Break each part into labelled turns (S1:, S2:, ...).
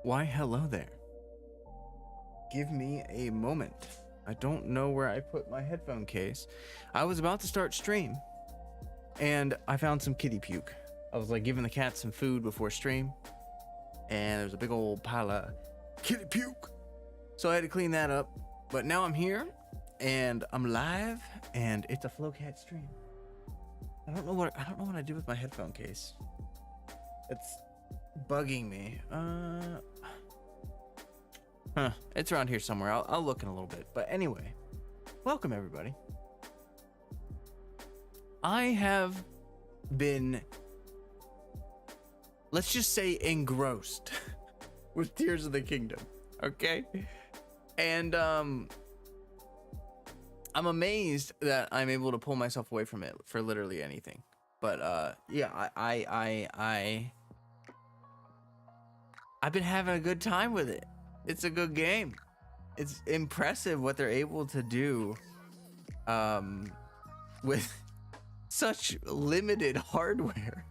S1: Why, hello there. Give me a moment. I don't know where I put my headphone case. I was about to start stream and I found some kitty puke. I was like giving the cat some food before stream and there's a big old pile of kitty puke. So I had to clean that up. But now I'm here and I'm live and it's a Flowcat stream. I don't know what I do with my headphone case. It's bugging me. It's around here somewhere. I'll look in a little bit. But anyway, welcome everybody. I have been, let's just say, engrossed with Tears of the Kingdom. Okay, and I'm amazed that I'm able to pull myself away from it for literally anything. But yeah, I've been having a good time with it. It's a good game. It's impressive what they're able to do with such limited hardware.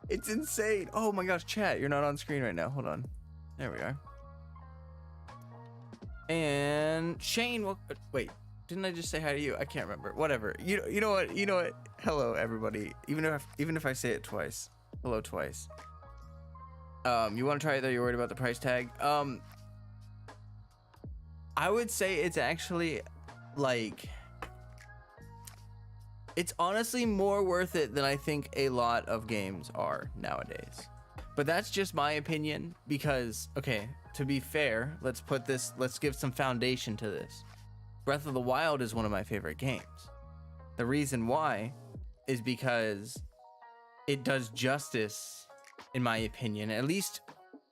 S1: It's insane. Oh my gosh, chat, you're not on screen right now. Hold on. There we are. And Shane, well, wait, didn't I just say hi to you? I can't remember. Whatever. You know what? Hello everybody. Even if I say it twice. Hello twice. You want to try it though? You're worried about the price tag? I would say it's actually like, it's honestly more worth it than I think a lot of games are nowadays. But that's just my opinion because, okay, to be fair, let's give some foundation to this. Breath of the Wild is one of my favorite games. The reason why is because it does justice, in my opinion, at least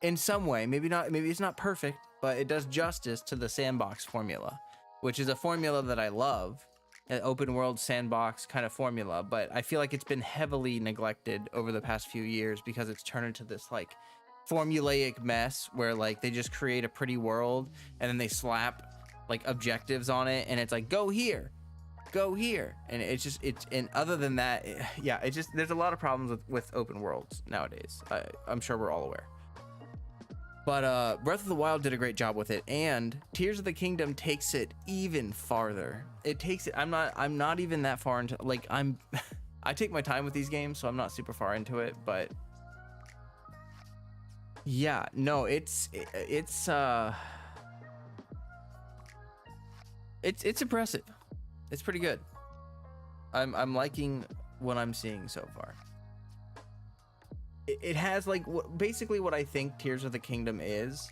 S1: in some way. Maybe it's not perfect, but it does justice to the sandbox formula, which is a formula that I love, an open world sandbox kind of formula. But I feel like it's been heavily neglected over the past few years because it's turned into this like formulaic mess where like they just create a pretty world and then they slap like objectives on it and it's like go here, and and other than that, yeah, it's just, there's a lot of problems with open worlds nowadays. I'm sure we're all aware, but Breath of the Wild did a great job with it, and Tears of the Kingdom takes it even farther. I'm not even that far into, like, I take my time with these games, so I'm not super far into it, but yeah, no, it's impressive. It's pretty good. I'm liking what I'm seeing so far. It has like basically what I think Tears of the Kingdom is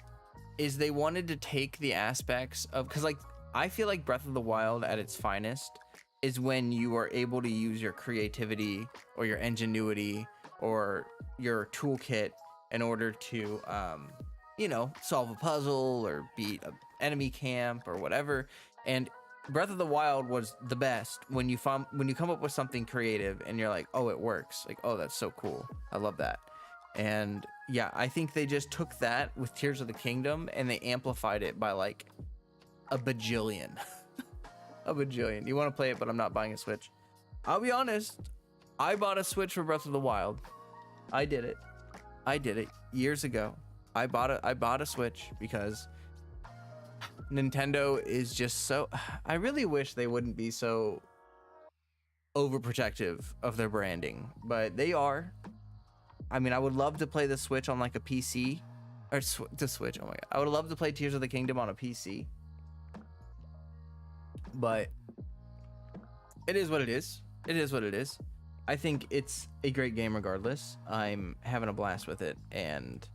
S1: they wanted to take the aspects of, because like I feel like Breath of the Wild at its finest is when you are able to use your creativity or your ingenuity or your toolkit in order to solve a puzzle or beat an enemy camp or whatever. And Breath of the Wild was the best when you come up with something creative and you're like, oh, it works. Like, oh, that's so cool. I love that. And yeah, I think they just took that with Tears of the Kingdom and they amplified it by like a bajillion. A bajillion. You want to play it, but I'm not buying a Switch. I'll be honest. I bought a Switch for Breath of the Wild. I did it years ago. I bought a Switch because Nintendo is just so, I really wish they wouldn't be so overprotective of their branding, but they are. I mean, I would love to play the Switch on like a PC or the Switch. Oh my God. I would love to play Tears of the Kingdom on a PC, but it is what it is. It is what it is. I think it's a great game regardless. I'm having a blast with it, and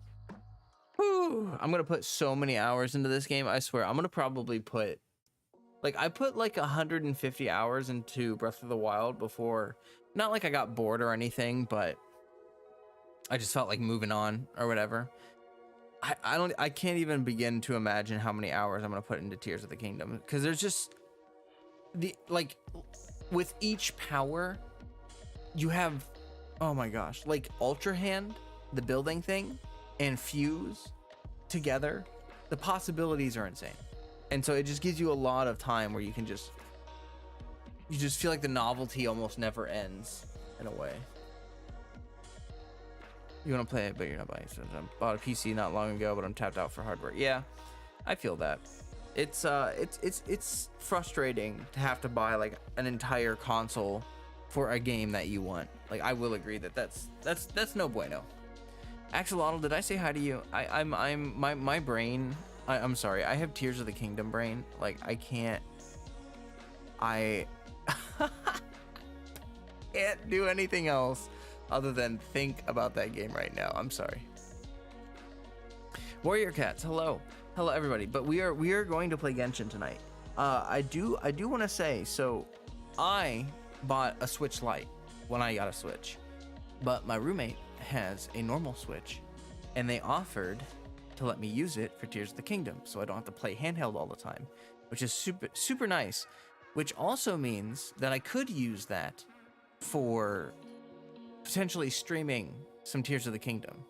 S1: I'm gonna put so many hours into this game. I swear, I'm gonna probably put I put like 150 hours into Breath of the Wild before. Not like I got bored or anything, but I just felt like moving on or whatever. I can't even begin to imagine how many hours I'm gonna put into Tears of the Kingdom, because there's just with each power you have, oh my gosh, like Ultra Hand, the building thing, and Fuse together, the possibilities are insane. And so it just gives you a lot of time where you just feel like the novelty almost never ends in a way. You want to play it, but you're not buying it. I bought a PC not long ago, but I'm tapped out for hardware. Yeah, I feel that. It's frustrating to have to buy like an entire console for a game that you want. Like, I will agree that that's no bueno. Axolotl, did I say hi to you? My brain. I'm sorry. I have Tears of the Kingdom brain. Like, I can't do anything else other than think about that game right now. I'm sorry. Warrior Cats, hello everybody. But we are going to play Genshin tonight. I do want to say, so I bought a Switch Lite when I got a Switch, but my roommate has a normal Switch, and they offered to let me use it for Tears of the Kingdom, so I don't have to play handheld all the time, which is super nice. Which also means that I could use that for potentially streaming some Tears of the Kingdom,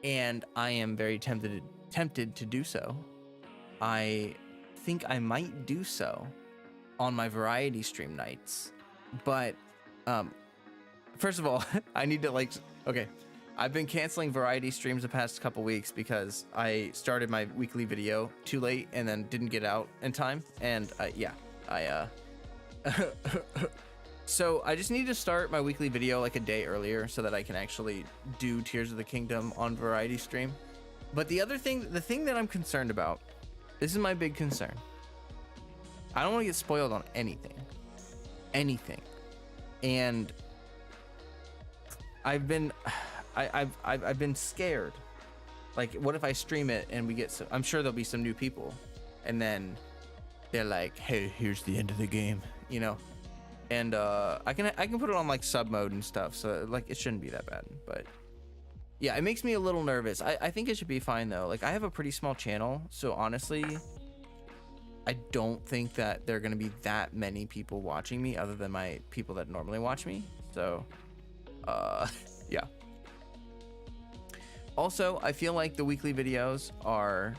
S1: and I am very tempted to do so. I think I might do so on my variety stream nights, but first of all, I need to okay, I've been canceling variety streams the past couple weeks because I started my weekly video too late and then didn't get out in time, and so I just need to start my weekly video like a day earlier so that I can actually do Tears of the Kingdom on variety stream. But the thing that I'm concerned about, this is my big concern. I don't want to get spoiled on anything, and I've been scared. Like, what if I stream it and we get I'm sure there'll be some new people, and then they're like, hey, here's the end of the game, you know? And I can put it on like sub mode and stuff, so like it shouldn't be that bad. But yeah, it makes me a little nervous. I think it should be fine though. Like, I have a pretty small channel, so honestly, I don't think that there are gonna be that many people watching me other than my people that normally watch me. So yeah. Also, I feel like the weekly videos are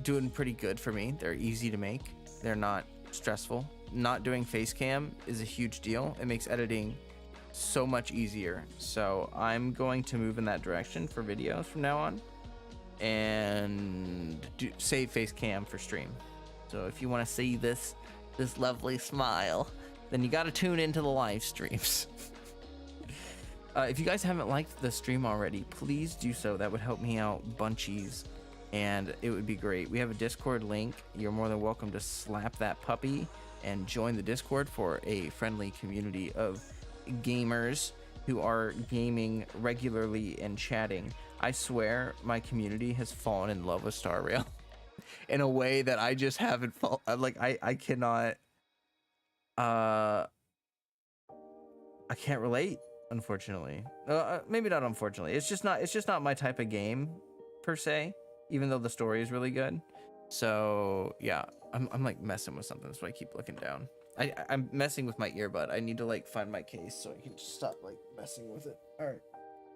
S1: doing pretty good for me. They're easy to make. They're not stressful. Not doing face cam is a huge deal. It makes editing so much easier. So I'm going to move in that direction for videos from now on, and save face cam for stream. So if you want to see this lovely smile, then you got to tune into the live streams. If you guys haven't liked the stream already, please do so. That would help me out bunchies, and it would be great. We have a Discord link. You're more than welcome to slap that puppy and join the Discord for a friendly community of gamers who are gaming regularly and chatting. I swear my community has fallen in love with Star Rail in a way that I just haven't like I cannot I can't relate, unfortunately. Maybe not unfortunately. It's just not my type of game per se, even though the story is really good. So yeah, I'm like messing with something, so I keep looking down. I'm messing with my earbud. I need to like find my case so I can just stop like messing with it. All right,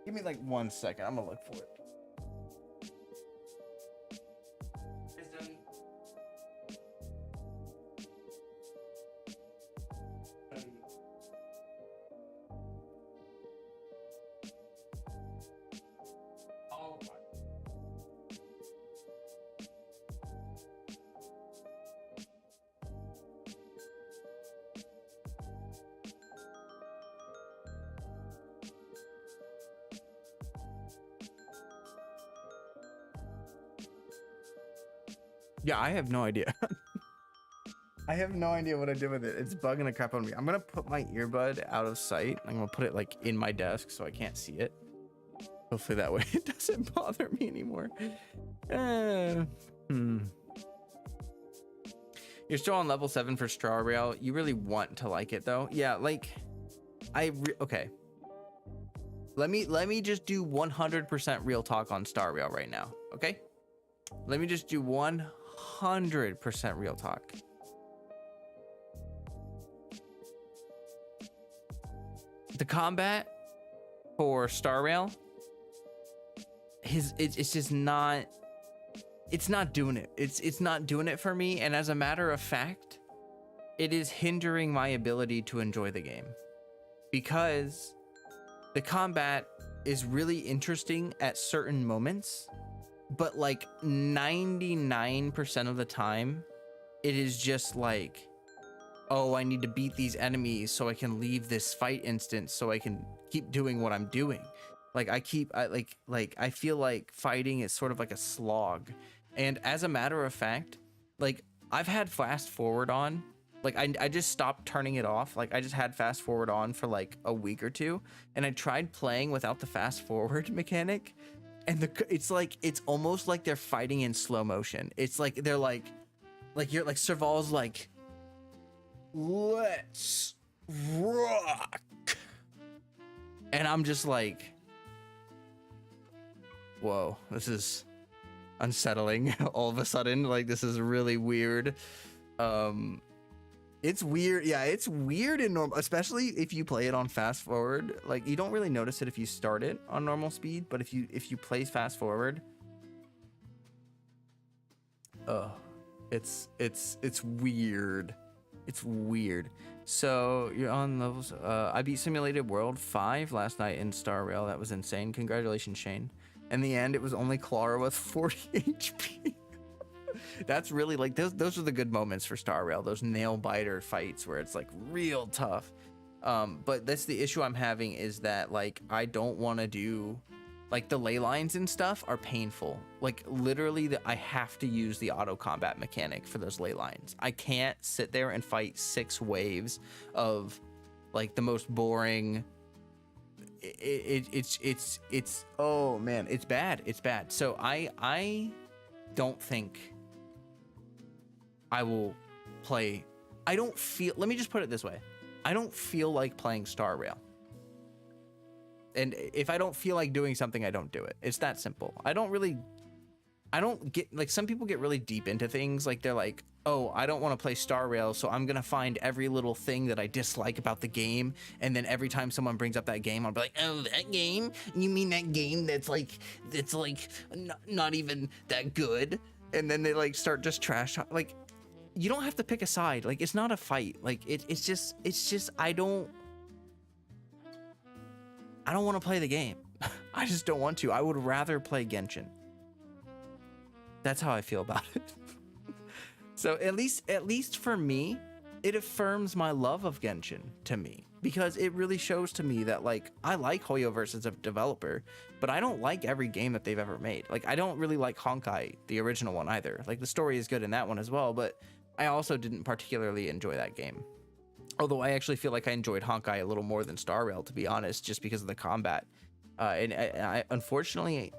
S1: give me like 1 second. I'm gonna look for it. Yeah, I have no idea. I have no idea what I did with it. It's bugging the crap out of me. I'm gonna put my earbud out of sight. I'm gonna put it like in my desk so I can't see it. Hopefully that way it doesn't bother me anymore. You're still on level 7 for Star Rail. You really want to like it though. Yeah, like okay. Let me just do 100% real talk on Star Rail right now, okay? Let me just do 100% real talk. The combat for Star Rail, it's just not, it's not doing it. It's not doing it for me, and as a matter of fact, it is hindering my ability to enjoy the game, because the combat is really interesting at certain moments, but like 99% of the time, it is just like, oh, I need to beat these enemies so I can leave this fight instance so I can keep doing what I'm doing. Like I feel like fighting is sort of like a slog. And as a matter of fact, like I've had fast forward on, like I just stopped turning it off. Like I just had fast forward on for like a week or two, and I tried playing without the fast forward mechanic, and it's like, it's almost like they're fighting in slow motion. It's like they're like you're like Serval's like, let's rock, and I'm just like, whoa, this is unsettling. All of a sudden, like this is really weird. It's weird. Yeah, it's weird in normal, especially if you play it on fast forward. Like you don't really notice it if you start it on normal speed, but if you play fast forward, it's weird. It's weird. So you're on levels. I beat Simulated World 5 last night in Star Rail. That was insane. Congratulations, Shane. In the end, it was only Clara with 40 HP. That's really like, those are the good moments for Star Rail, those nail biter fights where it's like real tough. But that's the issue I'm having, is that like I don't want to do, like the ley lines and stuff are painful. Like literally I have to use the auto combat mechanic for those ley lines. I can't sit there and fight 6 waves of like the most boring. It's oh man, it's bad. So I don't think I will play. I don't feel, let me just put it this way, I don't feel like playing Star Rail. And if I don't feel like doing something, I don't do it. It's that simple. I don't get, like, some people get really deep into things. Like they're like, oh, I don't want to play Star Rail, so I'm gonna find every little thing that I dislike about the game, and then every time someone brings up that game, I'll be like, oh, that game? You mean that game that's like not even that good? And then they like start just trash talk. Like, you don't have to pick a side. Like, it's not a fight. Like it's just I don't want to play the game. I just don't want to. I would rather play Genshin. That's how I feel about it. So at least for me, it affirms my love of Genshin to me, because it really shows to me that like I like Hoyoverse as a developer, but I don't like every game that they've ever made. Like I don't really like Honkai, the original one, either. Like the story is good in that one as well, but I also didn't particularly enjoy that game. Although I actually feel like I enjoyed Honkai a little more than Star Rail, to be honest, just because of the combat. And I unfortunately,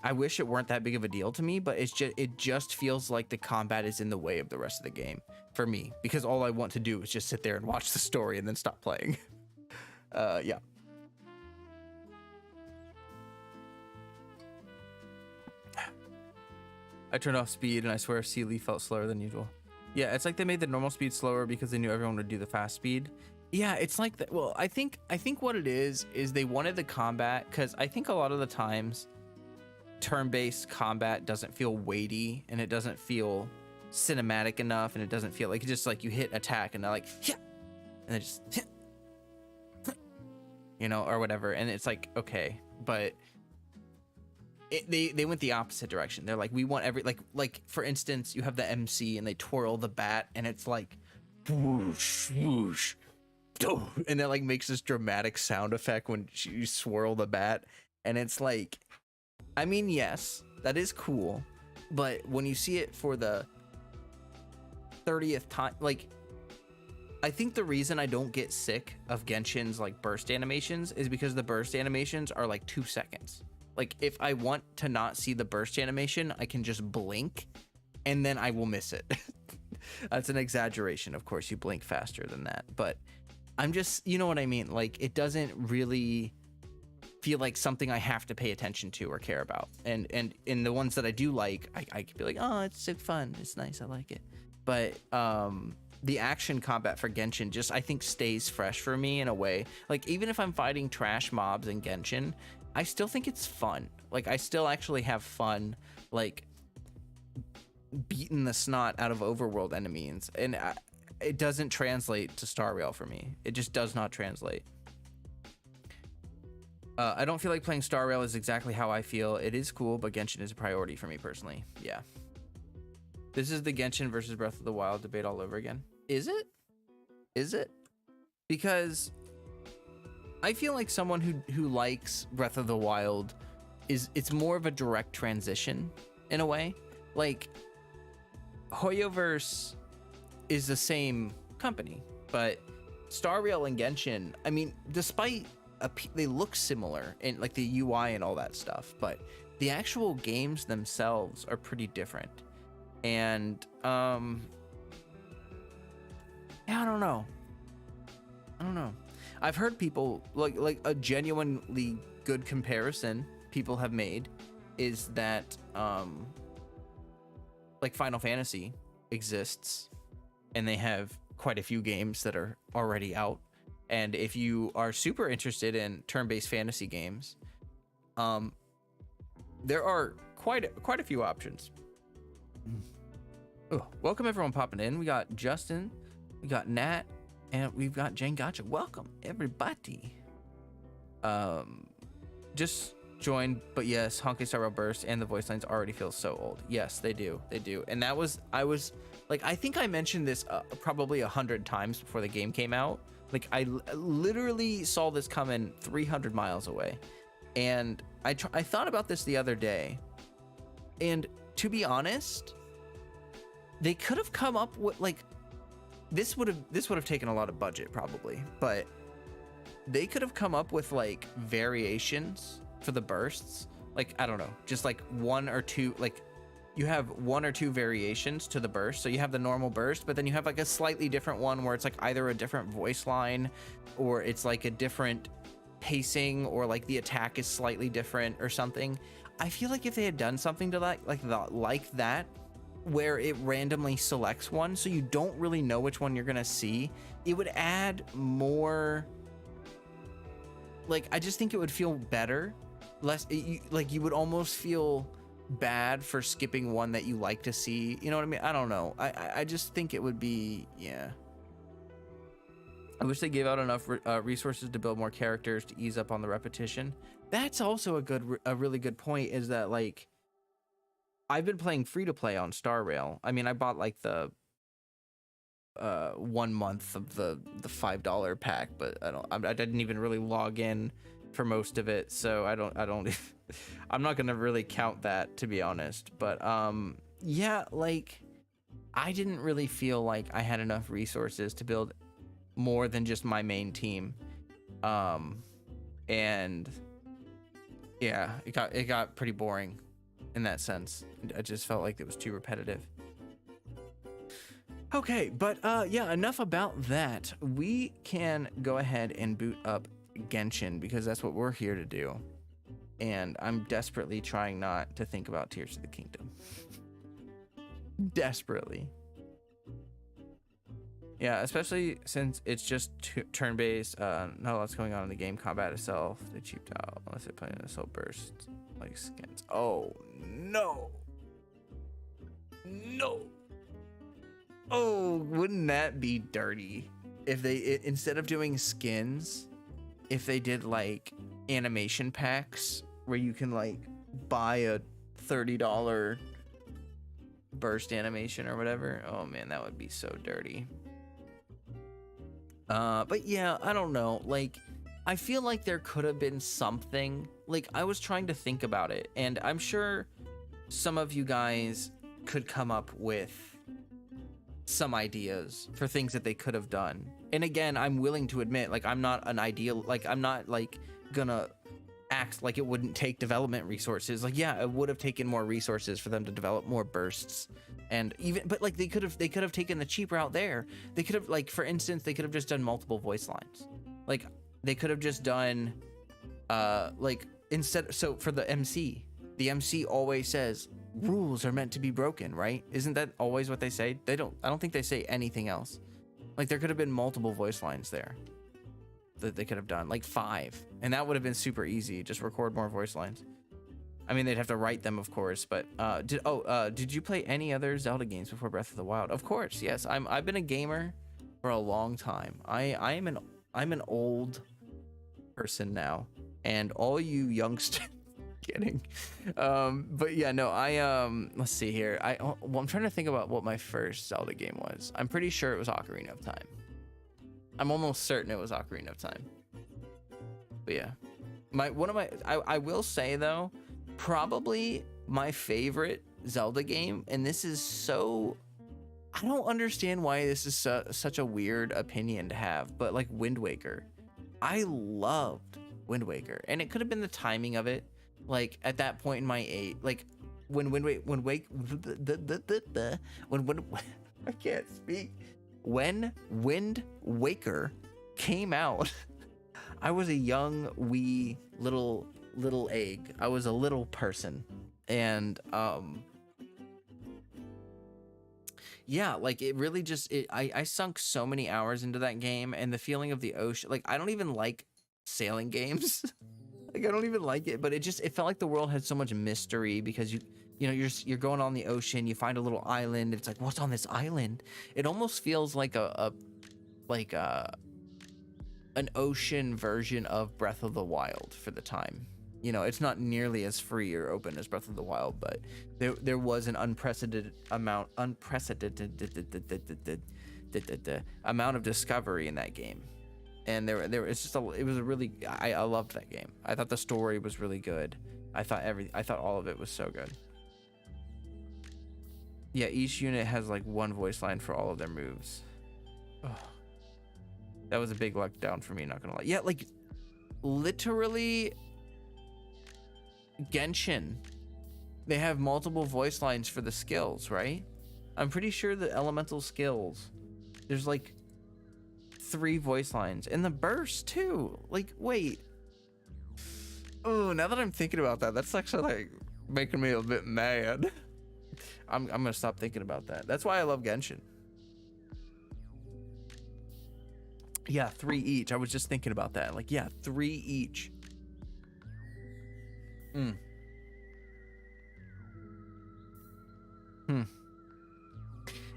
S1: I wish it weren't that big of a deal to me, but it just feels like the combat is in the way of the rest of the game for me, because all I want to do is just sit there and watch the story and then stop playing. Yeah. I turned off speed and I swear Sealy felt slower than usual. Yeah, it's like they made the normal speed slower because they knew everyone would do the fast speed. Yeah, it's like that. Well, I think what it is they wanted the combat, because I think a lot of the times turn-based combat doesn't feel weighty, and it doesn't feel cinematic enough, and it doesn't feel like, it's just like you hit attack and they're like, yeah, and they just, you know, or whatever, and it's like, okay, but they went the opposite direction. They're like, we want every, like for instance, you have the MC and they twirl the bat and it's like whoosh whoosh, and it like makes this dramatic sound effect when you swirl the bat, and it's like, I mean, yes, that is cool, but when you see it for the 30th time, like, I think the reason I don't get sick of Genshin's like burst animations is because the burst animations are like 2 seconds. Like, if I want to not see the burst animation, I can just blink and then I will miss it. That's an exaggeration. Of course, you blink faster than that, but I'm just, you know what I mean? Like, it doesn't really feel like something I have to pay attention to or care about. And in the ones that I do like, I could be like, oh, it's so fun. It's nice. I like it. But the action combat for Genshin just, I think, stays fresh for me in a way. Like, even if I'm fighting trash mobs in Genshin, I still think it's fun. Like, I still actually have fun, like, beating the snot out of overworld enemies. And it doesn't translate to Star Rail for me. It just does not translate. I don't feel like playing Star Rail is exactly how I feel. It is cool, but Genshin is a priority for me personally. Yeah. This is the Genshin versus Breath of the Wild debate all over again. Is it? Is it? Because I feel like someone who likes Breath of the Wild it's more of a direct transition in a way. Like Hoyoverse is the same company, but Star Rail and Genshin, I mean, despite they look similar in like the UI and all that stuff, but the actual games themselves are pretty different. And yeah, I don't know. I've heard people like a genuinely good comparison people have made is that like Final Fantasy exists and they have quite a few games that are already out. And if you are super interested in turn-based fantasy games, there are quite a few options. Oh, welcome everyone popping in. We got Justin, we got Nat, and we've got Jane Gotcha. Welcome everybody. Just joined, but yes, Honkai Star Rail Burst and the voice lines already feel so old. Yes, they do. And I was like, I think I mentioned this probably 100 times before the game came out. Like I literally saw this coming 300 miles away, and I thought about this the other day, and to be honest, they could have come up with like this would have taken a lot of budget probably, but they could have come up with like variations for the bursts. Like I don't know, just like one or two, like you have one or two variations to the burst. So you have the normal burst, but then you have like a slightly different one where it's like either a different voice line or it's like a different pacing or like the attack is slightly different or something. I feel like if they had done something to that, like that, where it randomly selects one, so you don't really know which one you're gonna see, it would add more. Like I just think it would feel better, less like you would almost feel bad for skipping one that you like to see. You know what I mean? I don't know. I just think it would be, yeah. I wish they gave out enough resources to build more characters to ease up on the repetition. That's also a really good point, is that like I've been playing free to play on Star Rail. I mean, I bought like the 1 month of the $5 pack, but I didn't even really log in for most of it, so I don't I'm not gonna really count that, to be honest. But yeah, like I didn't really feel like I had enough resources to build more than just my main team, and yeah, it got pretty boring in that sense. I just felt like it was too repetitive. Okay, but yeah, enough about that. We can go ahead and boot up Genshin because that's what we're here to do. And I'm desperately trying not to think about Tears of the Kingdom. Desperately. Yeah, especially since it's just turn-based. Not a lot's going on in the game. Combat itself, they cheaped out unless they play in a slow burst like skins. Oh no! No! Oh, wouldn't that be dirty if they instead of doing skins, if they did like animation packs where you can like buy a $30 burst animation or whatever. Oh man, that would be so dirty. But yeah, I don't know. Like, I feel like there could have been something. Like, I was trying to think about it, and I'm sure some of you guys could come up with some ideas for things that they could have done. And again, I'm willing to admit, like, I'm not an ideal, like, I'm not like gonna act like it wouldn't take development resources. Like, yeah, it would have taken more resources for them to develop more bursts. And even, but like they could have taken the cheap route there. They could have, like, for instance, they could have just done multiple voice lines. Like they could have just done like instead, so for the MC always says rules are meant to be broken, right? Isn't that always what they say? I don't think they say anything else. Like there could have been multiple voice lines there that they could have done, like 5, and that would have been super easy. Just record more voice lines. I mean, they'd have to write them, of course, but did you play any other Zelda games before Breath of the Wild? Of course, yes. I've been a gamer for a long time. I'm an old person now, and all you youngsters. Kidding. But yeah, no, let's see here. Well, I'm trying to think about what my first Zelda game was. I'm pretty sure it was Ocarina of Time. I'm almost certain it was Ocarina of Time. But yeah, I will say though, probably my favorite Zelda game, and this is so, I don't understand why this is such a weird opinion to have, but like Wind Waker. I loved Wind Waker, and it could have been the timing of it. Like at that point in my age, like when I can't speak. When Wind Waker came out, I was a young wee little egg. I was a little person, and yeah, like it really just I sunk so many hours into that game, and the feeling of the ocean. Like I don't even like sailing games. Like I don't even like it, but it felt like the world had so much mystery because you know you're going on the ocean, you find a little island. It's like, what's on this island? It almost feels like an ocean version of Breath of the Wild for the time. You know, it's not nearly as free or open as Breath of the Wild, but there was an unprecedented amount of discovery in that game. And I loved that game. I thought the story was really good. I thought all of it was so good. Yeah, each unit has like one voice line for all of their moves. Oh, that was a big letdown for me, not gonna lie. Yeah, like literally Genshin, they have multiple voice lines for the skills, right? I'm pretty sure the elemental skills, there's like 3 voice lines, and the burst too. Like, wait. Oh, now that I'm thinking about that, that's actually like making me a bit mad. I'm gonna stop thinking about that. That's why I love Genshin. Yeah, 3 each. I was just thinking about that. Like, yeah, 3 each.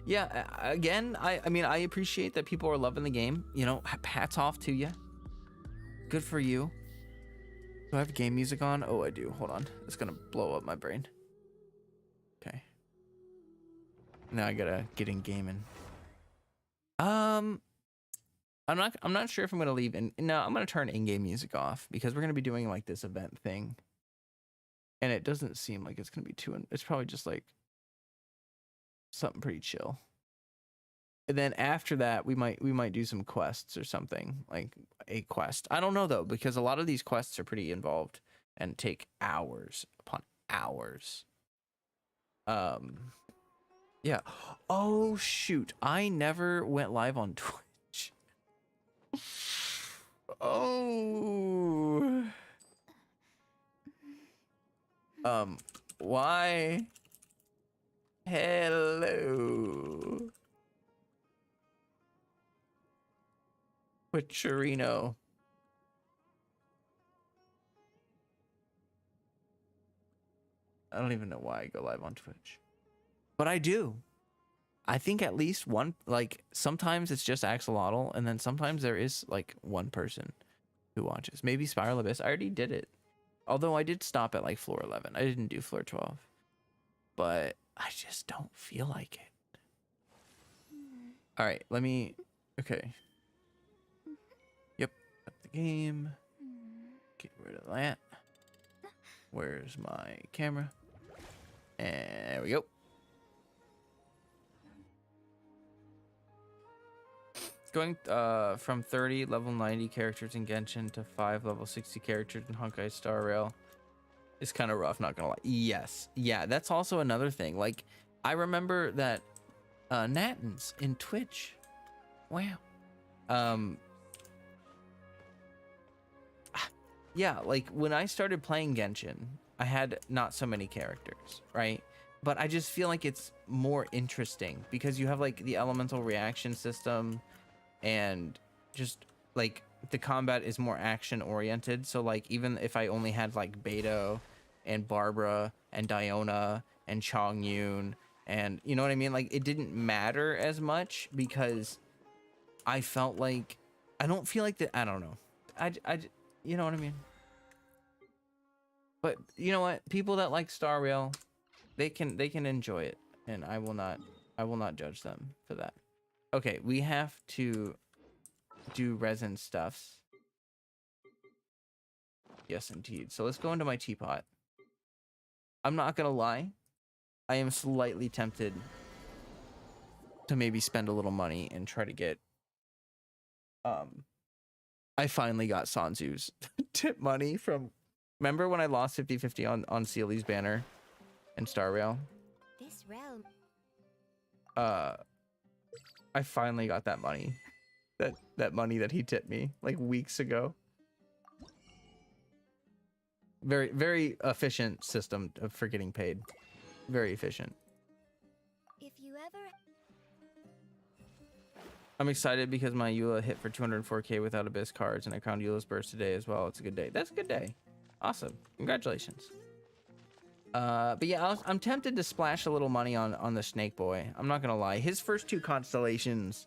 S1: Yeah, again, I mean, I appreciate that people are loving the game. You know, hats off to you. Good for you. Do I have game music on? Oh, I do. Hold on. It's gonna blow up my brain. Okay. Now I gotta get in gaming. I'm not sure if I'm gonna leave in. No, I'm gonna turn in-game music off because we're gonna be doing like this event thing, and it doesn't seem like it's gonna be too. It's probably just like something pretty chill. And then after that, we might do some quests or something, like a quest. I don't know though, because a lot of these quests are pretty involved and take hours upon hours. Yeah. Oh shoot, I never went live on Twitch. Oh. Why? Hello. Twitcherino. I don't even know why I go live on Twitch, but I do. I think at least one, like sometimes it's just Axolotl, and then sometimes there is like one person who watches. Maybe Spiral Abyss. I already did it. Although I did stop at like floor 11. I didn't do floor 12. But I just don't feel like it. All right, let me, okay. Yep, got the game. Get rid of that. Where's my camera? And there we go. Going from 30 level 90 characters in Genshin to 5 level 60 characters in Honkai Star Rail is kind of rough, not gonna lie. Yes, yeah, that's also another thing. Like, I remember that Nattens in Twitch. Wow. Yeah, like when I started playing Genshin, I had not so many characters, right? But I just feel like it's more interesting because you have like the elemental reaction system, and just like the combat is more action oriented. So like even if I only had like Beto and Barbara and Diona and Chongyun, and you know what I mean, like it didn't matter as much because I felt like I don't feel like that. I don't know. I you know what I mean? But you know what? People that like Star Rail, they can enjoy it, and I will not judge them for that. Okay, we have to do resin stuffs. Yes, indeed. So let's go into my teapot. I'm not gonna lie, I am slightly tempted to maybe spend a little money and try to get I finally got Sanzu's tip money from, remember when I lost 50-50 on Sealy's banner and Star Rail?
S2: This realm.
S1: I finally got that money. That money that he tipped me like weeks ago. Very efficient system for getting paid. Very efficient.
S2: If you ever.
S1: I'm excited because my Eula hit for 204k without Abyss cards, and I crowned Eula's Burst today as well. It's a good day. That's a good day. Awesome. Congratulations. But yeah, I'm tempted to splash a little money on the Snake Boy. I'm not gonna lie. His first two constellations,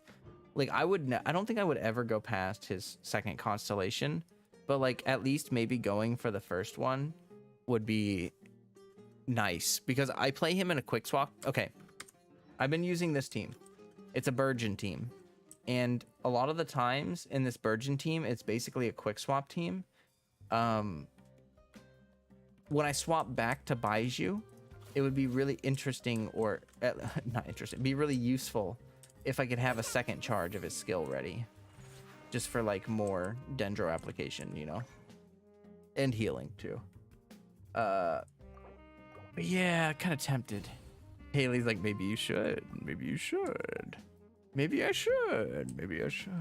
S1: like I don't think I would ever go past his second constellation, but like at least maybe going for the first one would be nice because I play him in a quick swap. Okay, I've been using this team. It's a Burgeon team. And a lot of the times in this Burgeon team, it's basically a quick swap team. When I swap back to Baiju, it would be really interesting, or not interesting, it'd be really useful if I could have a second charge of his skill ready. Just for like more Dendro application, you know? And healing too. But yeah, kind of tempted. Haley's like, maybe you should. Maybe you should. Maybe I should. Maybe I should.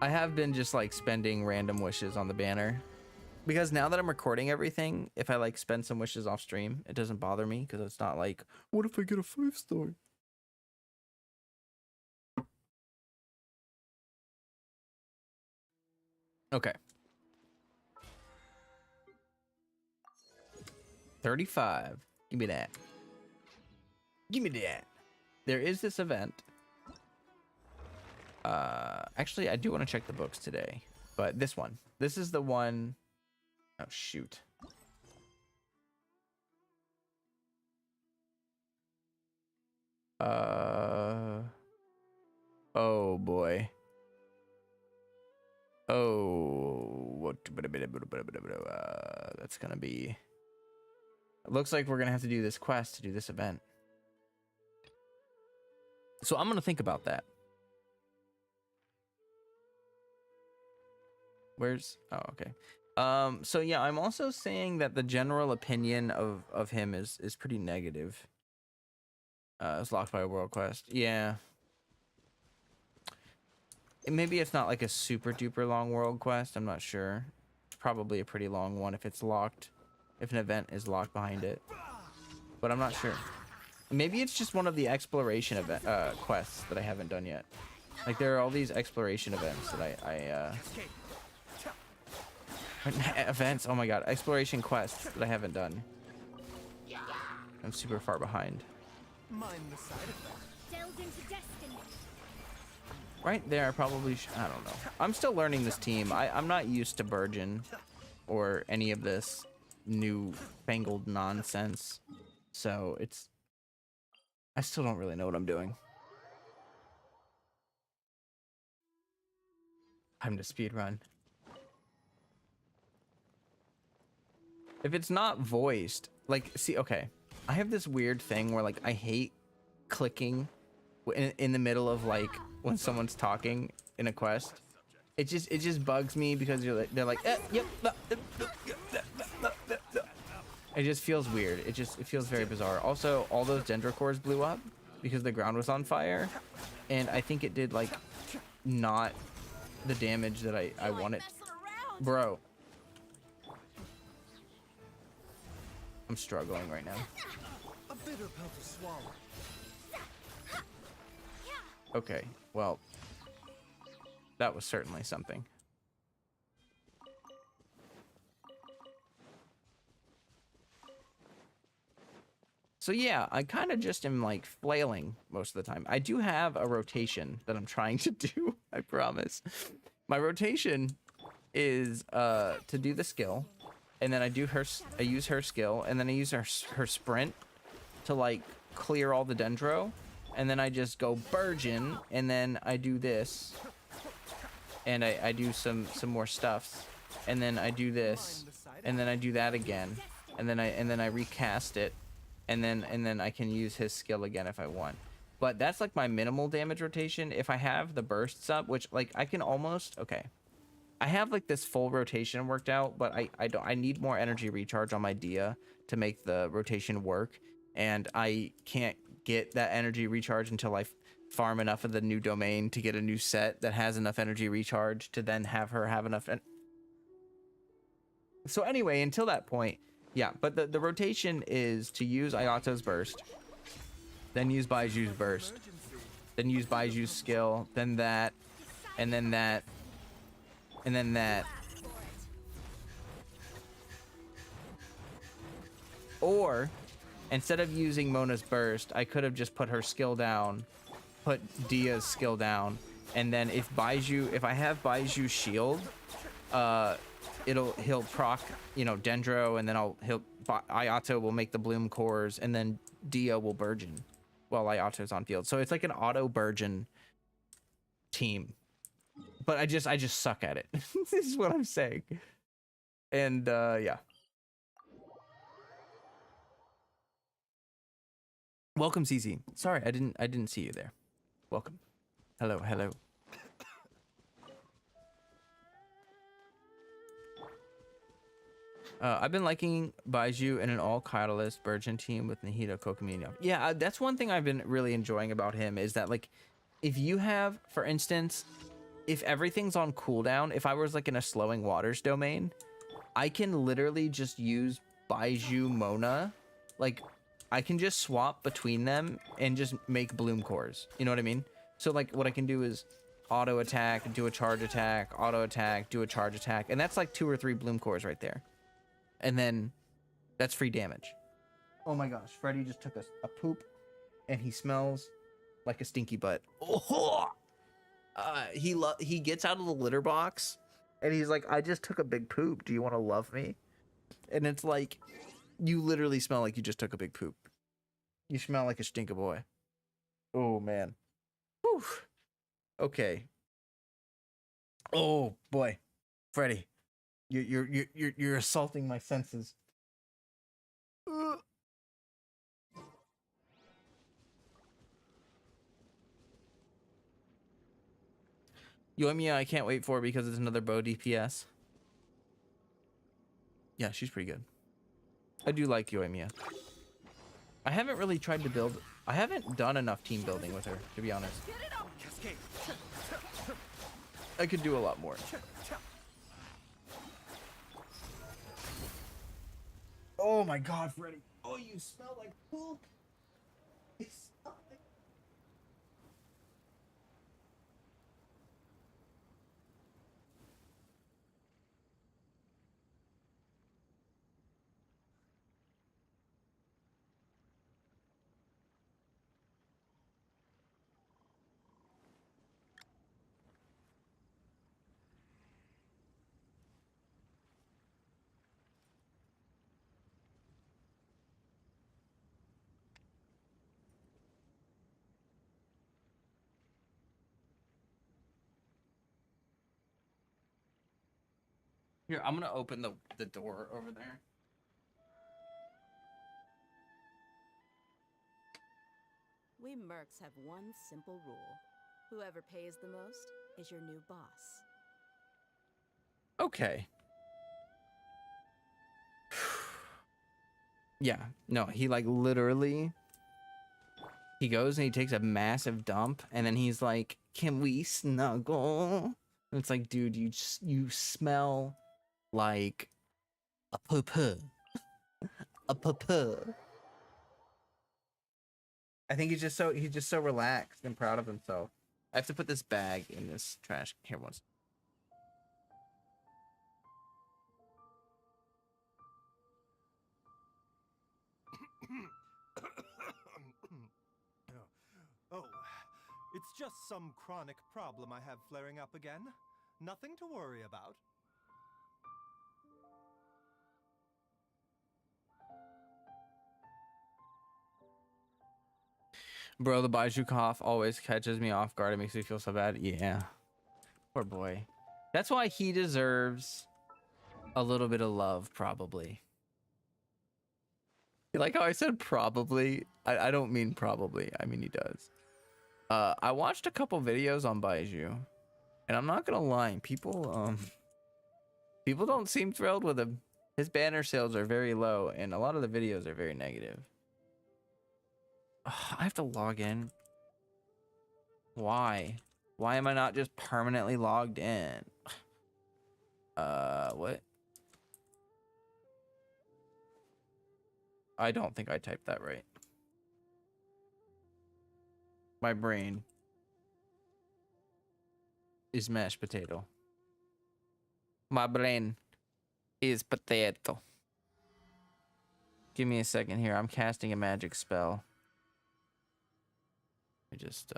S1: I have been just like spending random wishes on the banner. Because now that I'm recording everything, if I like spend some wishes off stream, it doesn't bother me because it's not like, what if I get a 5-star? Okay. 35. Give me that. Give me that. There is this event. Actually, I do want to check the books today. But this one. This is the one. Oh, shoot. Oh, boy. Oh, what? That's gonna be. It looks like we're gonna have to do this quest to do this event. So I'm gonna think about that. Where's? Oh, okay. So yeah, I'm also saying that the general opinion of him is pretty negative. It's locked by a world quest. Yeah. Maybe it's not like a super duper long world quest. I'm not sure. It's probably a pretty long one if it's locked. If an event is locked behind it. But I'm not sure. Maybe it's just one of the exploration event quests that I haven't done yet. Like there are all these exploration events that events, oh my god, exploration quests that I haven't done. I'm super far behind. Right there, I probably I don't know. I'm still learning this team. I'm not used to Burgeon or any of this new fangled nonsense. So it's, I still don't really know what I'm doing. Time to speedrun. If it's not voiced, like, see, okay. I have this weird thing where, like, I hate clicking in the middle of, like, when someone's talking in a quest. It just bugs me because they're like, yep. It just feels weird. It feels very bizarre. Also, all those dendrocores blew up because the ground was on fire. And I think it did, like, not the damage that I wanted. Bro. I'm struggling right now.
S3: A bitter pill to swallow.
S1: Okay, well, that was certainly something. So yeah, I kind of just am like flailing most of the time. I do have a rotation that I'm trying to do, I promise. My rotation is to do the skill, and then I use her skill, and then I use her sprint to like clear all the dendro, and then I just go Burgeon, and then I do this, and I do some more stuffs, and then I do this, and then I do that again, and then I recast it, and then I can use his skill again if I want. But that's like my minimal damage rotation. If I have the bursts up, which like I can almost, okay, I have like this full rotation worked out, but I need more energy recharge on my Dia to make the rotation work, and I can't get that energy recharge until I farm enough of the new domain to get a new set that has enough energy recharge to then have her have enough. So anyway, until that point, yeah. But the rotation is to use Ayato's burst, then use Baiju's burst, then use Baiju's skill, then that, and then that. And then that. Or, instead of using Mona's burst, I could have just put her skill down, put Dia's skill down, and then if I have Baiju's shield, he'll proc, you know, Dendro, and then Ayato will make the bloom cores, and then Dia will burgeon while Ayato's on field. So it's like an auto burgeon team. But I just suck at it. This is what I'm saying. And yeah. Welcome, CC. Sorry, I didn't see you there. Welcome. Hello. I've been liking Baiju and an all Catalyst Burgeon team with Nahida Kokamino. Yeah, that's one thing I've been really enjoying about him is that, like, if you have, for instance, if everything's on cooldown, if I was like in a slowing waters domain, I can literally just use Baiju Mona. Like, I can just swap between them and just make bloom cores. You know what I mean? So like what I can do is auto attack, do a charge attack, auto attack, do a charge attack. And that's like 2 or 3 bloom cores right there. And then that's free damage. Oh my gosh, Freddy just took a poop and he smells like a stinky butt. Oh! He gets out of the litter box and he's like, I just took a big poop. Do you want to love me? And it's like, you literally smell like you just took a big poop. You smell like a stinky boy. Oh man. Whew. Okay. Oh boy, Freddy, you're assaulting my senses. Yoimiya, I can't wait for because it's another bow DPS. Yeah, she's pretty good. I do like Yoimiya. I haven't really tried to build. I haven't done enough team building with her, to be honest. I could do a lot more. Oh my god, Freddy. Oh, you smell like poop. Here, I'm gonna open the door over there.
S4: We mercs have one simple rule. Whoever pays the most is your new boss.
S1: Okay. Yeah, no, he like literally, he goes and he takes a massive dump and then he's like, can we snuggle? And it's like, dude, you smell like a poo-poo. A poo-poo. I think he's just so relaxed and proud of himself. I have to put this bag in this trash. Here, once.
S3: Oh, it's just some chronic problem I have flaring up again. Nothing to worry about.
S1: Bro, the Baiju cough always catches me off guard. It makes me feel so bad. Yeah. Poor boy. That's why he deserves a little bit of love, probably. You like how I said probably? I don't mean probably. I mean he does. I watched a couple videos on Baiju, and I'm not gonna lie, people don't seem thrilled with him. His banner sales are very low, and a lot of the videos are very negative. I have to log in. Why? Why am I not just permanently logged in? What? I don't think I typed that right. My brain is mashed potato. My brain is potato. Give me a second here. I'm casting a magic spell. I just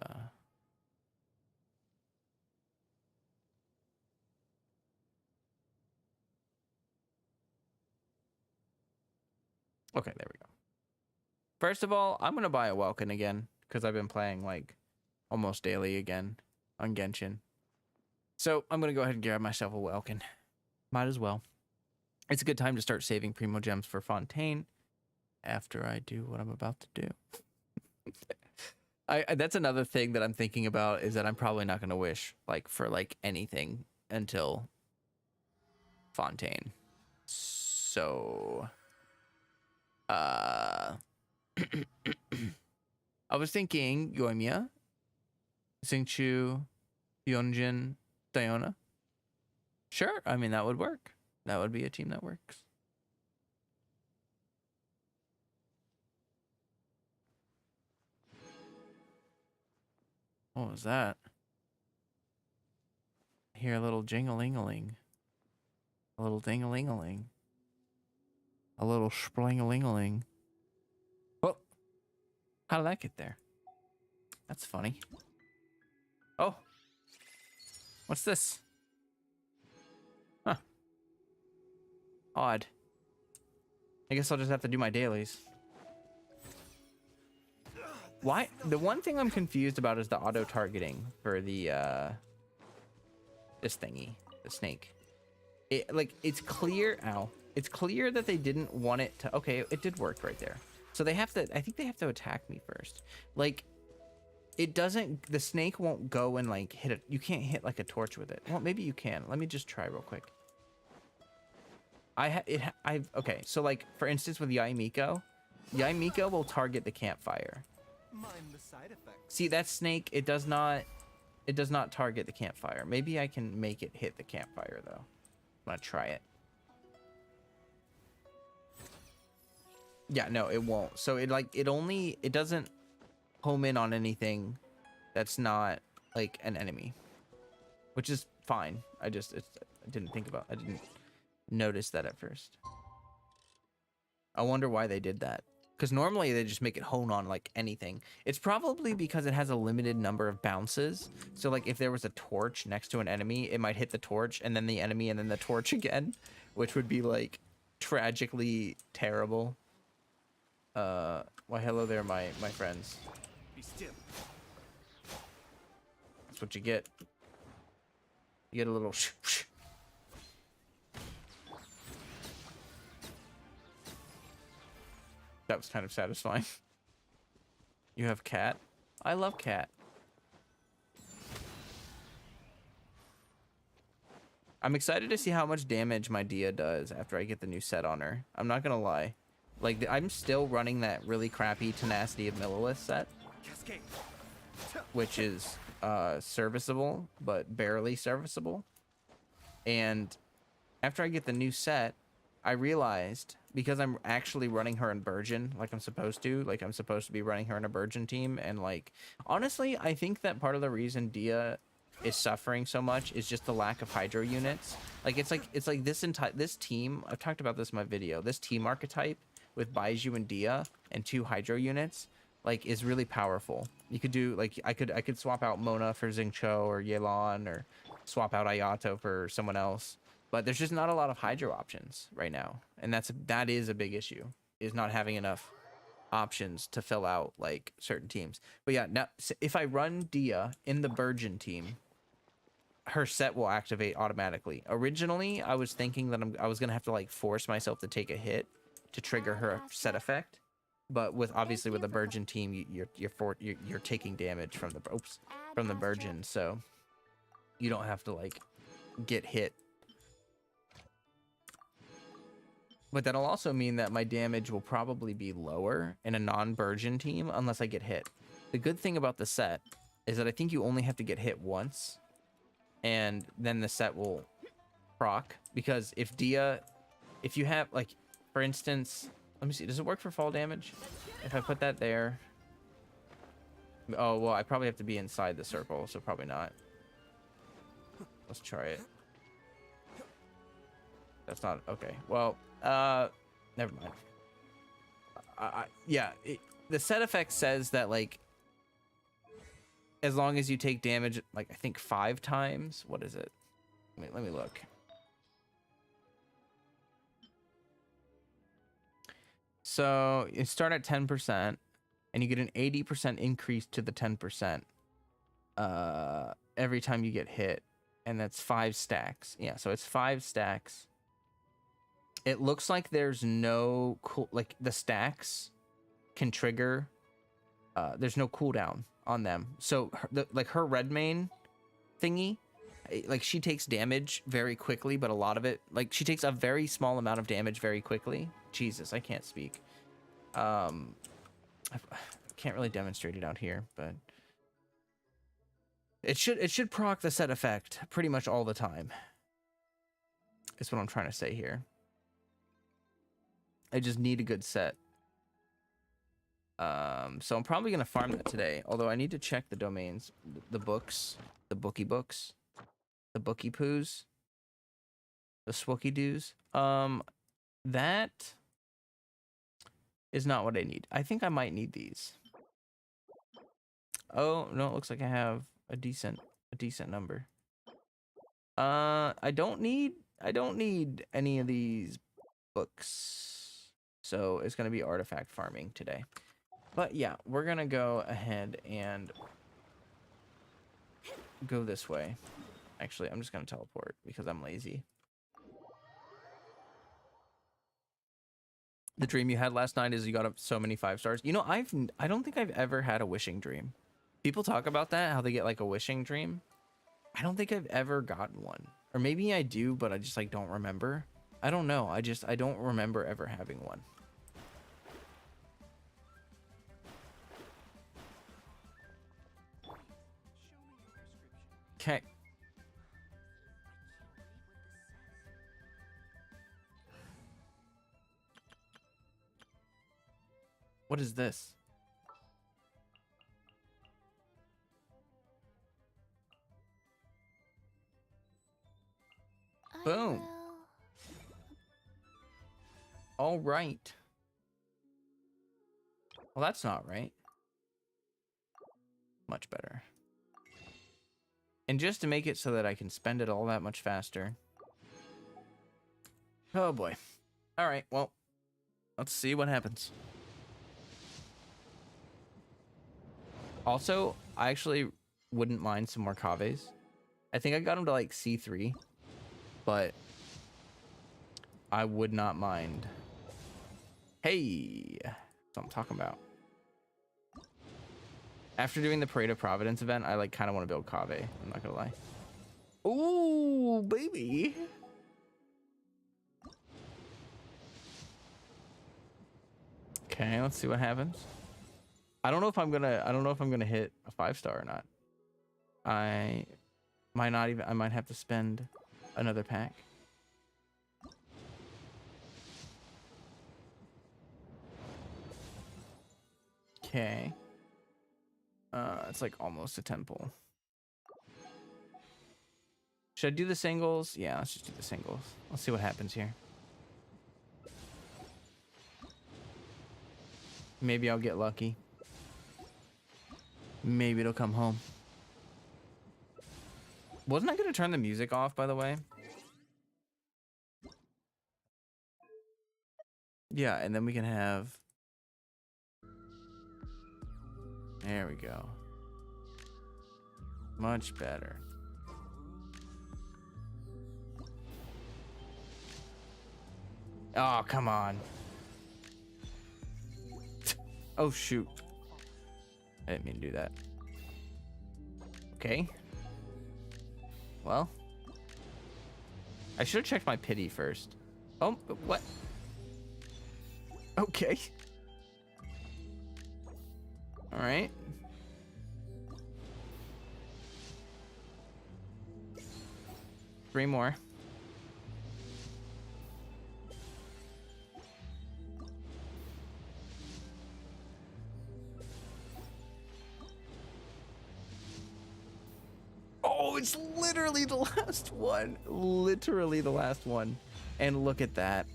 S1: okay, there we go. First of all, I'm gonna buy a Welkin again because I've been playing like almost daily again on Genshin. So I'm gonna go ahead and grab myself a Welkin. Might as well. It's a good time to start saving Primo Gems for Fontaine after I do what I'm about to do. That's another thing that I'm thinking about, is that I'm probably not gonna wish like for like anything until Fontaine. So I was thinking Yoimiya, Xingqiu, Yonjin, Diona. Sure, I mean that would work. That would be a team that works. What was that? I hear a little jingling-a-ling. A little ding-a-ling-a-ling. A little spling-a-ling-a-ling. Oh! How did that get there? That's funny. Oh! What's this? Huh. Odd. I guess I'll just have to do my dailies. Why? The one thing I'm confused about is the auto-targeting for the, this thingy. The snake. It's clear... Ow. It's clear that they didn't want it to... Okay, it did work right there. So they have to... I think they have to attack me first. Like, it doesn't... The snake won't go and, like, hit it. You can't hit, like, a torch with it. Well, maybe you can. Let me just try real quick. Okay, so, like, for instance, with Yaimiko will target the campfire.
S3: Mind the side effects.
S1: See, that snake, it does not target the campfire. Maybe I can make it hit the campfire, though. I'm gonna try it. Yeah, no, it won't. So it doesn't home in on anything that's not like an enemy, which is fine. I didn't notice that at first. I wonder why they did that. Because normally they just make it hone on like anything. It's probably because it has a limited number of bounces. So like if there was a torch next to an enemy, it might hit the torch and then the enemy and then the torch again, which would be like tragically terrible. Why hello there, my friends.
S3: Be still.
S1: That's what you get. You get a little That was kind of satisfying. You have cat? I love cat. I'm excited to see how much damage my Dia does after I get the new set on her. I'm not gonna lie. Like, I'm still running that really crappy Tenacity of Millilith set,
S3: Cascade.
S1: which is serviceable, but barely serviceable. And after I get the new set, I realized, because I'm actually running her in Burgeon like I'm supposed to be running her in a Burgeon team, and like honestly I think that part of the reason Dia is suffering so much is just the lack of hydro units. Like it's like this team, I've talked about this in my video, this team archetype with Baiju and Dia and 2 hydro units like is really powerful. You could do like I could swap out Mona for Xingqiu or Yelan, or swap out Ayato for someone else. But there's just not a lot of hydro options right now, and that is a big issue, is not having enough options to fill out like certain teams. But yeah, now if I run Dia in the Virgin team, her set will activate automatically. Originally, I was thinking that I was gonna have to like force myself to take a hit to trigger her set effect. But with obviously with the Virgin team, you're taking damage from the Virgin, so you don't have to like get hit. But that'll also mean that my damage will probably be lower in a non-Virgin team unless I get hit. The good thing about the set is that I think you only have to get hit once, and then the set will proc. Because if you have, like, for instance, let me see, does it work for fall damage? If I put that there, oh, well, I probably have to be inside the circle, so probably not. Let's try it. That's not, okay, well, never mind. Yeah, the set effect says that, like, as long as you take damage, like, I think 5 times. What is it? Let me look. So you start at 10%, and you get an 80% increase to the 10% every time you get hit, and that's 5 stacks. Yeah, so it's 5 stacks. It looks like there's no cool, like the stacks can trigger. There's no cooldown on them. So her red main thingy, like she takes damage very quickly, but a lot of it, like she takes a very small amount of damage very quickly. Jesus, I can't speak. I can't really demonstrate it out here, but it should proc the set effect pretty much all the time. Is what I'm trying to say here. I just need a good set. So I'm probably gonna farm that today. Although I need to check the domains, the books, the bookie books, the bookie poos, the swookie doos. That is not what I need. I think I might need these. Oh no, it looks like I have a decent number. I don't need any of these books. So it's going to be artifact farming today. But yeah, we're going to go ahead and go this way. Actually, I'm just going to teleport because I'm lazy. The dream you had last night is you got up so many 5 stars. You know, I don't think I've ever had a wishing dream. People talk about that, how they get like a wishing dream. I don't think I've ever gotten one. Or maybe I do, but I just like don't remember. I don't know. I don't remember ever having one. Okay. What is this? Boom. All right. Well, that's not right. Much better. And just to make it so that I can spend it all that much faster. Oh boy. All right, well, let's see what happens. Also, I actually wouldn't mind some more caves. I think I got them to like C3, but I would not mind. Hey, that's what I'm talking about. After doing the Parade of Providence event, I like kind of want to build cave. I'm not gonna lie. Ooh, baby. Okay, let's see what happens. I don't know if I'm gonna hit a 5-star or not. I might have to spend another pack. Okay. It's like almost a temple. Should I do the singles? Yeah, let's just do the singles. Let's see what happens here. Maybe I'll get lucky. Maybe it'll come home. Wasn't I going to turn the music off, by the way? Yeah, and then we can have There we go. Much better. Oh, come on. Oh, shoot. I didn't mean to do that. Okay. Well. I should have checked my pity first. Oh, what? Okay. All right. Three more. Oh, it's literally the last one. Literally the last one. And look at that.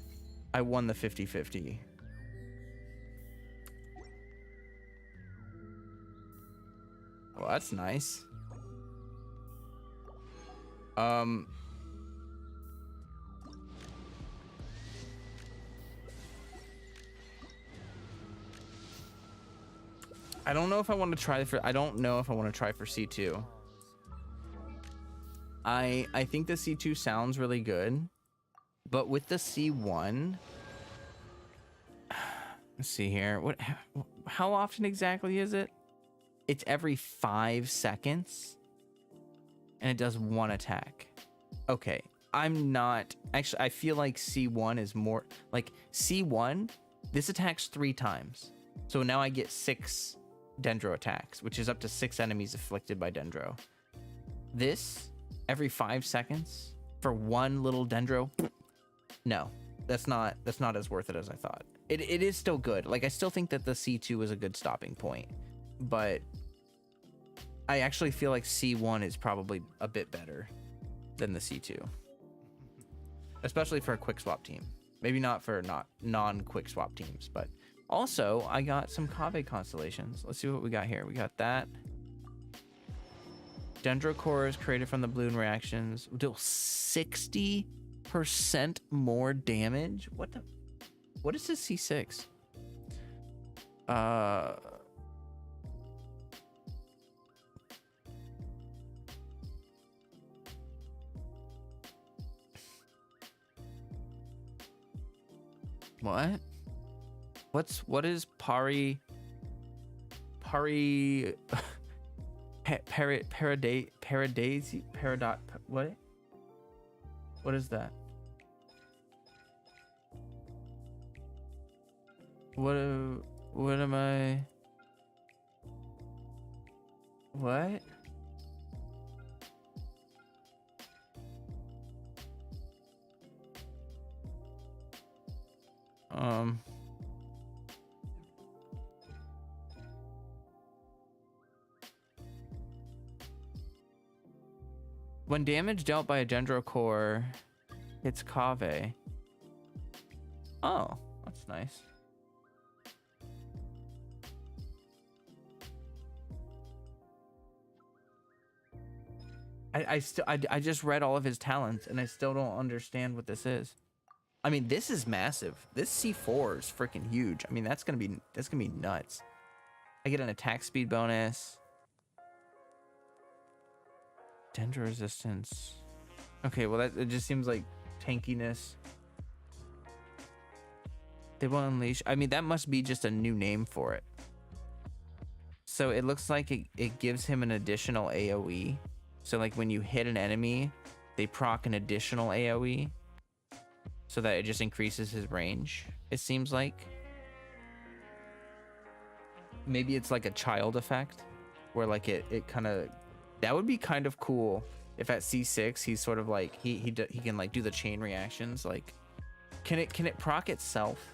S1: I won the 50-50. Well, that's nice. I don't know if I want to try for C2. I think the C2 sounds really good, but with the C1, let's see here. How often exactly is it? It's every 5 seconds and it does 1 attack. Okay. I'm not actually, I feel like C1 is more like C1. This attacks 3 times. So now I get 6 Dendro attacks, which is up to 6 enemies afflicted by Dendro. This every 5 seconds for 1 little Dendro. No, that's not as worth it as I thought. It is still good. Like, I still think that the C2 is a good stopping point, but I actually feel like C1 is probably a bit better than the C2, especially for a quick swap team. Maybe not for non-quick swap teams, but also I got some Kave constellations. Let's see what we got here. We got that. Dendro cores created from the balloon reactions deal 60% more damage. What is this C6? What? What is paradate what is that? What am I? What? When damage dealt by a Dendro core hits Kave. Oh, that's nice. I just read all of his talents and I still don't understand what this is. I mean, this is massive. This C4 is freaking huge. I mean, that's gonna be nuts. I get an attack speed bonus. Dendro resistance. Okay, well it just seems like tankiness. They will unleash. I mean, that must be just a new name for it. So it looks like it gives him an additional AoE. So like when you hit an enemy, they proc an additional AoE. So that it just increases his range, it seems like. Maybe it's like a child effect where like it kind of, that would be kind of cool if at C6 he's sort of like he can like do the chain reactions. Like can it proc itself?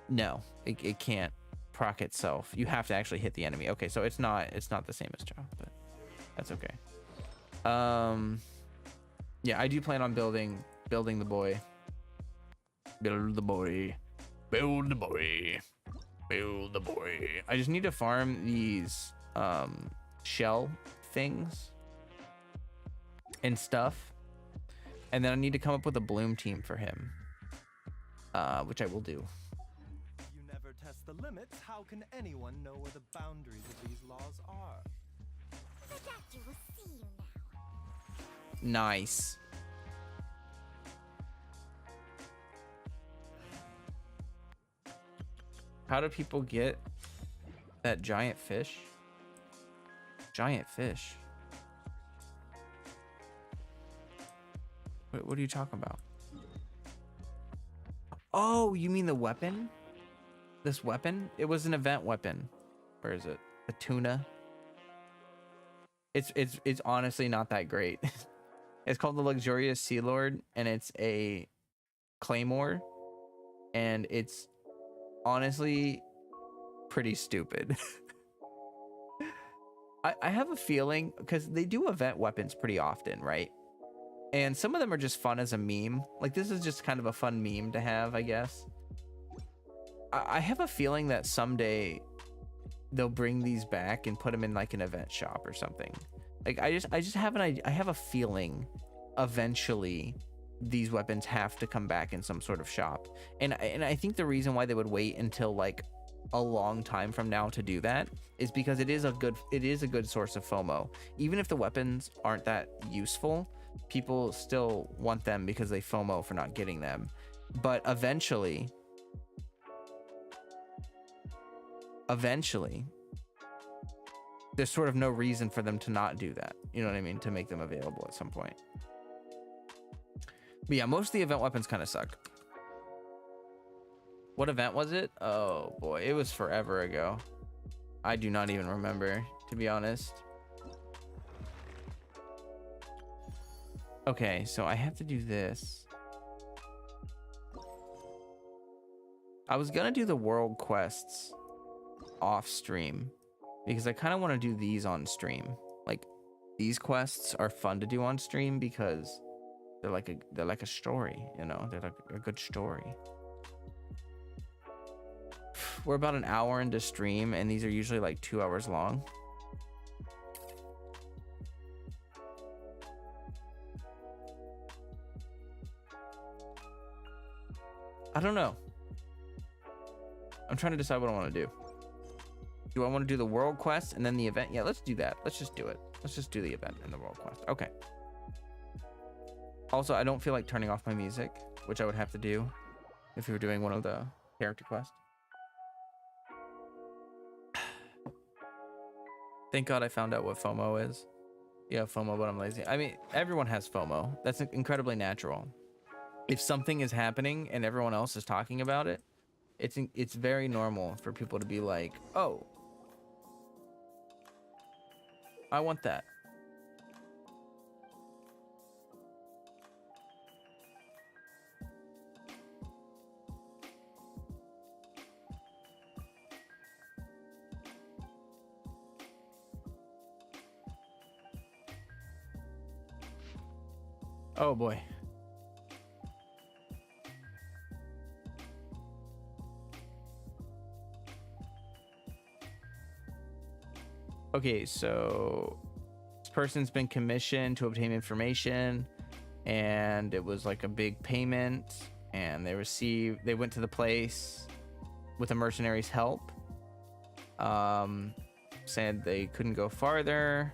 S1: No, it can't proc itself. You have to actually hit the enemy. Okay, so it's not the same as Chow, but that's okay. Yeah, I do plan on building the boy. Build the boy. Build the boy. Build the boy. I just need to farm these shell things and stuff. And then I need to come up with a bloom team for him. Which I will do.
S3: You never test the the limits, how can anyone know where the boundaries of these laws are?
S2: The doctor will see you now.
S1: Nice. How do people get that giant fish? Giant fish. What are you talking about? Oh, you mean the weapon? This weapon? It was an event weapon. Where is it? A tuna. It's honestly not that great. It's called the Luxurious Sea Lord, and it's a claymore, and it's honestly pretty stupid. I have a feeling, because they do event weapons pretty often, right? And some of them are just fun as a meme. Like, this is just kind of a fun meme to have, I guess. I have a feeling that someday they'll bring these back and put them in like an event shop or something. Like, I just have an idea. I have a feeling eventually these weapons have to come back in some sort of shop. And I think the reason why they would wait until like a long time from now to do that is because it is a good source of FOMO. Even if the weapons aren't that useful, people still want them because they FOMO for not getting them. But eventually there's sort of no reason for them to not do that. You know what I mean? To make them available at some point. But yeah, most of the event weapons kind of suck. What event was it? Oh boy, it was forever ago. I do not even remember, to be honest. Okay, so I have to do this. I was gonna do the world quests off stream because I kind of want to do these on stream. Like, these quests are fun to do on stream because they're like a story, you know? They're like a good story. We're about an hour into stream, and these are usually like 2 hours long. I don't know. I'm trying to decide what I want to do. Do I want to do the world quest and then the event? Yeah, let's do that. Let's just do it. Let's just do the event and the world quest. Okay. Also, I don't feel like turning off my music, which I would have to do if we were doing one of the character quests. Thank God I found out what FOMO is. Yeah, FOMO, but I'm lazy. I mean, everyone has FOMO. That's incredibly natural. If something is happening and everyone else is talking about it, it's very normal for people to be like, oh, I want that. Oh boy. Okay, so this person's been commissioned to obtain information, and it was like a big payment, and they went to the place with a mercenary's help. Said they couldn't go farther.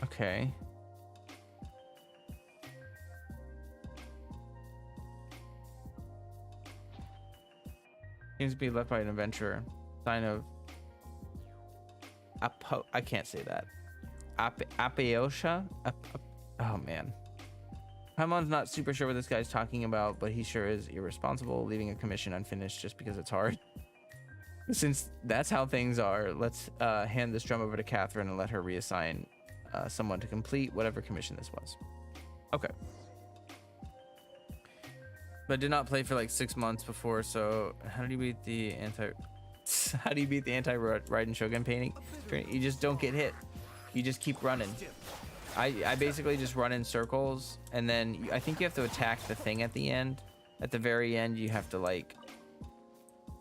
S1: Okay. Seems to be left by an adventurer. Sign of I can't say that. Apiosha? Oh man. Paimon's not super sure what this guy's talking about, but he sure is irresponsible, leaving a commission unfinished just because it's hard. Since that's how things are, let's hand this drum over to Catherine and let her reassign someone to complete whatever commission this was. Okay. But did not play for like 6 months before, so how do you beat the anti-Raiden Shogun painting? You just don't get hit. You just keep running. I basically just run in circles, and then I think you have to attack the thing at the end. At the very end, you have to like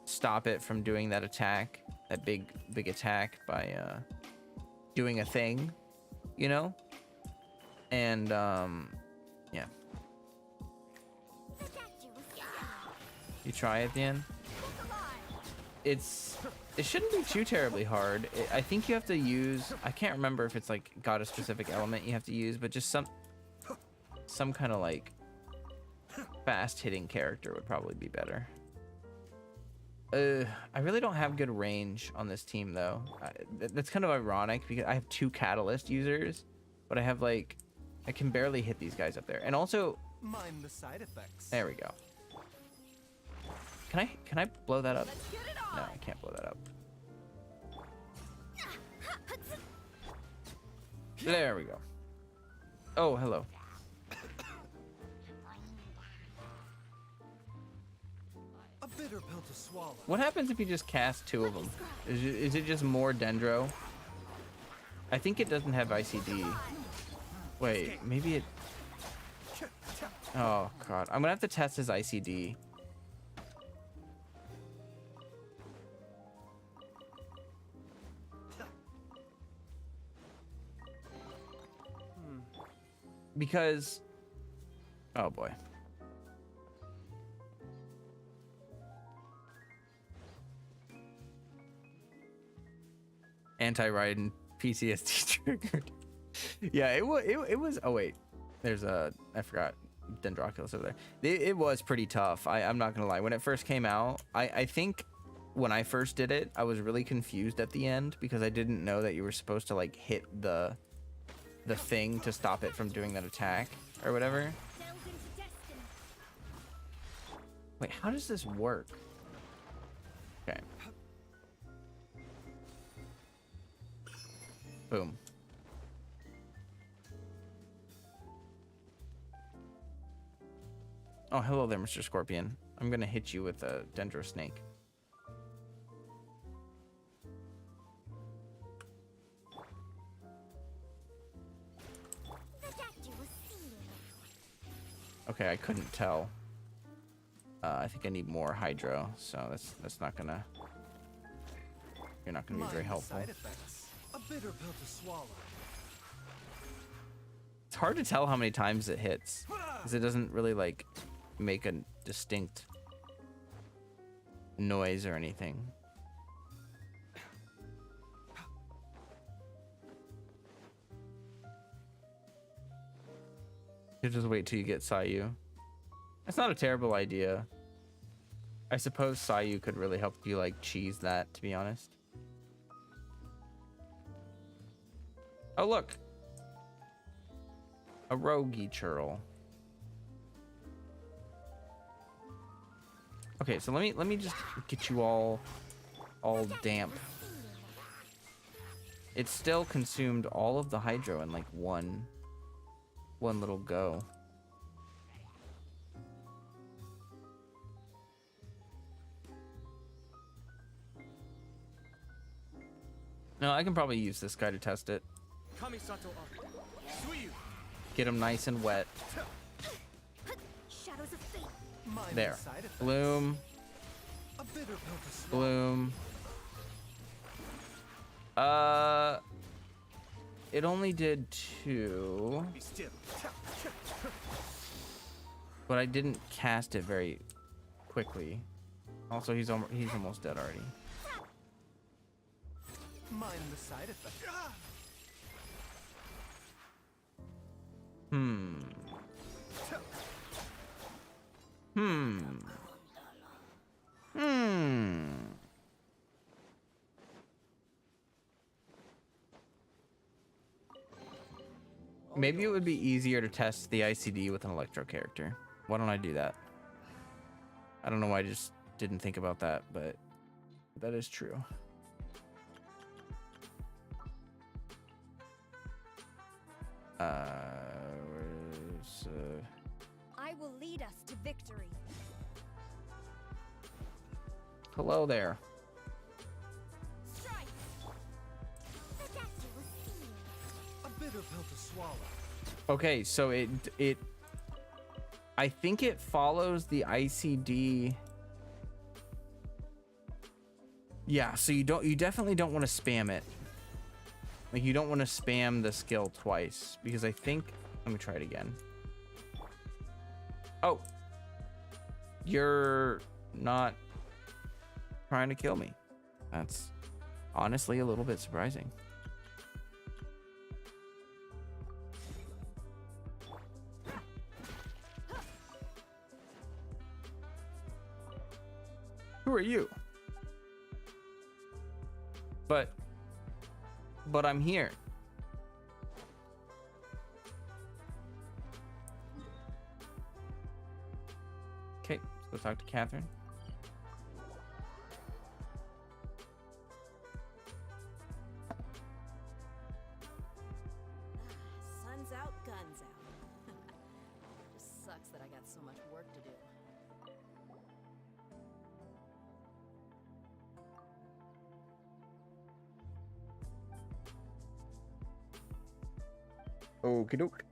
S1: stop it from doing that attack, that big attack, by doing a thing, you know? And yeah. You try at the end. It shouldn't be too terribly hard. I think you have to use, I can't remember if it's like got a specific element you have to use, but just some kind of like fast hitting character would probably be better. I really don't have good range on this team though. That's kind of ironic because I have 2 catalyst users, but I have like, I can barely hit these guys up there. And also,
S3: Mind the side effects.
S1: there we go. Can I blow that up? No, I can't blow that up. There we go. Oh, hello.
S3: A bitter pill to swallow.
S1: What happens if you just cast 2 of them? Is it just more Dendro? I think it doesn't have ICD. Wait, maybe it... Oh, God. I'm gonna have to test his ICD. Because... Oh, boy. Anti-Raiden PTSD triggered. Yeah, it was. Oh wait, there's a. I forgot Dendroculus over there. It was pretty tough. I'm not gonna lie. When it first came out, I think when I first did it, I was really confused at the end because I didn't know that you were supposed to like hit the thing to stop it from doing that attack or whatever. Wait, how does this work? Okay. Boom. Oh, hello there, Mr. Scorpion. I'm gonna hit you with a Dendro Snake. Okay, I couldn't tell. I think I need more Hydro, so that's not gonna. You're not gonna be very helpful.
S3: Side effects. A bitter pill to swallow.
S1: It's hard to tell how many times it hits, because it doesn't really like make a distinct noise or anything. You just wait till you get Sayu. That's not a terrible idea. I suppose Sayu could really help you like cheese that, to be honest. Oh look, a Rogi Churl. Okay, so let me just get you all damp. It still consumed all of the Hydro in like one little go. No, I can probably use this guy to test it. Get him nice and wet.
S2: Shadows of fate.
S3: Mind
S1: There.
S3: the side effects.
S1: Bloom.
S3: A bitter pill to swallow.
S1: Bloom. It only did 2,
S3: Be still.
S1: but I didn't cast it very quickly. Also, he's almost dead already.
S3: Mind the side effects.
S1: Maybe it would be easier to test the ICD with an Electro character. Why don't I do that? I don't know why I just didn't think about that, but that is true. Where's,
S2: I will lead us to victory.
S1: hello there.
S2: Strike. The statue will see you.
S3: A bitter pill to swallow.
S1: Okay, so it I think it follows the ICD. Yeah, so you definitely don't want to spam it. Like you don't want to spam the skill twice because I think, let me try it again. Oh. not trying to kill me. That's honestly a little bit surprising. Who are you? But I'm here. Okay, let's go talk to Catherine.
S4: Sun's out, guns out. Just sucks that I got so much work to do.
S1: Okie doke.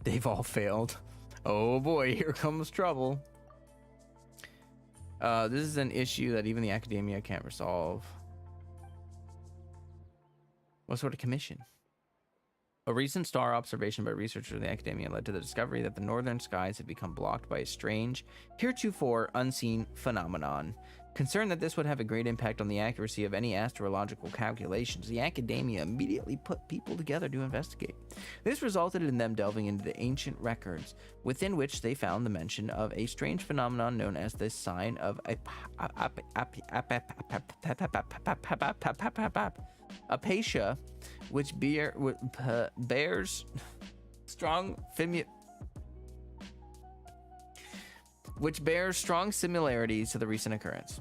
S1: They've all failed. Oh boy, here comes trouble. This is an issue that even the academia can't resolve. What sort of commission? A recent star observation by researchers in the academia led to the discovery that the northern skies had become blocked by a strange, heretofore unseen phenomenon. Concerned that this would have a great impact on the accuracy of any astrological calculations, the academia immediately put people together to investigate. This resulted in them delving into the ancient records, within which they found the mention of a strange phenomenon known as the sign of Apatia, which bears strong similarities to the recent occurrence.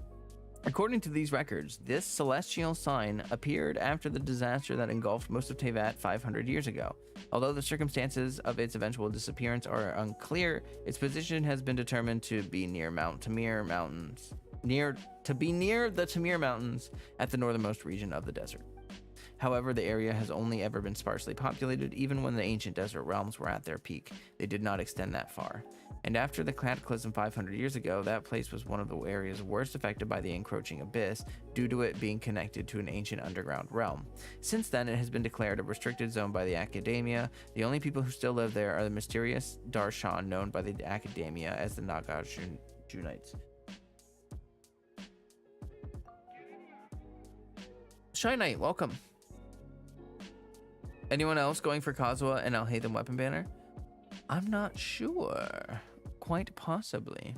S1: According to these records, this celestial sign appeared after the disaster that engulfed most of Tevat 500 years ago. Although the circumstances of its eventual disappearance are unclear, its position has been determined to be near Mount Tamir Mountains, near the Tamir Mountains at the northernmost region of the desert. However, the area has only ever been sparsely populated. Even when the ancient desert realms were at their peak, they did not extend that far. And after the cataclysm 500 years ago, that place was one of the areas worst affected by the encroaching abyss due to it being connected to an ancient underground realm. Since then, it has been declared a restricted zone by the academia. The only people who still live there are the mysterious Darshan known by the academia as the Nagarjunites. Shy Knight, welcome. Anyone else going for Kazuha and Alhaitham weapon banner? I'm not sure. Quite possibly.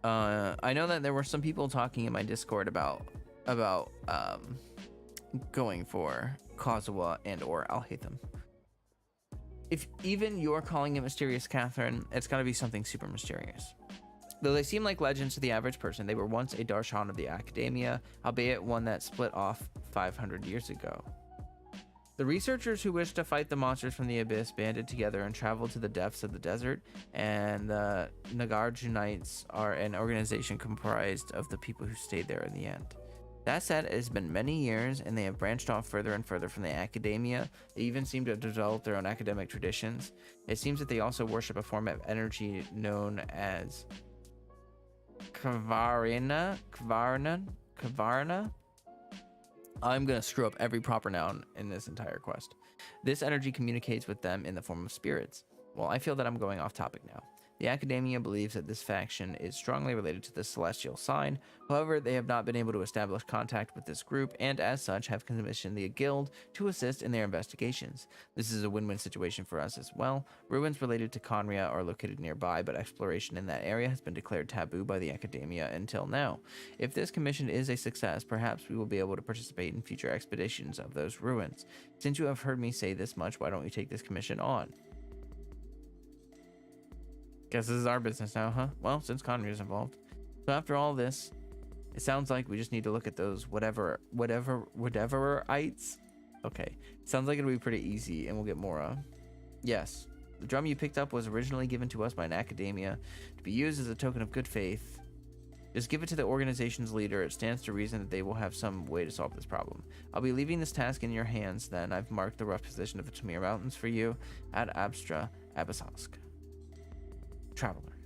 S1: I know that there were some people talking in my Discord about going for Kazuha and or Alhaitham. If even you're calling it Mysterious Catherine, it's got to be something super mysterious. Though they seem like legends to the average person, they were once a Darshan of the academia, albeit one that split off 500 years ago. The researchers who wished to fight the monsters from the abyss banded together and traveled to the depths of the desert, and the Nagarjunites are an organization comprised of the people who stayed there in the end. That said, it has been many years, and they have branched off further and further from the academia. They even seem to have developed their own academic traditions. It seems that they also worship a form of energy known as Kvarna. I'm going to screw up every proper noun in this entire quest. This energy communicates with them in the form of spirits. Well, I feel that I'm going off topic now. The academia believes that this faction is strongly related to the celestial sign. However, they have not been able to establish contact with this group, and as such have commissioned the guild to assist in their investigations. This is a win-win situation for us as well. Ruins related to Conria are located nearby, but exploration in that area has been declared taboo by the academia until now. If this commission is a success, perhaps we will be able to participate in future expeditions of those ruins. Since you have heard me say this much, why don't you take this commission on? Guess this is our business now, huh? Well, since Conry is involved. So after all this, it sounds like we just need to look at those whatever-ites. Okay, sounds like it'll be pretty easy, and we'll get more. Yes, the drum you picked up was originally given to us by an academia to be used as a token of good faith. Just give it to the organization's leader. It stands to reason that they will have some way to solve this problem. I'll be leaving this task in your hands then. I've marked the rough position of the Tamir Mountains for you at Abstra Abyssosk. Traveler.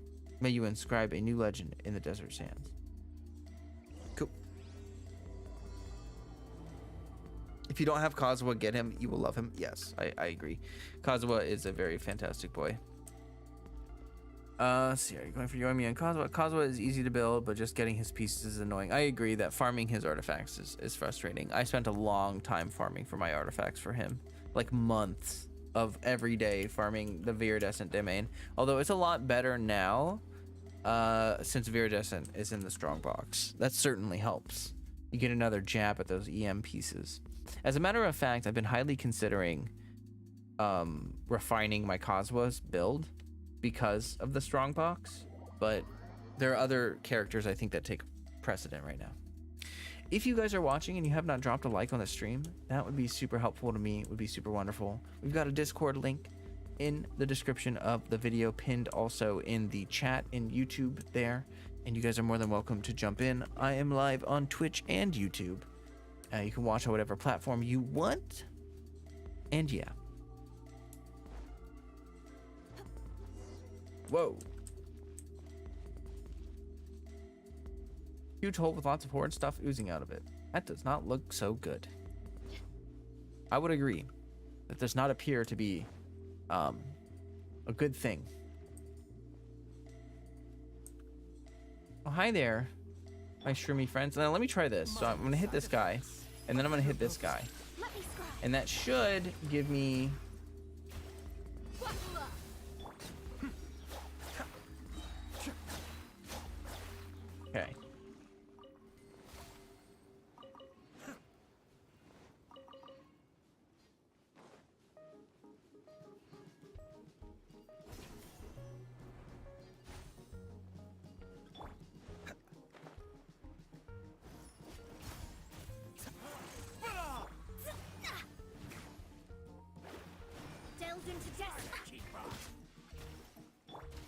S1: May you inscribe a new legend in the desert sands. Cool. If you don't have Kazuha, get him. You will love him. Yes, I agree. Kazuha is a very fantastic boy. Let's see, are you going for Yomi and Kazuha? Kazuha is easy to build, but just getting his pieces is annoying. I agree that farming his artifacts is frustrating. I spent a long time farming for my artifacts for him. Like months of every day farming the Viridescent domain. Although it's a lot better now, since Viridescent is in the strong box. That certainly helps. You get another jab at those EM pieces. As a matter of fact, I've been highly considering refining my Kazuha's build because of the strong box, but there are other characters I think that take precedent right now. If you guys are watching and you have not dropped a like on the stream, that would be super helpful to me. It would be super wonderful. We've got a Discord link in the description of the video, pinned also in the chat in YouTube there, and you guys are more than welcome to jump in. I am live on Twitch and YouTube. You can watch on whatever platform you want, and yeah. Whoa. Huge hole with lots of horde stuff oozing out of it. That does not look so good. I would agree. That does not appear to be a good thing. Oh, hi there, my shroomy friends. Now let me try this. So I'm gonna hit this guy, and then I'm gonna hit this guy. And that should give me... Okay.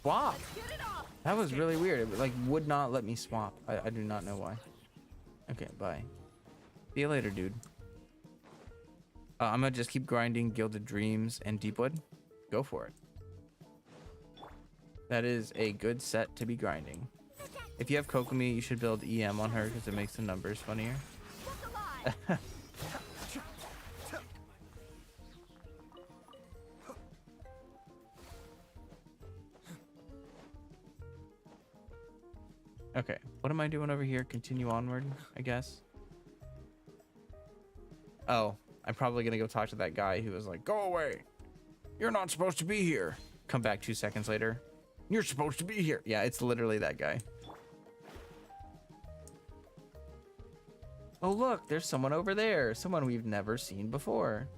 S1: Swap. That was really weird. It like would not let me swap. I do not know why. Okay, bye. See you later, dude. I'm gonna just keep grinding Gilded Dreams and Deepwood. Go for it. That is a good set to be grinding. If you have Kokomi, you should build EM on her because it makes the numbers funnier. Okay, what am I doing over here? Continue onward, I guess. Oh, I'm probably gonna go talk to that guy who was like, go away. You're not supposed to be here. Come back 2 seconds later. You're supposed to be here. Yeah, it's literally that guy. Oh, look, there's someone over there. Someone we've never seen before.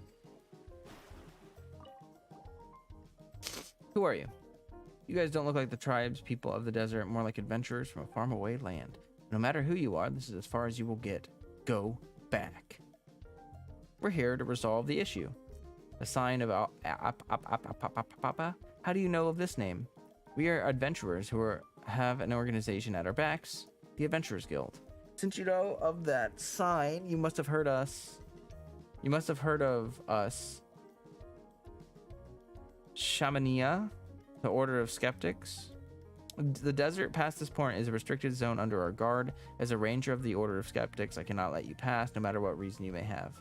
S1: Who are you? You guys don't look like the tribes, people of the desert, more like adventurers from a faraway land. No matter who you are, this is as far as you will get. Go back. We're here to resolve the issue. A sign of how do you know of this name? We are adventurers who have an organization at our backs, the Adventurers Guild. Since you know of that sign, you must have heard us. You must have heard of us. Shamania, the Order of Skeptics. The desert past this point is a restricted zone under our guard. As a ranger of the Order of Skeptics, I cannot let you pass, no matter what reason you may have.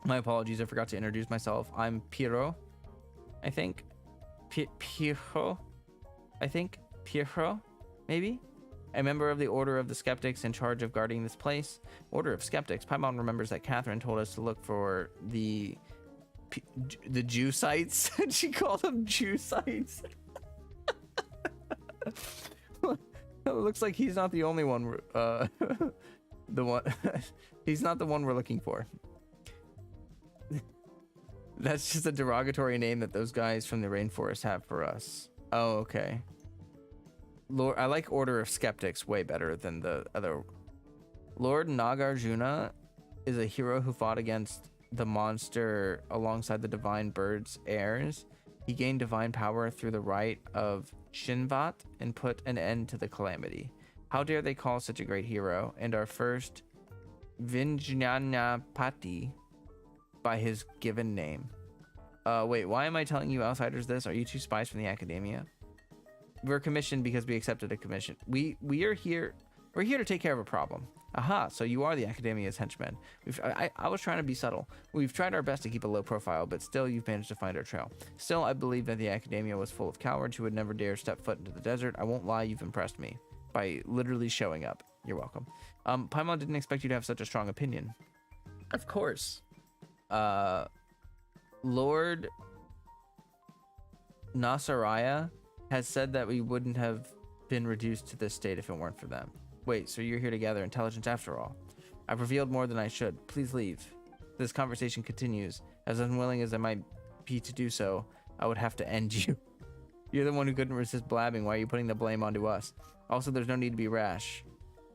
S1: My apologies, I forgot to introduce myself. I'm Piero, I think. Piero, I think. Piero, maybe? A member of the Order of the Skeptics in charge of guarding this place. Order of Skeptics. Paimon remembers that Catherine told us to look for the Jew sites. She called them Jew sites. It looks like he's not the only one. The one he's not the one we're looking for. That's just a derogatory name that those guys from the rainforest have for us. Oh, okay. Lord, I like Order of Skeptics way better than the other. Lord Nagarjuna is a hero who fought against the monster alongside the divine bird's heirs. He gained divine power through the rite of Shinvat and put an end to the calamity. How dare they call such a great hero? And our first Vijnanapati by his given name. Wait, why am I telling you outsiders this? Are you two spies from the academia? We're commissioned because we accepted a commission. We are here. We're here to take care of a problem. Aha, so you are the Academia's henchmen. I was trying to be subtle. We've tried our best to keep a low profile, but still you've managed to find our trail. Still, I believe that the Academia was full of cowards who would never dare step foot into the desert. I won't lie, you've impressed me by literally showing up. You're welcome. Paimon didn't expect you to have such a strong opinion. Of course. Lord Nasaraya has said that we wouldn't have been reduced to this state if it weren't for them. Wait, so you're here to gather intelligence after all? I've revealed more than I should. Please leave. This conversation continues. As unwilling as I might be to do so, I would have to end you. You're the one who couldn't resist blabbing. Why are you putting the blame onto us? Also, there's no need to be rash.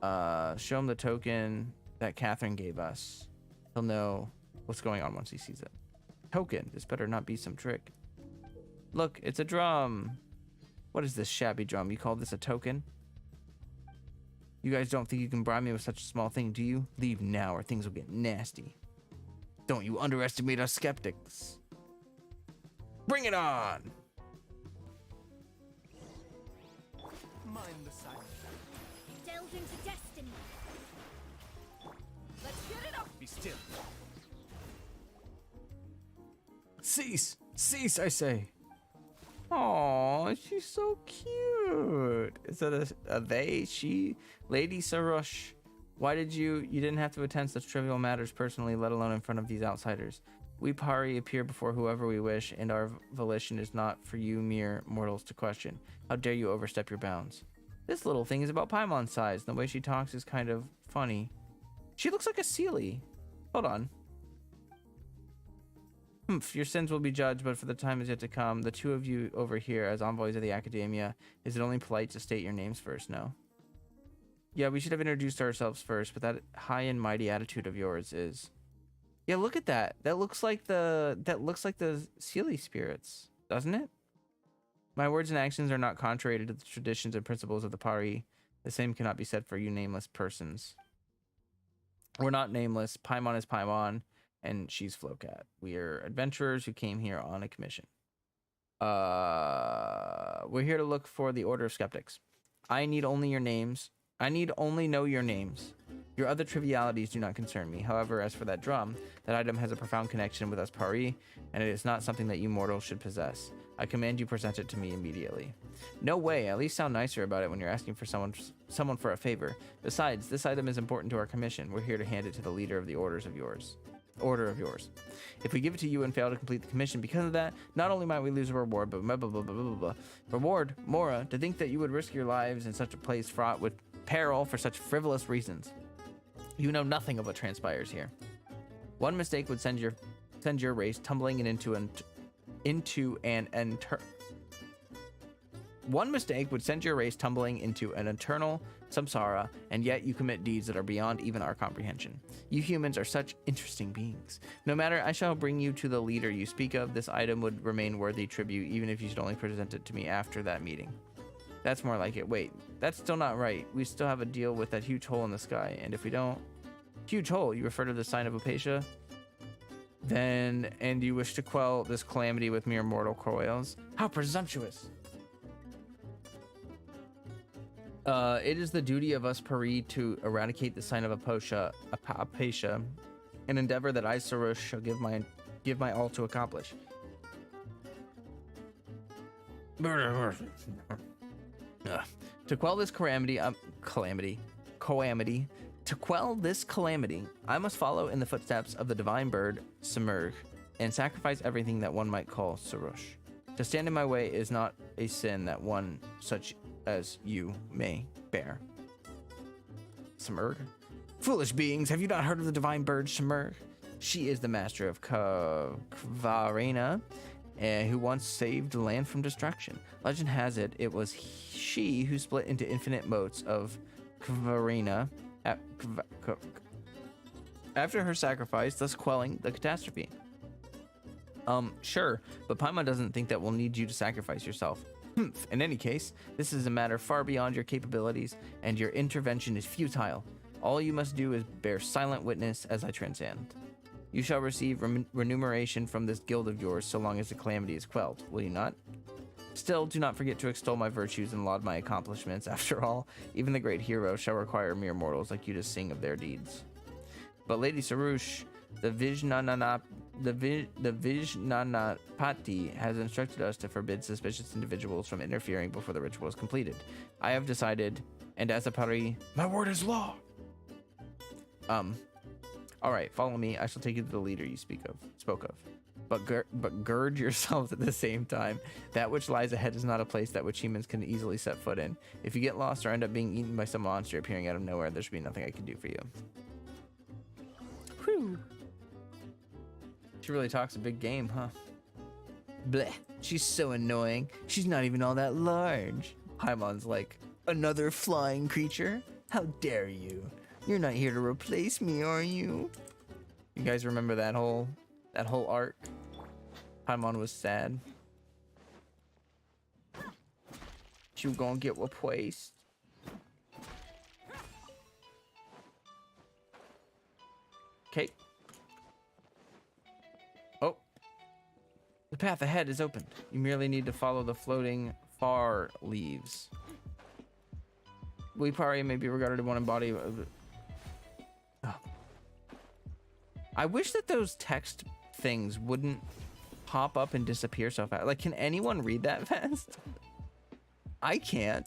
S1: Show him the token that Catherine gave us. He'll know what's going on once he sees it. Token? This better not be some trick. Look, it's a drum. What is this shabby drum? You call this a token? You guys don't think you can bribe me with such a small thing, do you? Leave now or things will get nasty. Don't you underestimate us skeptics. Bring it on!
S3: Mind the sight.
S2: Delve into destiny.
S4: Let's get it up.
S3: Be still.
S1: Cease! Cease, I say! Aw, she's so cute. Is that a they, she? Lady Sarush, why did you didn't have to attend such trivial matters personally, let alone in front of these outsiders. We Pari appear before whoever we wish, and our volition is not for you mere mortals to question. How dare you overstep your bounds? This little thing is about Paimon's size, and the way she talks is kind of funny. She looks like a Sealy. Hold on. Your sins will be judged, but for the time is yet to come. The two of you over here as envoys of the Academia, is it only polite to state your names first, no? Yeah, we should have introduced ourselves first, but that high and mighty attitude of yours is... Yeah, look at that. That looks like the Sealy spirits, doesn't it? My words and actions are not contrary to the traditions and principles of the Pari. The same cannot be said for you nameless persons. We're not nameless. Paimon is Paimon. And she's Flocat. We are adventurers who came here on a commission. We're here to look for the Order of Skeptics. I need only your names. I need only know your names. Your other trivialities do not concern me. However, as for that drum, that item has a profound connection with us Pari, and it is not something that you mortals should possess. I command you present it to me immediately. No way, at least sound nicer about it when you're asking for someone for a favor. Besides, this item is important to our commission. We're here to hand it to the leader of the order of yours. If we give it to you and fail to complete the commission because of that, not only might we lose a reward, but blah, blah, blah, blah, blah, blah. Reward? Mora, to think that you would risk your lives in such a place fraught with peril for such frivolous reasons. You know nothing of what transpires here. One mistake would send your race tumbling into an eternal samsara, and yet you commit deeds that are beyond even our comprehension. You humans are such interesting beings. No matter, I shall bring you to the leader you speak of. This item would remain worthy tribute, even if you should only present it to me after that meeting. That's more like it. Wait, that's still not right. We still have a deal with that huge hole in the sky, and if we don't... Huge hole, you refer to the sign of Apatia? Then, and you wish to quell this calamity with mere mortal coils? How presumptuous! It is the duty of us Pari to eradicate the sign of Apatia, an endeavor that I, Sarush, shall give my all to accomplish. To quell this To quell this calamity, I must follow in the footsteps of the divine bird, Simurgh, and sacrifice everything that one might call Sarush. To stand in my way is not a sin that one such as you may bear. Simurgh? Foolish beings, have you not heard of the divine bird, Simurgh? She is the master of Kvarena, who once saved the land from destruction. Legend has it, it was she who split into infinite motes of Kvarena after her sacrifice, thus quelling the catastrophe. Sure, but Paimon doesn't think that we'll need you to sacrifice yourself. In any case, this is a matter far beyond your capabilities, and your intervention is futile. All you must do is bear silent witness as I transcend. You shall receive remuneration from this guild of yours so long as the calamity is quelled, will you not? Still, do not forget to extol my virtues and laud my accomplishments. After all, even the great hero shall require mere mortals like you to sing of their deeds. But Lady Sarush, the Vijnanapati has instructed us to forbid suspicious individuals from interfering before the ritual is completed. I have decided, and as a pari, my word is law. All right, follow me. I shall take you to the leader you spoke of. But gird yourselves at the same time. That which lies ahead is not a place that which humans can easily set foot in. If you get lost or end up being eaten by some monster appearing out of nowhere, there should be nothing I can do for you. Whew. She really talks a big game, huh? Bleh. She's so annoying. She's not even all that large. Paimon's like, another flying creature? How dare you? You're not here to replace me, are you? You guys remember that whole arc? Paimon was sad. You gonna get replaced. Okay. Oh. The path ahead is opened. You merely need to follow the floating far leaves. Weepari may be regarded as one body of... Oh. I wish that those text things wouldn't pop up and disappear so fast. Like, can anyone read that fast? I can't.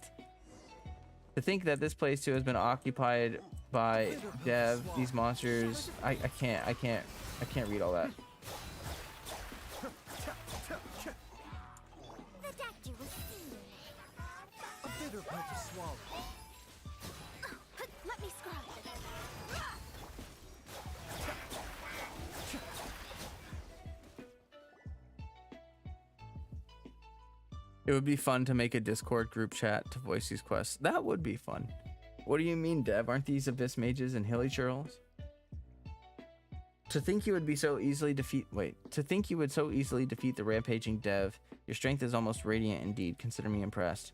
S1: To think that this place too has been occupied by Dev, these monsters, I can't read all that.
S2: The doctor will see you now.
S3: A bitter pill to swallow.
S2: Let me scrub.
S1: It would be fun to make a Discord group chat to voice these quests. That would be fun. What do you mean, Dev? Aren't these abyss mages and hilly churls? To think you would be so easily to think you would so easily defeat the rampaging Dev. Your strength is almost radiant indeed. Consider me impressed.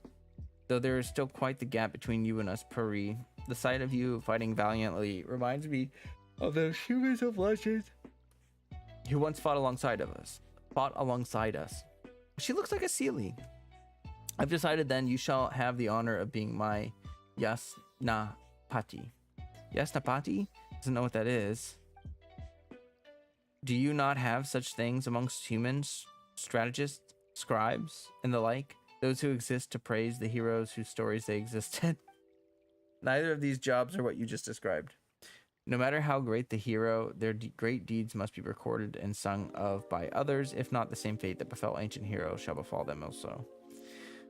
S1: Though there is still quite the gap between you and us, Puri. The sight of you fighting valiantly reminds me of those humans of legend who once fought alongside us. She looks like a Sealy. I've decided then you shall have the honor of being my Yasnapati. Yasnapati? Doesn't know what that is. Do you not have such things amongst humans, strategists, scribes, and the like? Those who exist to praise the heroes whose stories they existed? Neither of these jobs are what you just described. No matter how great the hero, their great deeds must be recorded and sung of by others. If not, the same fate that befell ancient heroes shall befall them also.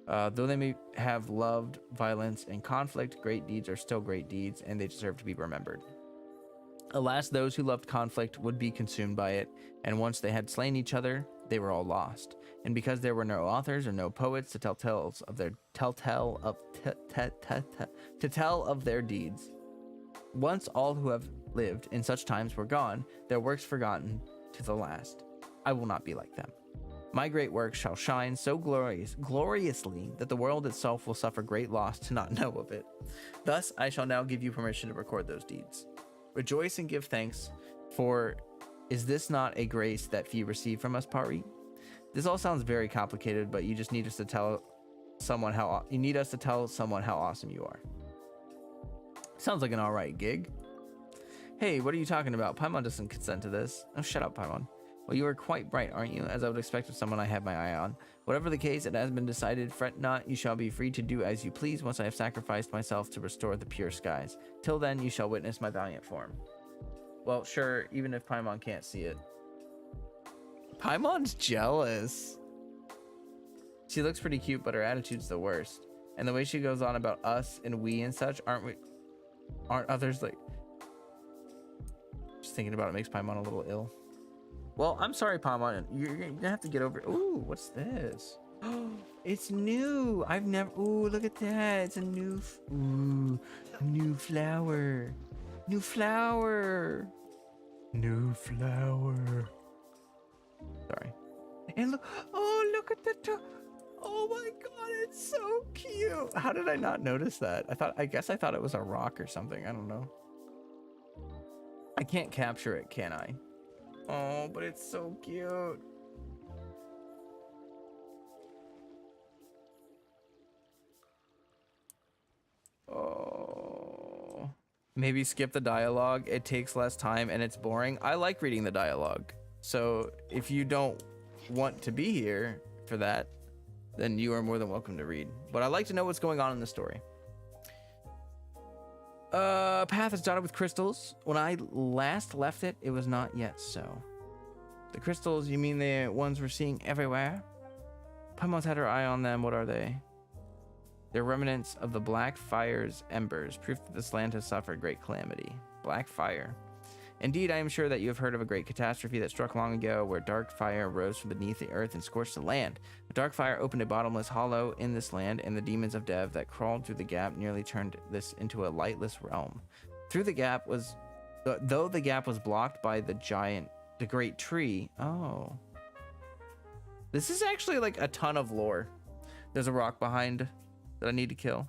S1: Though they may have loved violence and conflict, great deeds are still great deeds, and they deserve to be remembered. Alas, those who loved conflict would be consumed by it, and once they had slain each other, they were all lost. And because there were no authors or no poets to tell tales of their tell of their deeds, once all who have lived in such times were gone, their works forgotten to the last. I will not be like them. My great work shall shine so gloriously that the world itself will suffer great loss to not know of it. Thus, I shall now give you permission to record those deeds. Rejoice and give thanks, for is this not a grace that few receive from us, Pari? This all sounds very complicated, but you just need us to tell someone how awesome you are. Sounds like an alright gig. Hey, what are you talking about? Paimon doesn't consent to this. Oh, shut up, Paimon. Well, you are quite bright, aren't you? As I would expect of someone I have my eye on. Whatever the case, it has been decided. Fret not, you shall be free to do as you please once I have sacrificed myself to restore the pure skies. Till then, you shall witness my valiant form. Well, sure, even if Paimon can't see it. Paimon's jealous. She looks pretty cute, but her attitude's the worst. And the way she goes on about us and we and such, aren't others like... Just thinking about it makes Paimon a little ill. Well, I'm sorry, Paimon. You're gonna have to get over it. Ooh, what's this? Oh, it's new. I've never... Ooh, look at that. It's a new... Ooh, new flower. New flower. New flower. Sorry. And look... Oh, look at the... Oh my god, it's so cute. How did I not notice that? I guess I thought it was a rock or something. I don't know. I can't capture it, can I? Oh, but it's so cute. Maybe skip the dialogue. It takes less time and it's boring. I like reading the dialogue. So if you don't want to be here for that, then you are more than welcome to read. But I like to know what's going on in the story. Path is dotted with crystals. When I last left it, it was not yet so. The crystals, you mean the ones we're seeing everywhere? Pummels had her eye on them. What are they? They're remnants of the Black Fire's embers, proof that this land has suffered great calamity. Black Fire. Indeed, I am sure that you have heard of a great catastrophe that struck long ago, where dark fire rose from beneath the earth and scorched the land. The dark fire opened a bottomless hollow in this land, and the demons of Dev that crawled through the gap nearly turned this into a lightless realm. Though the gap was blocked by the great tree. Oh. This is actually like a ton of lore. There's a rock behind that I need to kill.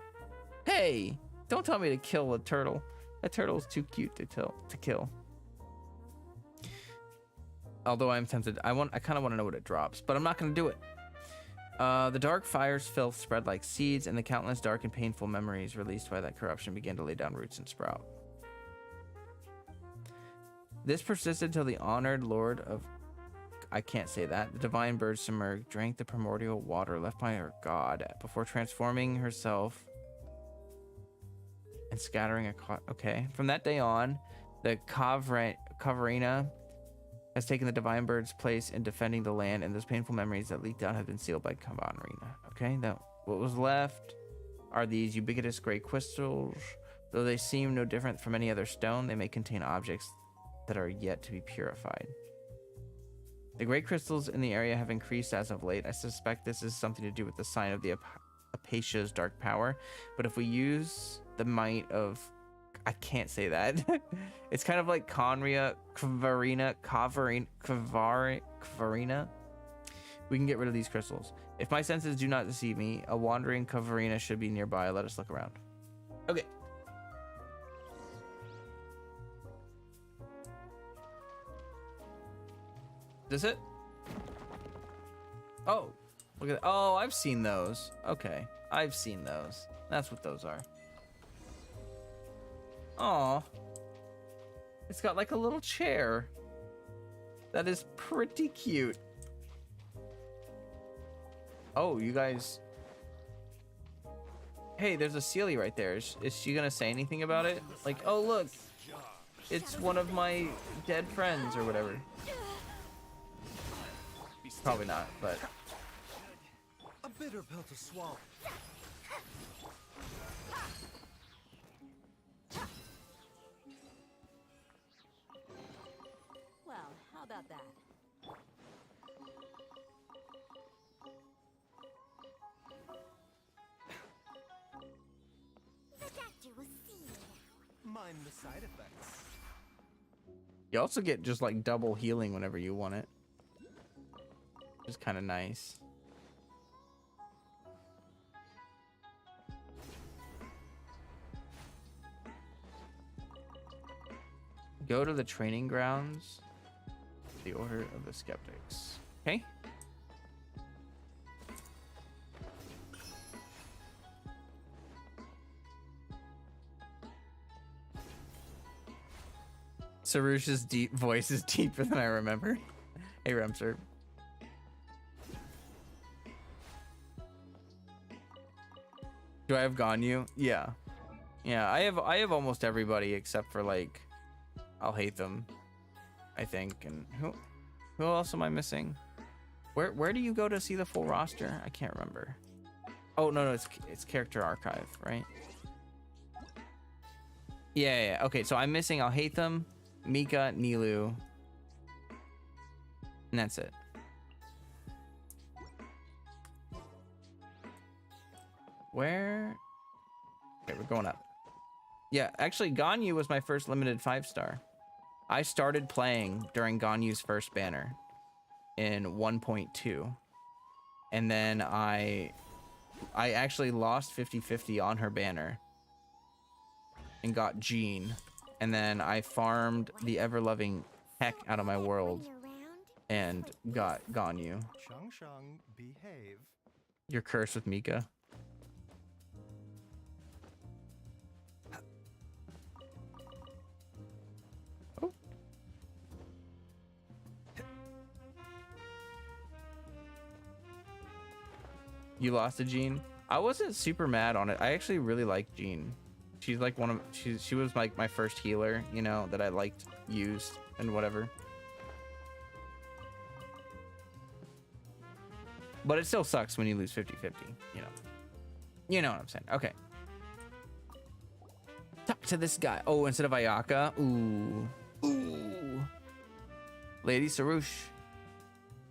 S1: Hey, don't tell me to kill a turtle. That turtle's too cute to kill. Although I'm tempted, I kind of want to know what it drops, but I'm not going to do it. The dark fire's filth spread like seeds, and the countless dark and painful memories released by that corruption began to lay down roots and sprout. This persisted till the honored lord of... I can't say that. The divine bird submerged, drank the primordial water left by her god before transforming herself and scattering a... Okay. From that day on, the Kavarina has taken the divine bird's place in defending the land, and those painful memories that leaked out have been sealed by Kavarina. Okay, now what was left are these ubiquitous gray crystals. Though they seem no different from any other stone, they may contain objects that are yet to be purified. The gray crystals in the area have increased as of late. I suspect this is something to do with the sign of the Apacia's dark power, but if we use the might of... I can't say that. It's kind of like Kavarina. We can get rid of these crystals. If my senses do not deceive me, a wandering Kavarina should be nearby. Let us look around. Okay. Is this it? Oh, look at that. Oh, I've seen those. Okay, I've seen those. That's what those are. Aw. It's got like a little chair. That is pretty cute. Oh, you guys. Hey, there's a Sealy right there. Is she gonna say anything about it? Like, oh look, it's one of my dead friends or whatever. Probably not, but.
S3: A bitter pill to swallow.
S4: Well, how about that?
S2: The doctor will see you now.
S3: Mind the side effects.
S1: You also get just like double healing whenever you want it. Which is kind of nice. Go to the training grounds. The Order of the Skeptics. Okay. Sarush's deep voice is deeper than I remember. Hey, Remser. Do I have Ganyu? Yeah. Yeah, I have almost everybody except for like I'll hate them, I think. And who else am I missing? Where do you go to see the full roster? I can't remember. Oh no, it's character archive, right? Yeah. Okay, so I'm missing I'll hate them, Mika, Nilu, and that's it. Where? Okay, we're going up. Yeah, actually, Ganyu was my first limited 5-star. I started playing during Ganyu's first banner in 1.2. And then I actually lost 50-50 on her banner and got Jean. And then I farmed the ever-loving heck out of my world and got Ganyu.
S3: Chung Chung, behave.
S1: You're cursed with Mika. You lost to Jean. I wasn't super mad on it. I actually really liked Jean. She's like she was like my first healer, you know, that I liked, used, and whatever. But it still sucks when you lose 50-50, you know. You know what I'm saying. Okay. Talk to this guy. Oh, instead of Ayaka. Ooh. Ooh. Lady Sarush,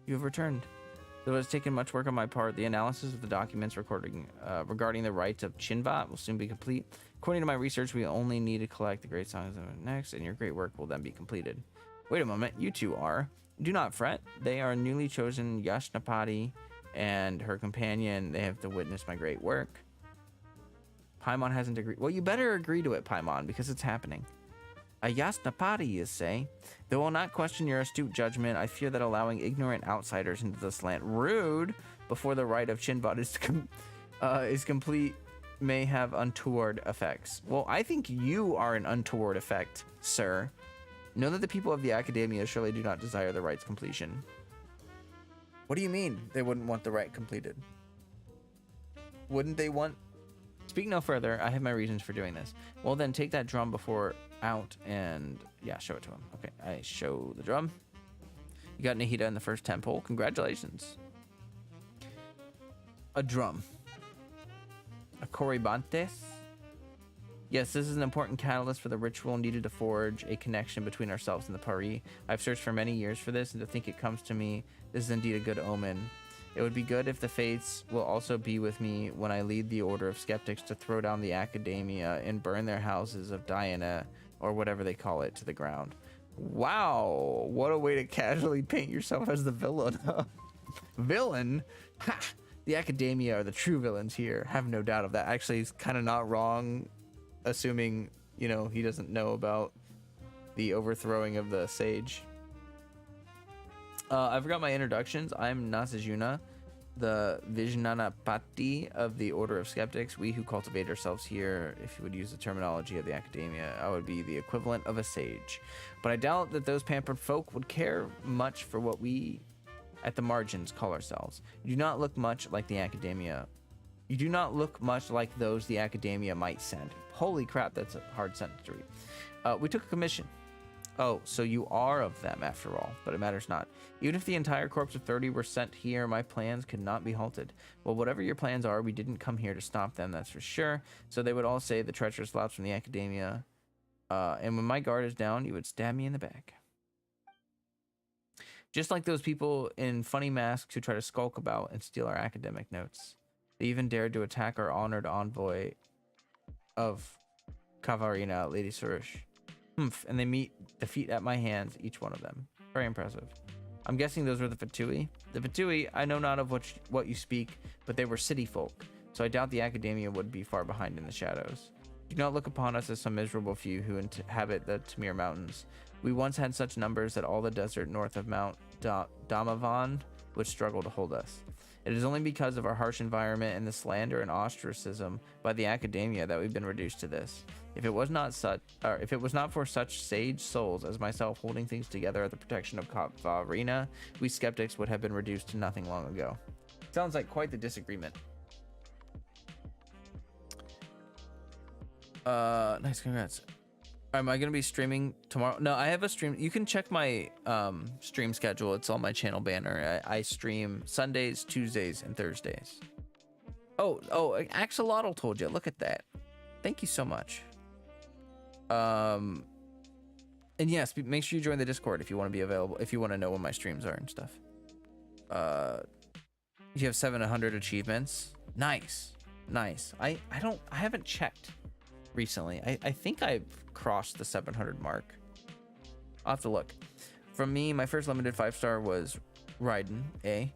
S1: you have returned. Though it has taken much work on my part, the analysis of the documents regarding the rights of Chinvat will soon be complete. According to my research, we only need to collect the great songs next, and your great work will then be completed. Wait a moment, you two are. Do not fret. They are newly chosen Yashnapati and her companion. They have to witness my great work. Paimon hasn't agreed. Well, you better agree to it, Paimon, because it's happening. A Yasnapati, you say? Though I'll not question your astute judgment, I fear that allowing ignorant outsiders into this land rude before the rite of Chinvat is complete may have untoward effects. Well, I think you are an untoward effect, sir. Know that the people of the Academia surely do not desire the rite's completion. What do you mean they wouldn't want the rite completed? Wouldn't they want... Speak no further. I have my reasons for doing this. Well, then take that drum before out and... Yeah, show it to him. Okay, I show the drum. You got Nahida in the first temple. Congratulations. A drum. A Corybantes. Yes, this is an important catalyst for the ritual needed to forge a connection between ourselves and the Pari. I've searched for many years for this, and to think it comes to me, this is indeed a good omen. It would be good if the fates will also be with me when I lead the Order of Skeptics to throw down the Academia and burn their houses of Diana, or whatever they call it, to the ground. Wow, what a way to casually paint yourself as the villain. Villain? Ha! The Academia are the true villains here. Have no doubt of that. Actually, he's kind of not wrong, assuming, you know, he doesn't know about the overthrowing of the sage. I forgot my introductions. I'm Nasajuna, the Vijnanapati of the Order of Skeptics. We who cultivate ourselves here, if you would use the terminology of the Academia, I would be the equivalent of a sage. But I doubt that those pampered folk would care much for what we at the margins call ourselves. You do not look much like the Academia. You do not look much like those the Academia might send. Holy crap, that's a hard sentence to read. We took a commission. Oh, so you are of them after all, but it matters not. Even if the entire corps of 30 were sent here, my plans could not be halted. Well, whatever your plans are, we didn't come here to stop them, that's for sure. So they would all say the treacherous louts from the Academia. And when my guard is down, you would stab me in the back. Just like those people in funny masks who try to skulk about and steal our academic notes. They even dared to attack our honored envoy of Kavarina, Lady Surush. And they defeat at my hands, each one of them. Very impressive. I'm guessing those were the Fatui. The Fatui, I know not of what you speak, but they were city folk, so I doubt the Academia would be far behind in the shadows. Do not look upon us as some miserable few who inhabit the Tamir Mountains. We once had such numbers that all the desert north of Mount Damavan would struggle to hold us. It is only because of our harsh environment and the slander and ostracism by the Academia that we've been reduced to this. If it was not for such sage souls as myself holding things together at the protection of Kavarina, we skeptics would have been reduced to nothing long ago. Sounds like quite the disagreement. Nice, congrats. Am I gonna be streaming tomorrow? No, I have a stream. You can check my stream schedule. It's on my channel banner. I stream Sundays, Tuesdays, and Thursdays. Oh, Axolotl told you. Look at that. Thank you so much. And yes, make sure you join the Discord if you want to be available, if you want to know when my streams are and stuff. You have 700 achievements. Nice. I haven't checked recently. I think I've crossed the 700 mark. I'll have to look. From me, my first limited 5-star was Raiden A.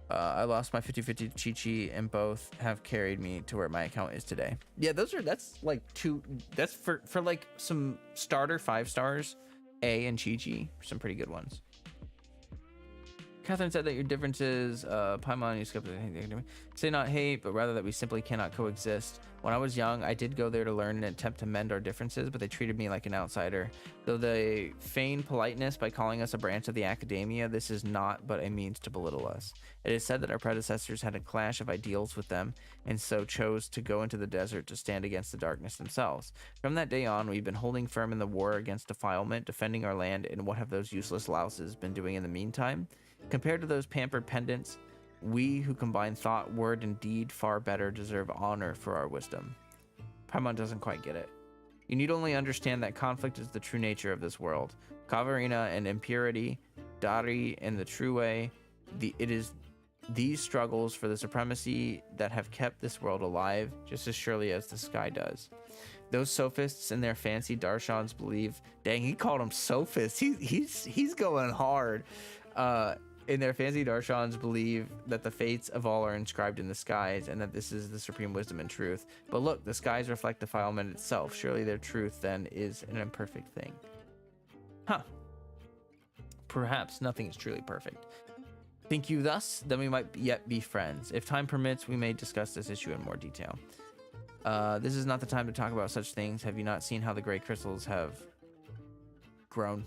S1: I lost my 50-50 Chi-Chi, and both have carried me to where my account is today. Yeah, that's for like some starter 5 stars, A and Chi-Chi, some pretty good ones. Catherine said that your differences, Paimon, you skipped it. Say not hate, but rather that we simply cannot coexist. When I was young, I did go there to learn and attempt to mend our differences, but they treated me like an outsider. Though they feign politeness by calling us a branch of the academia, this is not but a means to belittle us. It is said that our predecessors had a clash of ideals with them, and so chose to go into the desert to stand against the darkness themselves. From that day on, we've been holding firm in the war against defilement, defending our land, and what have those useless louses been doing in the meantime? Compared to those pampered pedants, we who combine thought, word, and deed far better deserve honor for our wisdom. Paimon doesn't quite get it. You need only understand that conflict is the true nature of this world. Kavarina and impurity, Dari and the true way. It is these struggles for the supremacy that have kept this world alive just as surely as the sky does. Those sophists and their fancy darshans believe, dang, he called them sophists. He's going hard. In their fancy darshans believe that the fates of all are inscribed in the skies and that this is the supreme wisdom and truth. But look, the skies reflect defilement itself. Surely their truth then is an imperfect thing. Huh. Perhaps nothing is truly perfect. Think you thus? Then we might yet be friends. If time permits, we may discuss this issue in more detail. This is not the time to talk about such things. Have you not seen how the gray crystals have grown?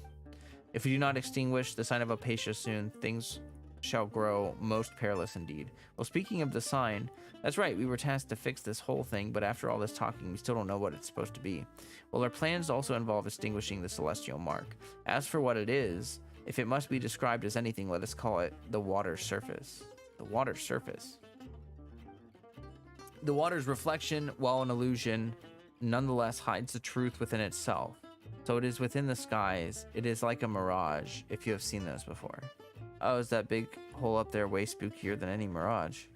S1: If we do not extinguish the sign of Apatia soon, things shall grow most perilous indeed. Well, speaking of the sign, that's right, we were tasked to fix this whole thing, but after all this talking, we still don't know what it's supposed to be. Well, our plans also involve extinguishing the celestial mark. As for what it is, if it must be described as anything, let us call it the water's surface. The water's surface. The water's reflection, while an illusion, nonetheless hides the truth within itself. So it is within the skies. It is like a mirage, if you have seen those before. Oh, is that big hole up there way spookier than any mirage?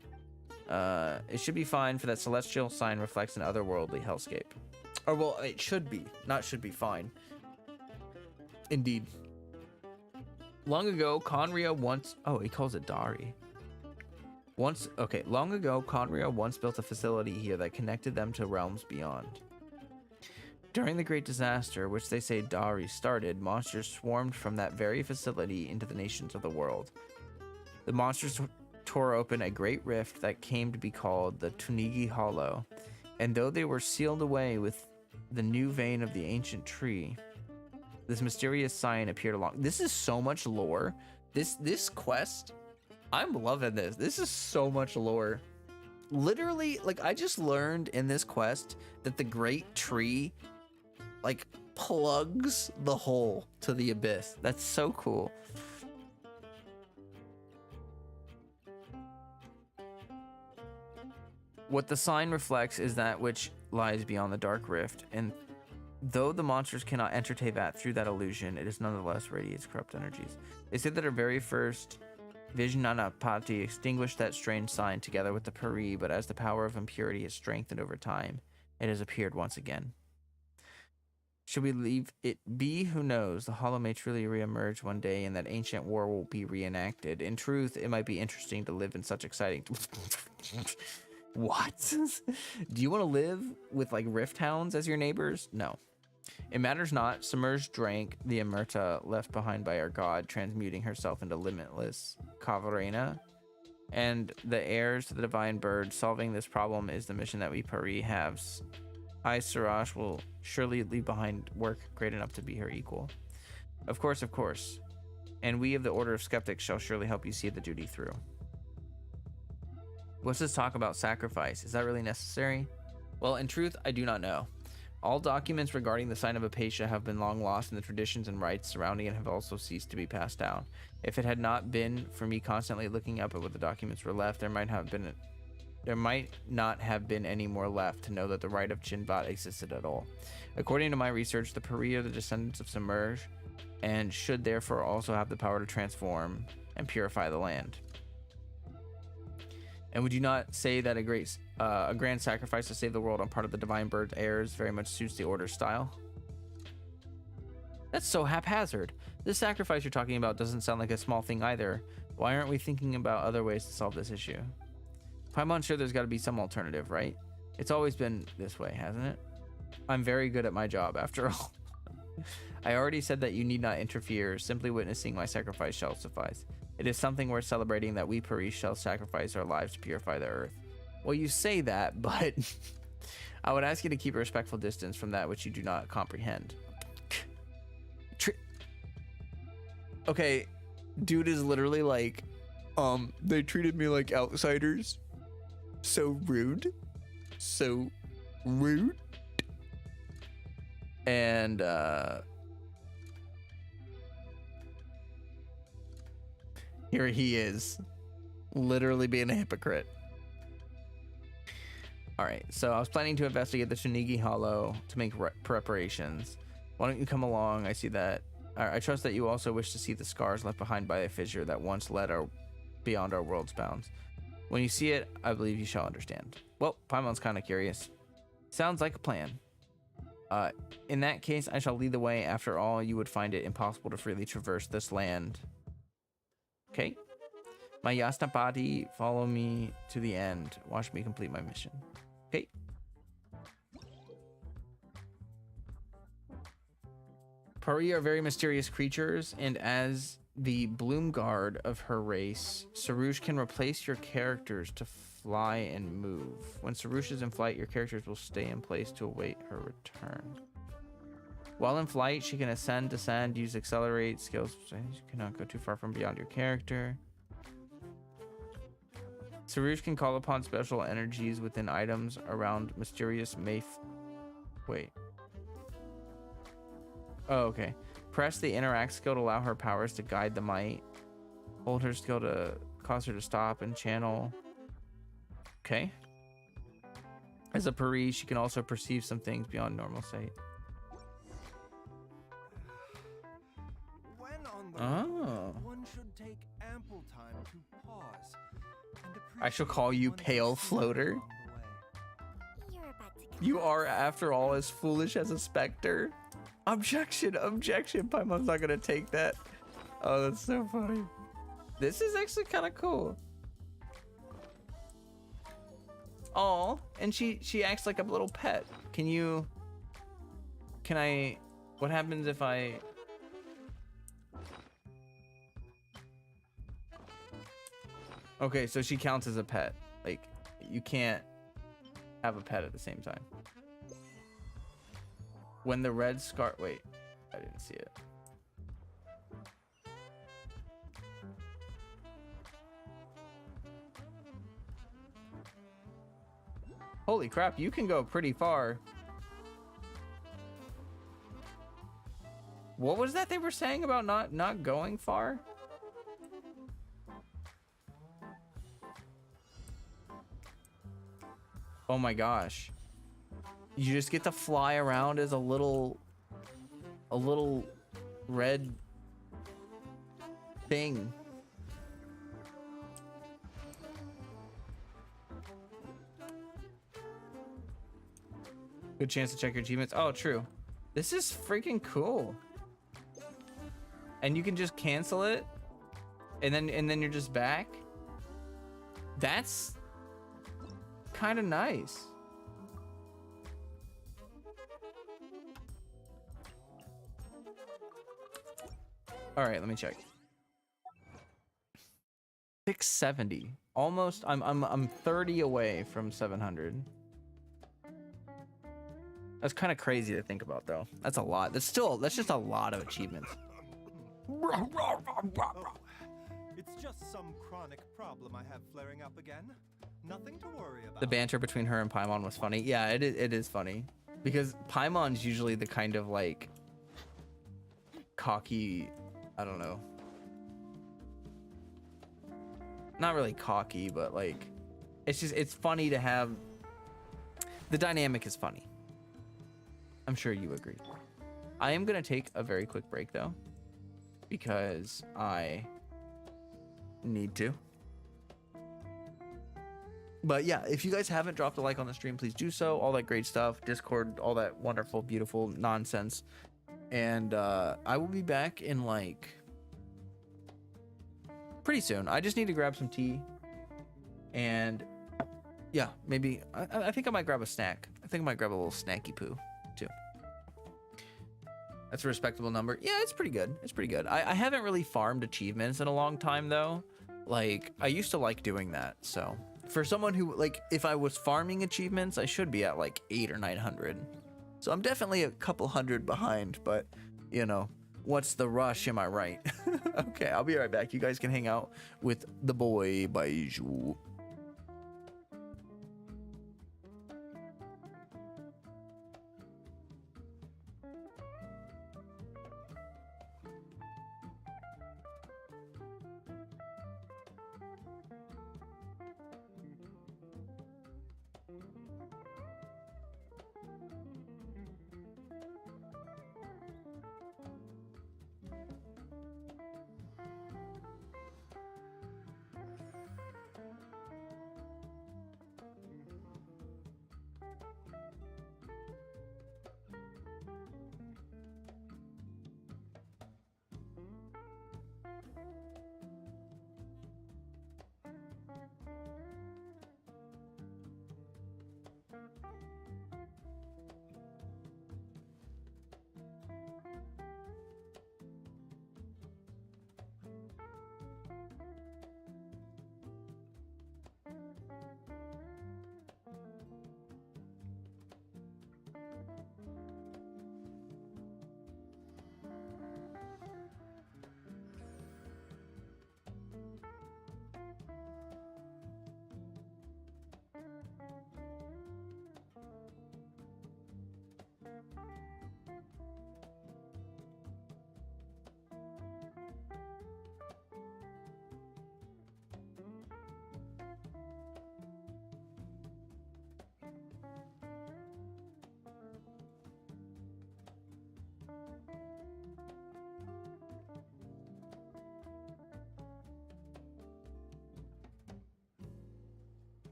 S1: It should be fine, for that celestial sign reflects an otherworldly hellscape. Or, well, it should be. Not should be fine. Indeed. Long ago, Conria once... Oh, he calls it Dari. Long ago, Conria once built a facility here that connected them to realms beyond. During the Great Disaster, which they say Dari started, monsters swarmed from that very facility into the nations of the world. The monsters tore open a great rift that came to be called the Tunigi Hollow, and though they were sealed away with the new vein of the ancient tree, this mysterious sign appeared along. This is so much lore. This quest, I'm loving this. This is so much lore. Literally, like, I just learned in this quest that the great tree like plugs the hole to the abyss. That's so cool. What the sign reflects is that which lies beyond the dark rift, and though the monsters cannot entertain that through that illusion, it is nonetheless radiates corrupt energies. They say that our very first Vijnanapati extinguished that strange sign together with the Pari, but as the power of impurity has strengthened over time, it has appeared once again. Should we leave it be? Who knows? The hollow may truly re-emerge one day, and that ancient war will be reenacted. In truth, it might be interesting to live in such exciting... What? Do you want to live with, like, rift hounds as your neighbors? No. It matters not. Submerged drank the Emerta left behind by our god, transmuting herself into limitless Kavarina. And the heirs to the divine bird. Solving this problem is the mission that we Pari have. I, Siraj, will surely leave behind work great enough to be her equal. Of course, of course. And we of the Order of Skeptics shall surely help you see the duty through. What's this talk about sacrifice? Is that really necessary? Well, in truth, I do not know. All documents regarding the sign of Apatia have been long lost, and the traditions and rites surrounding it have also ceased to be passed down. If it had not been for me constantly looking up at what the documents were left, there might not have been any more left to know that the rite of Chinvat existed at all. According to my research, the Pari are the descendants of Submerge, and should therefore also have the power to transform and purify the land. And would you not say that a grand sacrifice to save the world on part of the Divine Bird's heirs very much suits the Order's style? That's so haphazard. This sacrifice you're talking about doesn't sound like a small thing either. Why aren't we thinking about other ways to solve this issue? Paimon's sure there's got to be some alternative, right? It's always been this way, hasn't it? I'm very good at my job, after all. I already said that you need not interfere. Simply witnessing my sacrifice shall suffice. It is something worth celebrating that we Paris shall sacrifice our lives to purify the earth. Well, you say that, but I would ask you to keep a respectful distance from that which you do not comprehend. Okay, dude is literally like, they treated me like outsiders. So rude. So rude. And, here he is, literally being a hypocrite. All right, so I was planning to investigate the Shinigi Hollow to make preparations. Why don't you come along? I see that. I trust that you also wish to see the scars left behind by a fissure that once led beyond our world's bounds. When you see it, I believe you shall understand. Well, Paimon's kind of curious. Sounds like a plan. In that case, I shall lead the way. After all, you would find it impossible to freely traverse this land. Okay. My Yasna body, follow me to the end. Watch me complete my mission. Okay. Pari are very mysterious creatures, and as the Bloom Guard of her race, Sarouche can replace your characters to fly and move. When Sarouche is in flight, your characters will stay in place to await her return. While in flight, she can ascend, descend, use accelerate skills. You cannot go too far from beyond your character. Sarouche can call upon special energies within items around mysterious Wait. Oh, okay. Press the interact skill to allow her powers to guide the might. Hold her skill to cause her to stop and channel. Okay. As a Paris, she can also perceive some things beyond normal sight.
S3: When on the
S1: Oh.
S3: one should take ample time to pause and
S1: I shall
S3: appreciate
S1: call you
S3: one's
S1: Pale
S3: scenery
S1: Floater.
S3: along the way.
S2: You're about to
S1: You are, after all, as foolish as a specter. Objection, objection. Paimon's not gonna take that. Oh, that's so funny. This is actually kind of cool. Oh, and she acts like a little pet. Can I, what happens if I... Okay, so she counts as a pet. Like, you can't have a pet at the same time. When the red scar... Wait, I didn't see it. Holy crap, you can go pretty far. What was that they were saying about not going far? Oh my gosh. You just get to fly around as a little red thing. Good chance to check your achievements. Oh, true. This is freaking cool. And you can just cancel it, and then you're just back. That's kind of nice. All right, let me check. 670. Almost. I'm 30 away from 700. That's kind of crazy to think about, though. That's a lot. That's just a lot of achievements.
S3: It's just some chronic problem I have flaring up again. Nothing to worry about.
S1: The banter between her and Paimon was funny. Yeah, it is funny. Because Paimon's usually the kind of like cocky, I don't know. Not really cocky, but like it's funny to have, the dynamic is funny. I'm sure you agree. I am gonna take a very quick break though, because I need to. But yeah, if you guys haven't dropped a like on the stream, please do so. All that great stuff, Discord, all that wonderful, beautiful nonsense. And I will be back in like pretty soon. I just need to grab some tea. And yeah, maybe I think I might grab a snack. I think I might grab a little snacky poo too. That's a respectable number. Yeah, it's pretty good. It's pretty good. I haven't really farmed achievements in a long time though. Like I used to like doing that. So for someone who like, if I was farming achievements, I should be at like 800 or 900. So I'm definitely a couple hundred behind, but you know, what's the rush? Am I right? Okay, I'll be right back. You guys can hang out with the boy Baiju.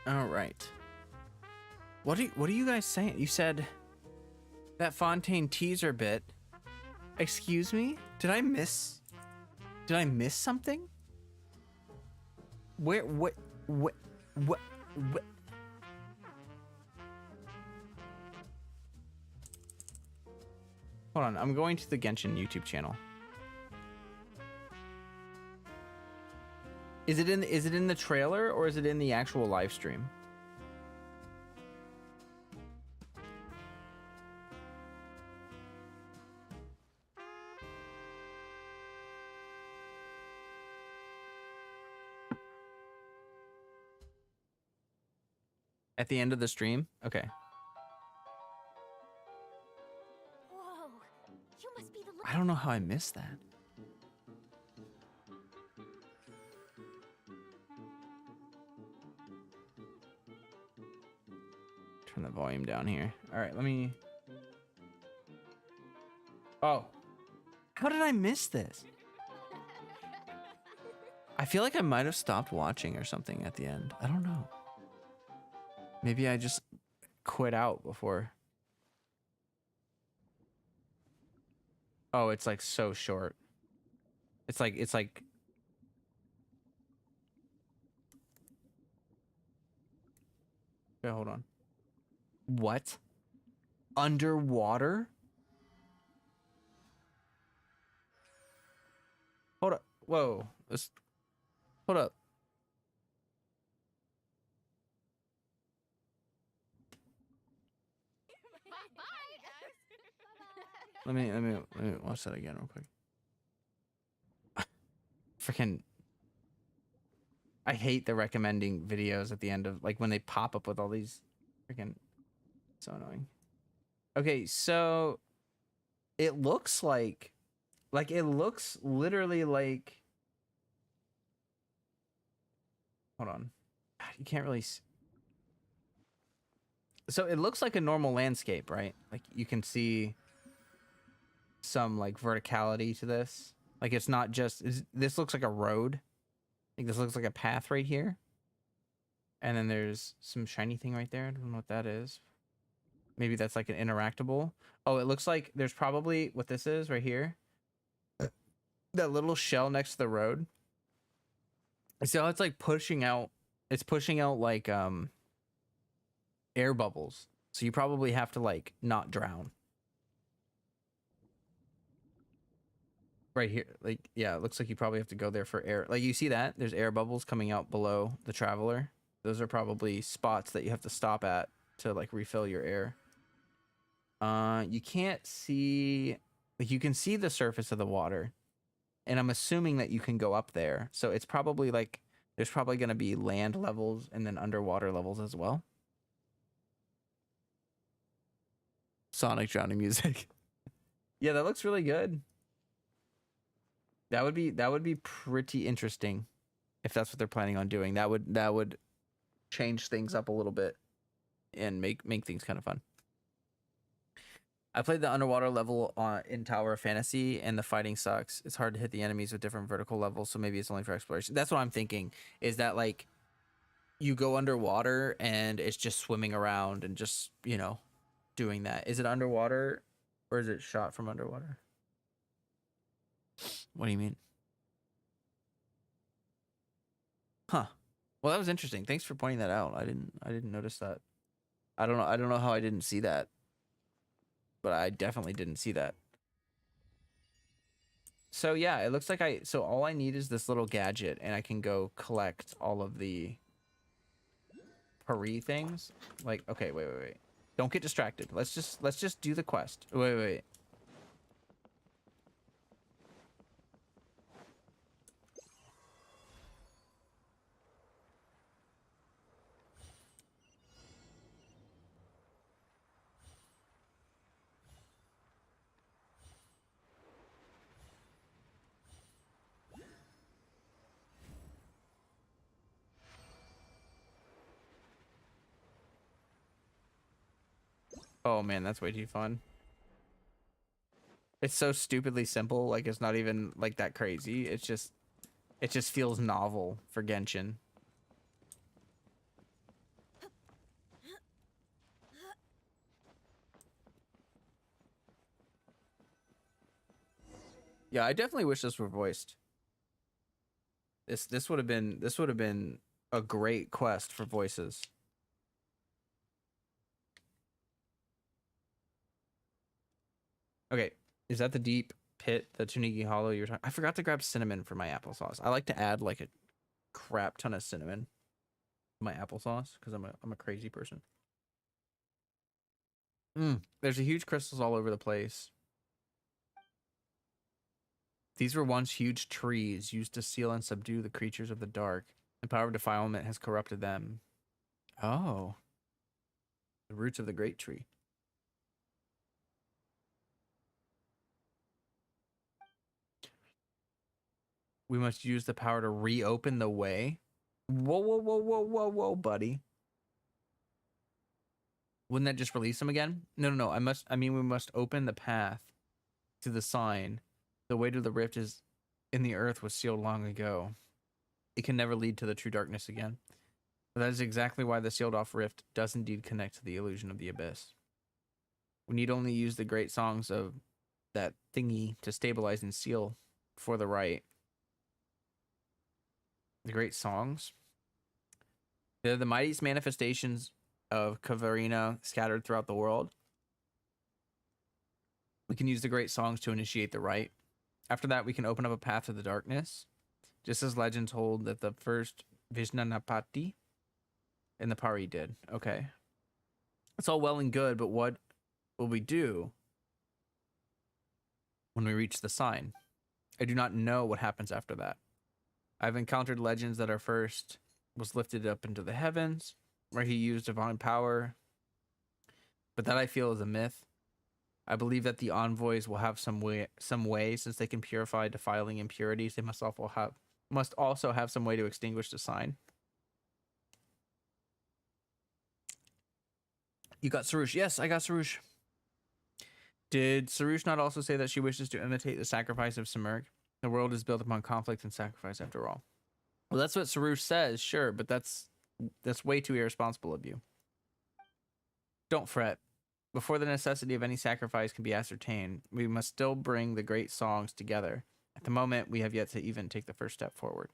S1: All right. What are you guys saying? You said that Fontaine teaser bit. Excuse me? Did I miss something? Where? What? What? What? What? Hold on, I'm going to the Genshin YouTube channel. Is it in the trailer or is it in the actual live stream? At the end of the stream? Okay.
S2: Whoa, you must be the
S1: I don't know how I missed that. Turn the volume down here. All right, let me... Oh. How did I miss this? I feel like I might have stopped watching or something at the end. I don't know. Maybe I just quit out before. Oh, it's like so short. It's like okay, hold on. What? Underwater? Hold up. Whoa. Hold up. Let me watch that again real quick. Freaking I hate the recommending videos at the end of like when they pop up with all these freaking so annoying. Okay, so it looks like it looks literally like hold on. God, you can't really so it looks like a normal landscape, right? Like you can see some like verticality to this. Like it's not just this looks like a road. Like this looks like a path right here. And then there's some shiny thing right there. I don't know what that is. Maybe that's like an interactable. Oh, it looks like there's probably what this is right here. That little shell next to the road. See how it's like pushing out. It's pushing out like air bubbles. So you probably have to like not drown. Right here, like, yeah, it looks like you probably have to go there for air. Like, you see that? There's air bubbles coming out below the traveler. Those are probably spots that you have to stop at to, like, refill your air. You can't see... Like, you can see the surface of the water. And I'm assuming that you can go up there. So it's probably, like... There's probably going to be land levels and then underwater levels as well. Sonic drowning music. Yeah, that looks really good. That would be pretty interesting if that's what they're planning on doing. That would change things up a little bit and make things kind of fun. I played the underwater level in Tower of Fantasy and the fighting sucks. It's hard to hit the enemies with different vertical levels, so maybe it's only for exploration. That's what I'm thinking, is that like you go underwater and it's just swimming around and just, you know, doing that. Is it underwater or is it shot from underwater? What do you mean? Huh. Well, that was interesting. Thanks for pointing that out. I didn't notice that. I don't know how I didn't see that. But I definitely didn't see that. So yeah, it looks like so all I need is this little gadget and I can go collect all of the Paris things. Like, okay, wait. Don't get distracted. Let's just do the quest. Wait. Oh man, that's way too fun. It's so stupidly simple, like it's not even like that crazy. It just feels novel for Genshin. Yeah, I definitely wish this were voiced. This would have been a great quest for voices. Okay, is that the deep pit, the Tunigi Hollow you're talking? I forgot to grab cinnamon for my applesauce. I like to add like a crap ton of cinnamon to my applesauce because I'm a crazy person. There's a huge crystals all over the place. These were once huge trees used to seal and subdue the creatures of the dark. The power of defilement has corrupted them. Oh. The roots of the great tree. We must use the power to reopen the way. Whoa, whoa, whoa, whoa, whoa, whoa, buddy. Wouldn't that just release them again? No. I mean, we must open the path to the sign. The way to the rift is in the earth was sealed long ago. It can never lead to the true darkness again. But that is exactly why the sealed off rift does indeed connect to the illusion of the abyss. We need only use the great songs of that thingy to stabilize and seal for the right. The great songs. They're the mightiest manifestations of Kavarina scattered throughout the world. We can use the great songs to initiate the rite. After that, we can open up a path to the darkness, just as legends hold that the first Vishnanapati and the Pari did. Okay. It's all well and good, but what will we do when we reach the sign? I do not know what happens after that. I've encountered legends that our first was lifted up into the heavens, where he used divine power, but that I feel is a myth. I believe that the envoys will have some way, since they can purify defiling impurities. They must also have some way to extinguish the sign. You got Sarush. Yes, I got Sarush. Did Sarush not also say that she wishes to imitate the sacrifice of Sumerg? The world is built upon conflict and sacrifice, after all. Well, that's what Sarush says, sure, but that's way too irresponsible of you. Don't fret. Before the necessity of any sacrifice can be ascertained, we must still bring the great songs together. At the moment, we have yet to even take the first step forward.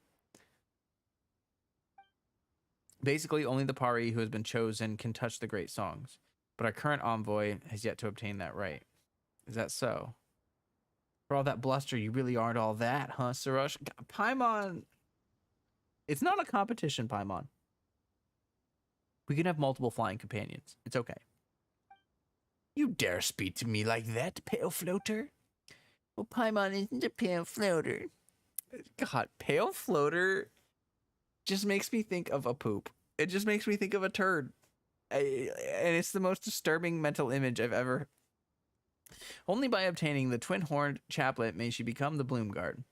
S1: Basically, only the Pari who has been chosen can touch the great songs, but our current envoy has yet to obtain that right. Is that so? For all that bluster, you really aren't all that, huh, Sarush? Paimon! It's not a competition, Paimon. We can have multiple flying companions. It's okay. You dare speak to me like that, pale floater? Well, Paimon isn't a pale floater. God, pale floater just makes me think of a poop. It just makes me think of a turd. And it's the most disturbing mental image I've ever. Only by obtaining the twin-horned chaplet may she become the Bloomguard.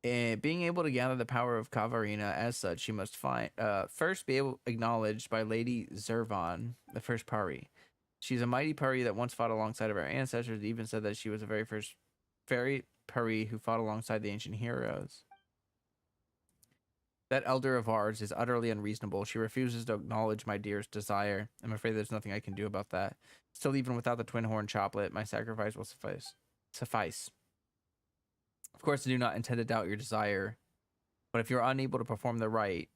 S1: Being able to gather the power of Kavarina as such, she must first be acknowledged by Lady Zervan, the first Pari. She's a mighty Pari that once fought alongside of our ancestors, even said that she was the very first fairy Pari who fought alongside the ancient heroes. That elder of ours is utterly unreasonable. She refuses to acknowledge my dear's desire. I'm afraid there's nothing I can do about that. Still, even without the twin horn chaplet, my sacrifice will suffice. Of course, I do not intend to doubt your desire, but if you're unable to perform the rite,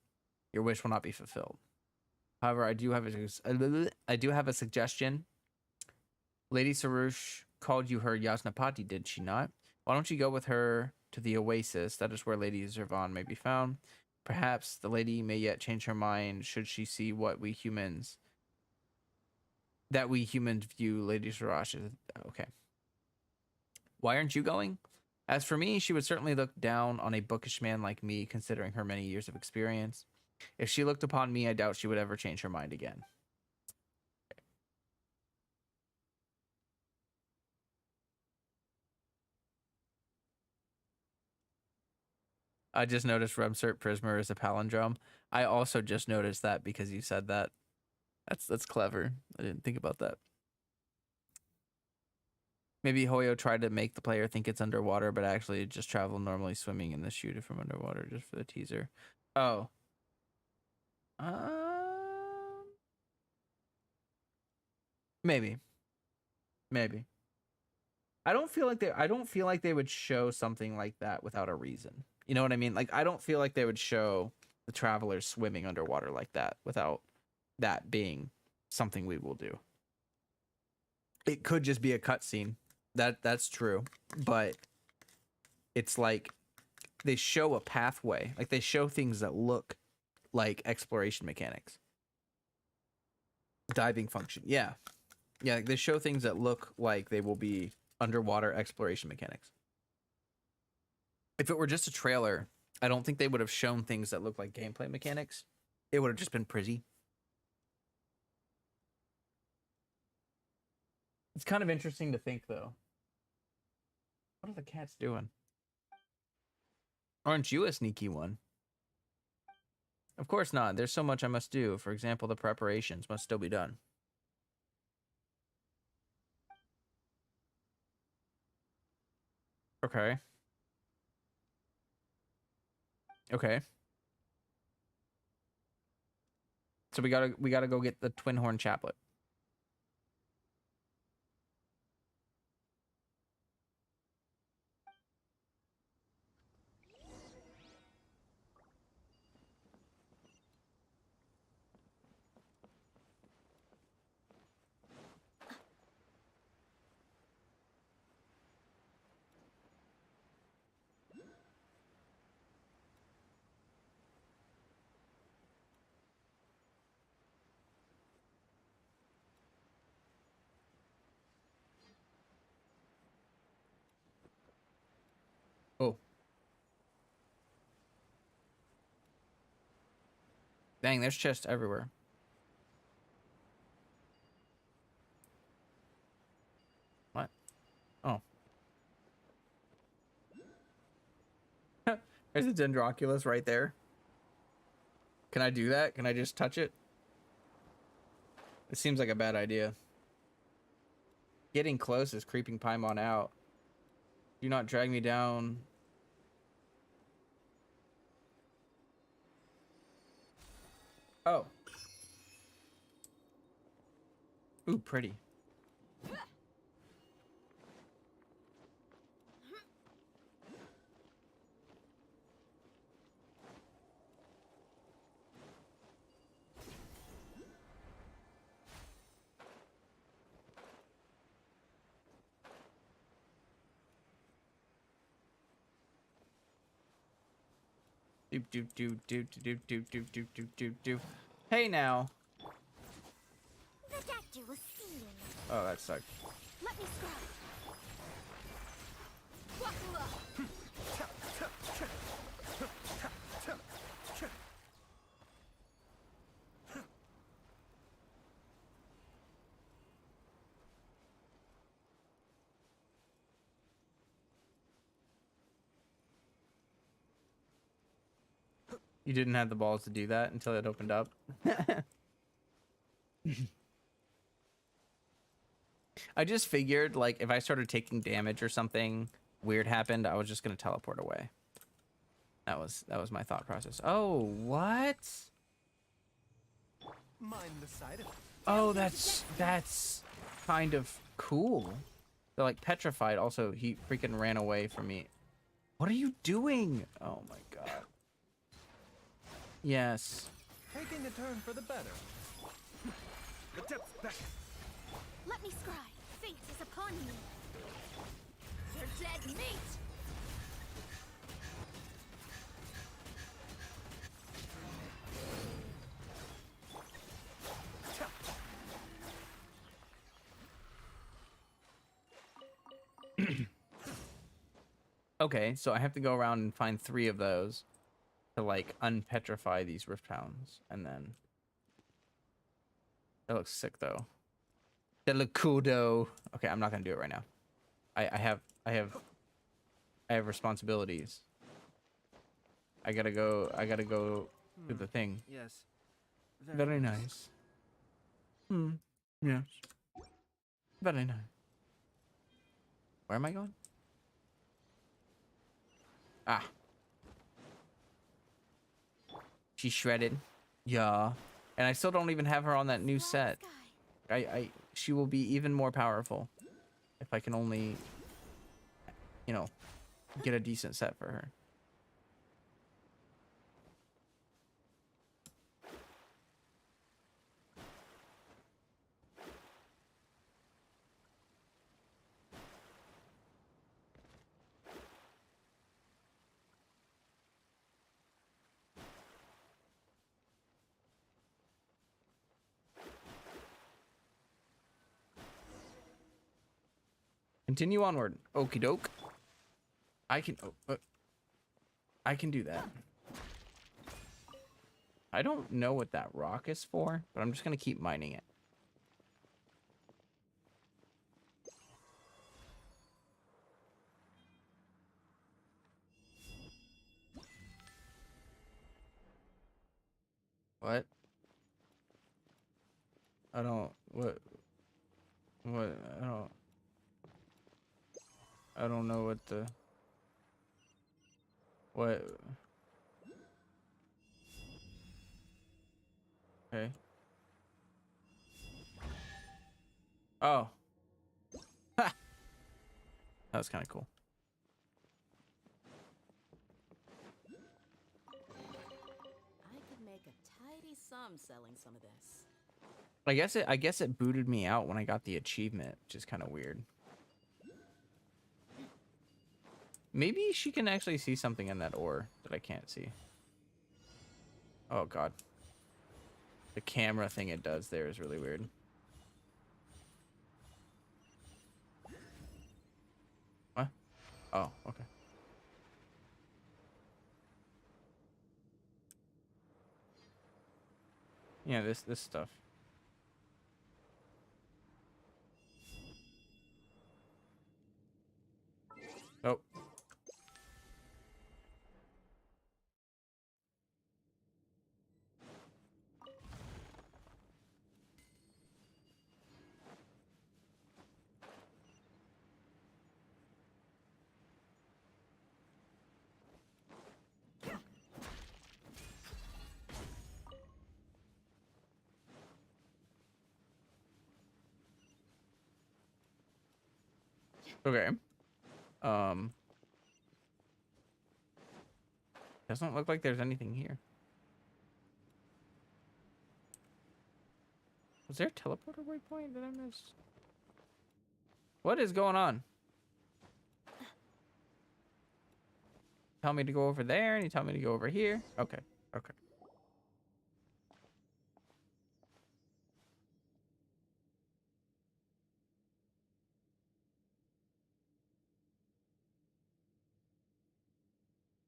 S1: your wish will not be fulfilled. However, I do have a suggestion. Lady Sarush called you her Yasnapati, did she not? Why don't you go with her to the oasis? That is where Lady Zervan may be found. Perhaps the lady may yet change her mind should she see what we humans view Lady Sarush as. Okay. Why aren't you going? As for me, she would certainly look down on a bookish man like me, considering her many years of experience. If she looked upon me, I doubt she would ever change her mind again. I just noticed Remsert Prismer is a palindrome. I also just noticed that because you said that. That's clever. I didn't think about that. Maybe Hoyo tried to make the player think it's underwater, but actually just travel normally swimming in the shoot from underwater just for the teaser. Oh. Maybe. I don't feel like they would show something like that without a reason. You know what I mean? Like, I don't feel like they would show the travelers swimming underwater like that without that being something we will do. It could just be a cutscene. That's true, but it's like they show a pathway. Like, they show things that look like exploration mechanics. Diving function. Yeah. Yeah, like they show things that look like they will be underwater exploration mechanics. If it were just a trailer, I don't think they would have shown things that look like gameplay mechanics. It would have just been pretty. It's kind of interesting to think, though. What are the cats doing? Aren't you a sneaky one? Of course not. There's so much I must do. For example, the preparations must still be done. Okay. Okay. So we gotta go get the twin horn chaplet. Oh. Dang, there's chests everywhere. What? Oh. There's a Dendroculus right there. Can I do that? Can I just touch it? It seems like a bad idea. Getting close is creeping Paimon out. Do not drag me down. Oh. Ooh, pretty. Doop doop doop doop doop doop doop doop doop doop doop. Hey now.
S2: The doctor will see you now.
S1: Oh, that sucked.
S2: Let me scry.
S1: You didn't have the balls to do that until it opened up. I just figured, like, if I started taking damage or something weird happened, I was just gonna teleport away. That was my thought process. Oh, what?
S3: Mind the side effects.
S1: Oh, that's kind of cool. They're like petrified. Also, he freaking ran away from me. What are you doing? Oh my god. Yes.
S3: Taking a turn for the better. The depths back.
S2: Let me scry. Fate is upon you. You're dead meat.
S1: Okay, so I have to go around and find 3 of those to like unpetrify these rift hounds, and then that looks sick though. That look cool though. Okay, I'm not gonna do it right now. I have responsibilities. I gotta go do the thing.
S3: Yes.
S1: Very nice. Yes. Very nice. Where am I going? Ah. She's shredded. Yeah. And I still don't even have her on that new set. She will be even more powerful if I can only, you know, get a decent set for her. Continue onward. Okie doke. I can do that. I don't know what that rock is for, but I'm just gonna keep mining it. What? I don't. What? What? I don't know what the. What? Okay. Oh. Ha! That was kind of cool.
S4: I could make a tidy sum selling some of this.
S1: I guess it booted me out when I got the achievement, which is kind of weird. Maybe she can actually see something in that ore that I can't see. Oh god. The camera thing it does there is really weird. What? Oh, okay. Yeah, this stuff. Oh. Okay. Doesn't look like there's anything here. Was there a teleporter waypoint that I missed? What is going on? Tell me to go over there, and you tell me to go over here. Okay. Okay.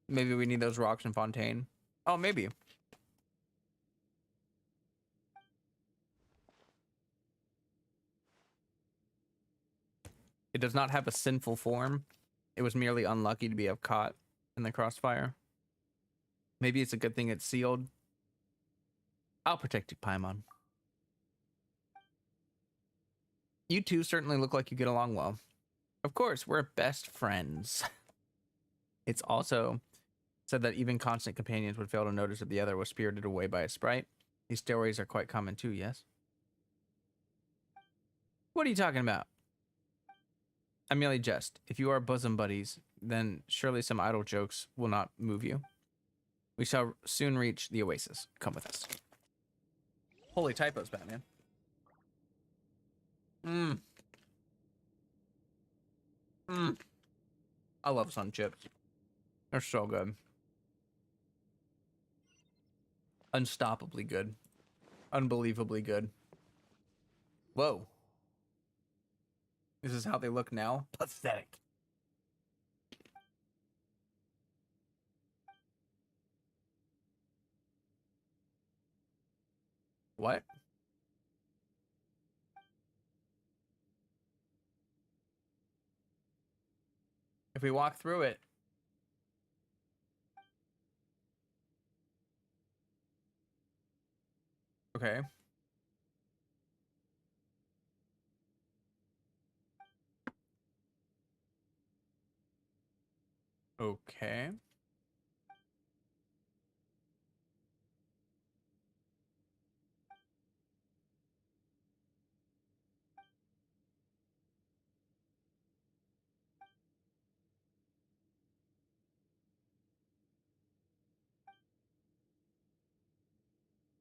S1: Maybe we need those rocks in Fontaine. Oh, maybe. It does not have a sinful form. It was merely unlucky to be caught in the crossfire. Maybe it's a good thing it's sealed. I'll protect you, Paimon. You two certainly look like you get along well. Of course, we're best friends. It's also said that even constant companions would fail to notice that the other was spirited away by a sprite. These stories are quite common too, yes? What are you talking about? I merely jest. If you are bosom buddies, then surely some idle jokes will not move you. We shall soon reach the oasis. Come with us. Holy typos, Batman. I love sun chips. They're so good. Unstoppably good. Unbelievably good. Whoa. This is how they look now? Pathetic. What? If we walk through it. Okay. Okay.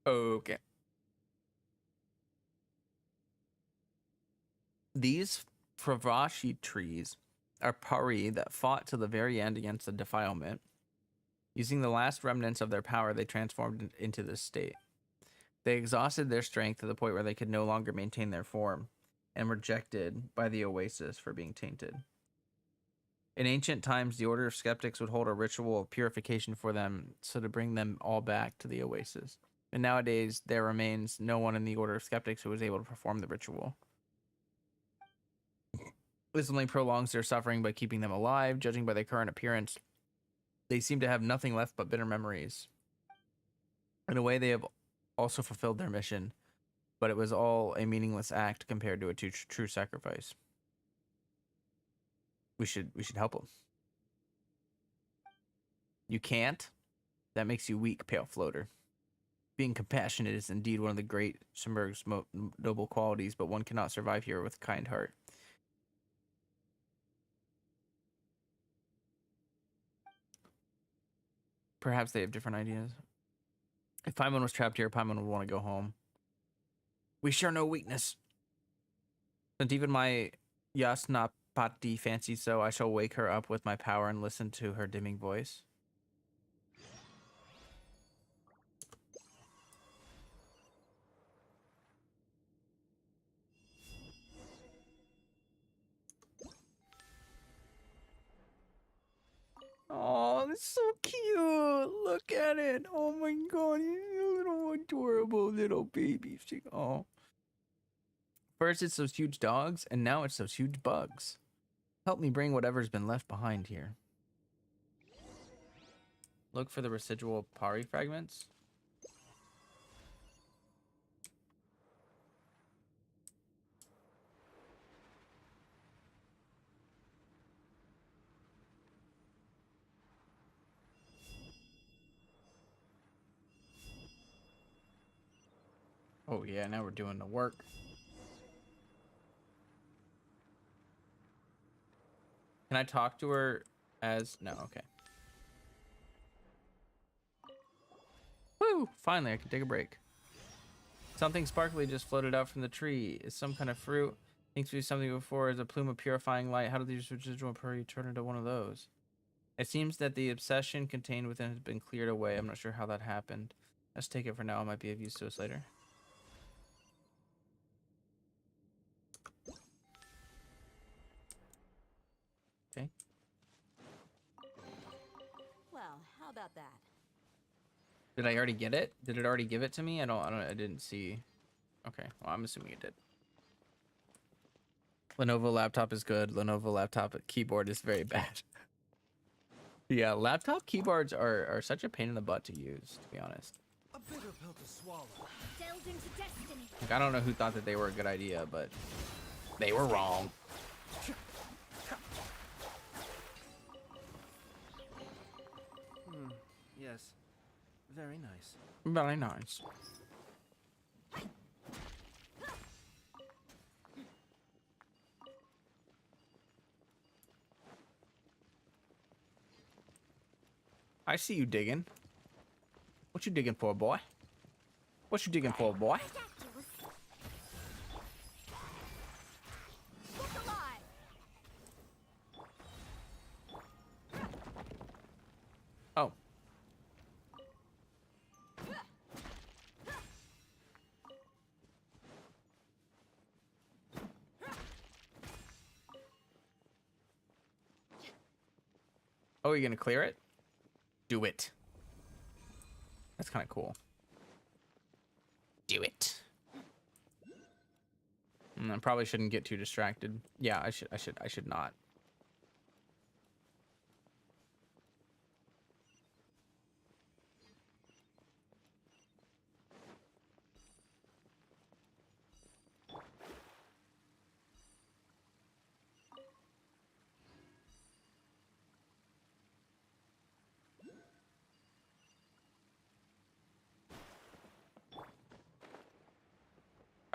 S1: Okay. These Fravashi trees are pari that fought to the very end against the defilement. Using the last remnants of their power, they transformed into this state. They exhausted their strength to the point where they could no longer maintain their form. and rejected by the Oasis for being tainted. In ancient times, the Order of Skeptics would hold a ritual of purification for them, so to bring them all back to the Oasis. And nowadays, there remains no one in the Order of Skeptics who is able to perform the ritual. This only prolongs their suffering by keeping them alive. Judging by their current appearance, they seem to have nothing left but bitter memories. In a way, they have also fulfilled their mission, but it was all a meaningless act compared to a true sacrifice. We should help them. You can't? That makes you weak, pale floater. Being compassionate is indeed one of the great Simberg's noble qualities, but one cannot survive here with a kind heart. Perhaps they have different ideas. If Paimon was trapped here, Paimon would want to go home. We share no weakness. Since even my Yasnapati fancies so, I shall wake her up with my power and listen to her dimming voice. Oh, that's so cute. Look at it. Oh my god, he's a little adorable little baby. Oh. First it's those huge dogs, and now it's those huge bugs. Help me bring whatever's been left behind here. Look for the residual Pari fragments. Oh yeah, now we're doing the work. Can I talk to her as... No, okay. Woo! Finally, I can take a break. Something sparkly just floated out from the tree. It's some kind of fruit. Thinks to be something before is a plume of purifying light. How did these residual Puri turn into one of those? It seems that the obsession contained within has been cleared away. I'm not sure how that happened. Let's take it for now. It might be of use to us later. Okay.
S4: Well, how about that?
S1: Did I already get it? Did it already give it to me? I didn't see. Okay, well, I'm assuming it did. Lenovo laptop is good. Lenovo laptop keyboard is very bad. Yeah, laptop keyboards are such a pain in the butt to use, to be honest.
S3: A bitter pill to swallow.
S2: Delved into destiny.
S1: Like, I don't know who thought that they were a good idea, but they were wrong.
S3: Yes. Very nice.
S1: Very nice. I see you digging. What you digging for, boy? What you digging for, boy?
S2: Look alive.
S1: Oh. Oh, you're gonna clear it? Do it. That's kind of cool. Do it. I probably shouldn't get too distracted. Yeah, I should not.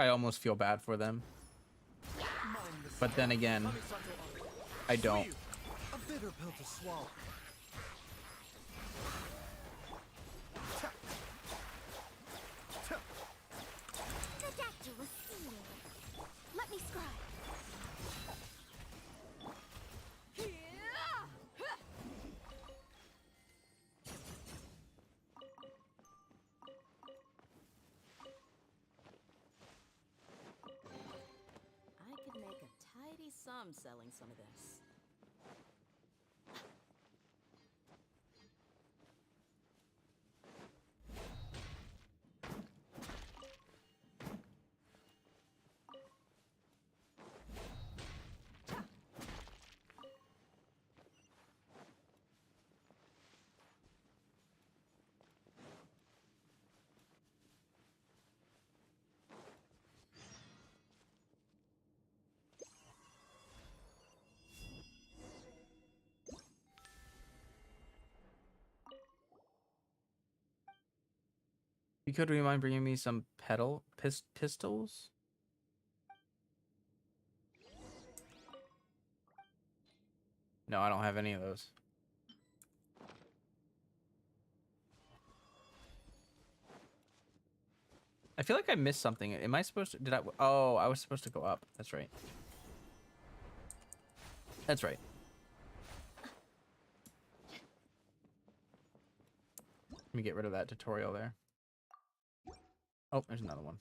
S1: I almost feel bad for them. But then again, I don't.
S3: A bitter pill to swallow.
S2: The doctor was sealed. Let me scribe.
S4: I tidy sum selling some of this.
S1: You could, would you mind bringing me some pistols? No, I don't have any of those. I feel like I missed something. Am I supposed to? Did I? Oh, I was supposed to go up. That's right. That's right. Let me get rid of that tutorial there. Oh, there's another one.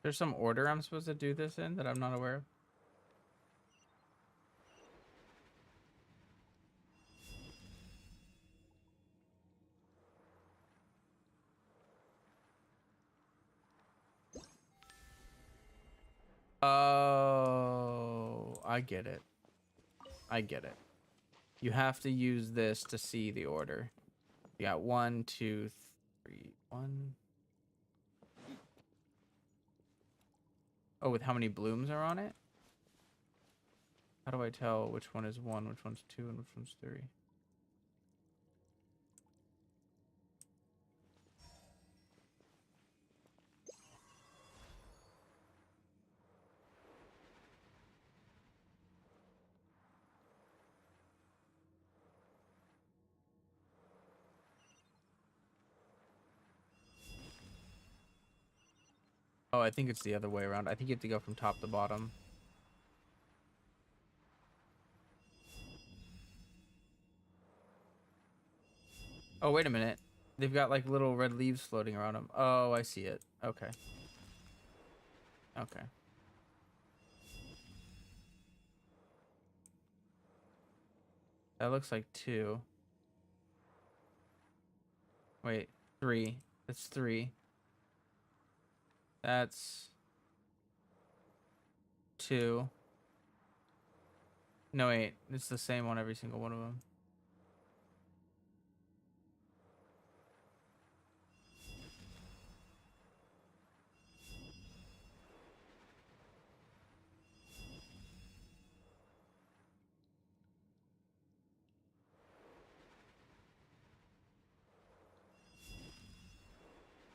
S1: There's some order I'm supposed to do this in that I'm not aware of. Oh, I get it. I get it. You have to use this to see the order. You got 1, 2, 3, 1. Oh, with how many blooms are on it? How do I tell which one is 1, which one's 2, and which one's 3? Oh, I think it's the other way around. I think you have to go from top to bottom. Oh, wait a minute. They've got like little red leaves floating around them. Oh, I see it. Okay. Okay. That looks like 2. Wait, 3. That's 3. That's 2. No, wait. It's the same on every single one of them.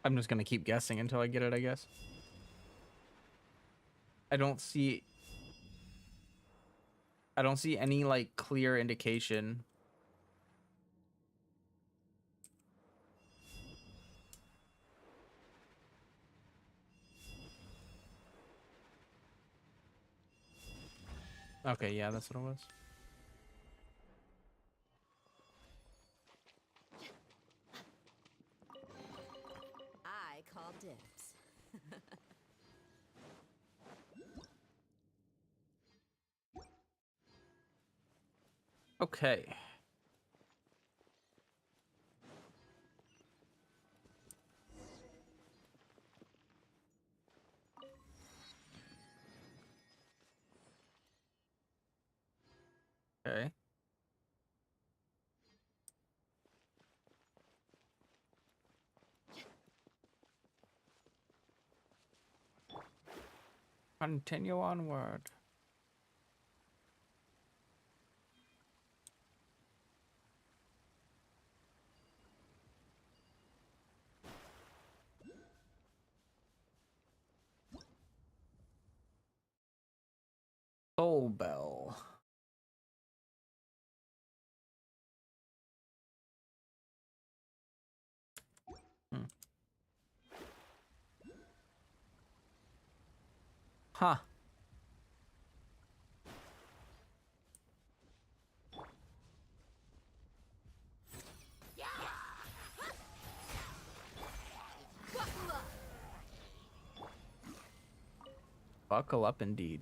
S1: I'm just gonna keep guessing until I get it, I guess. I don't see any like clear indication. Okay, yeah, that's what it was.
S4: I call dibs.
S1: Okay. Okay. Continue onward. Soul Bell. Hmm. Huh.
S2: Buckle up.
S1: Buckle up indeed.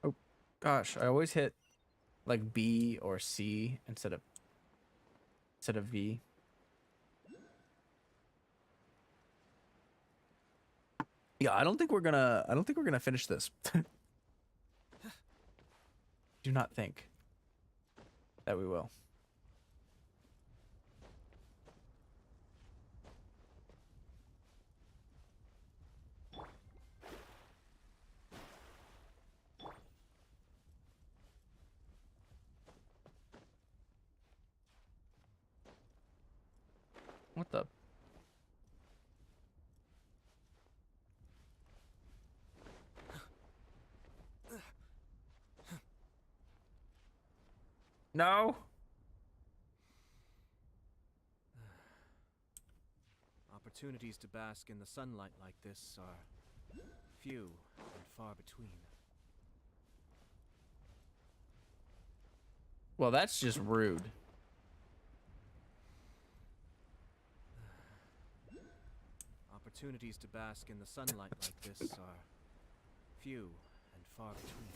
S1: Oh gosh, I always hit like B or C instead of V. Yeah, I don't think we're gonna finish this. Do not think that we will. What the? No.
S5: Opportunities to bask in the sunlight like this are few and far between.
S1: Well, that's just rude.
S5: Opportunities to bask in the sunlight like this are few and far between.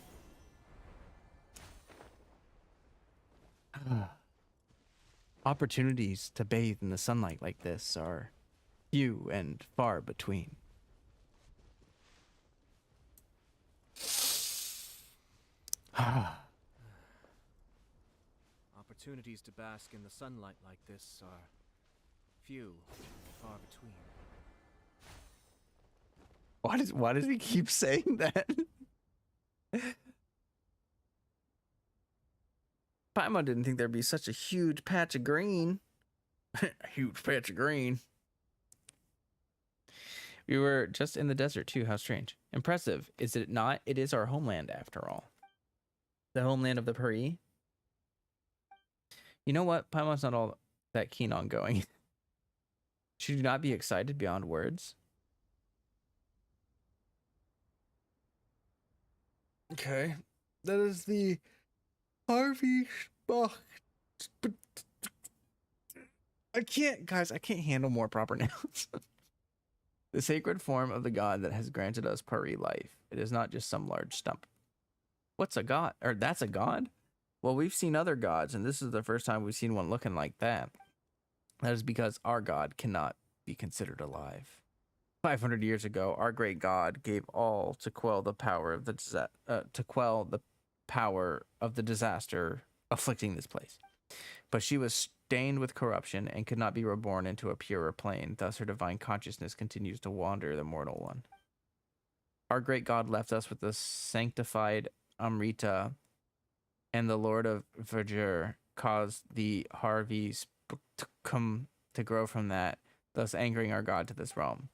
S1: Opportunities to bathe in the sunlight like this are few and far between.
S5: Opportunities to bask in the sunlight like this are few and far between.
S1: Why does he keep saying that? Paimon didn't think there'd be such a huge patch of green. A huge patch of green. We were just in the desert too. How strange. Impressive, is it not? It is our homeland after all. The homeland of the Pari. You know what? Paimon's not all that keen on going. Should you not be excited beyond words? Okay. That is the Harvey Spach. I can't, guys, I can't handle more proper nouns. The sacred form of the god that has granted us Pari life. It is not just some large stump. What's a god? Or that's a god? Well, we've seen other gods, and this is the first time we've seen one looking like that. That is because our god cannot be considered alive. 500 years ago, our great god gave all to quell the power of the disaster afflicting this place. But she was stained with corruption and could not be reborn into a purer plane. Thus, her divine consciousness continues to wander the mortal one. Our great god left us with the sanctified Amrita, and the Lord of Verdure caused the Harveys to grow from that, thus anchoring our god to this realm.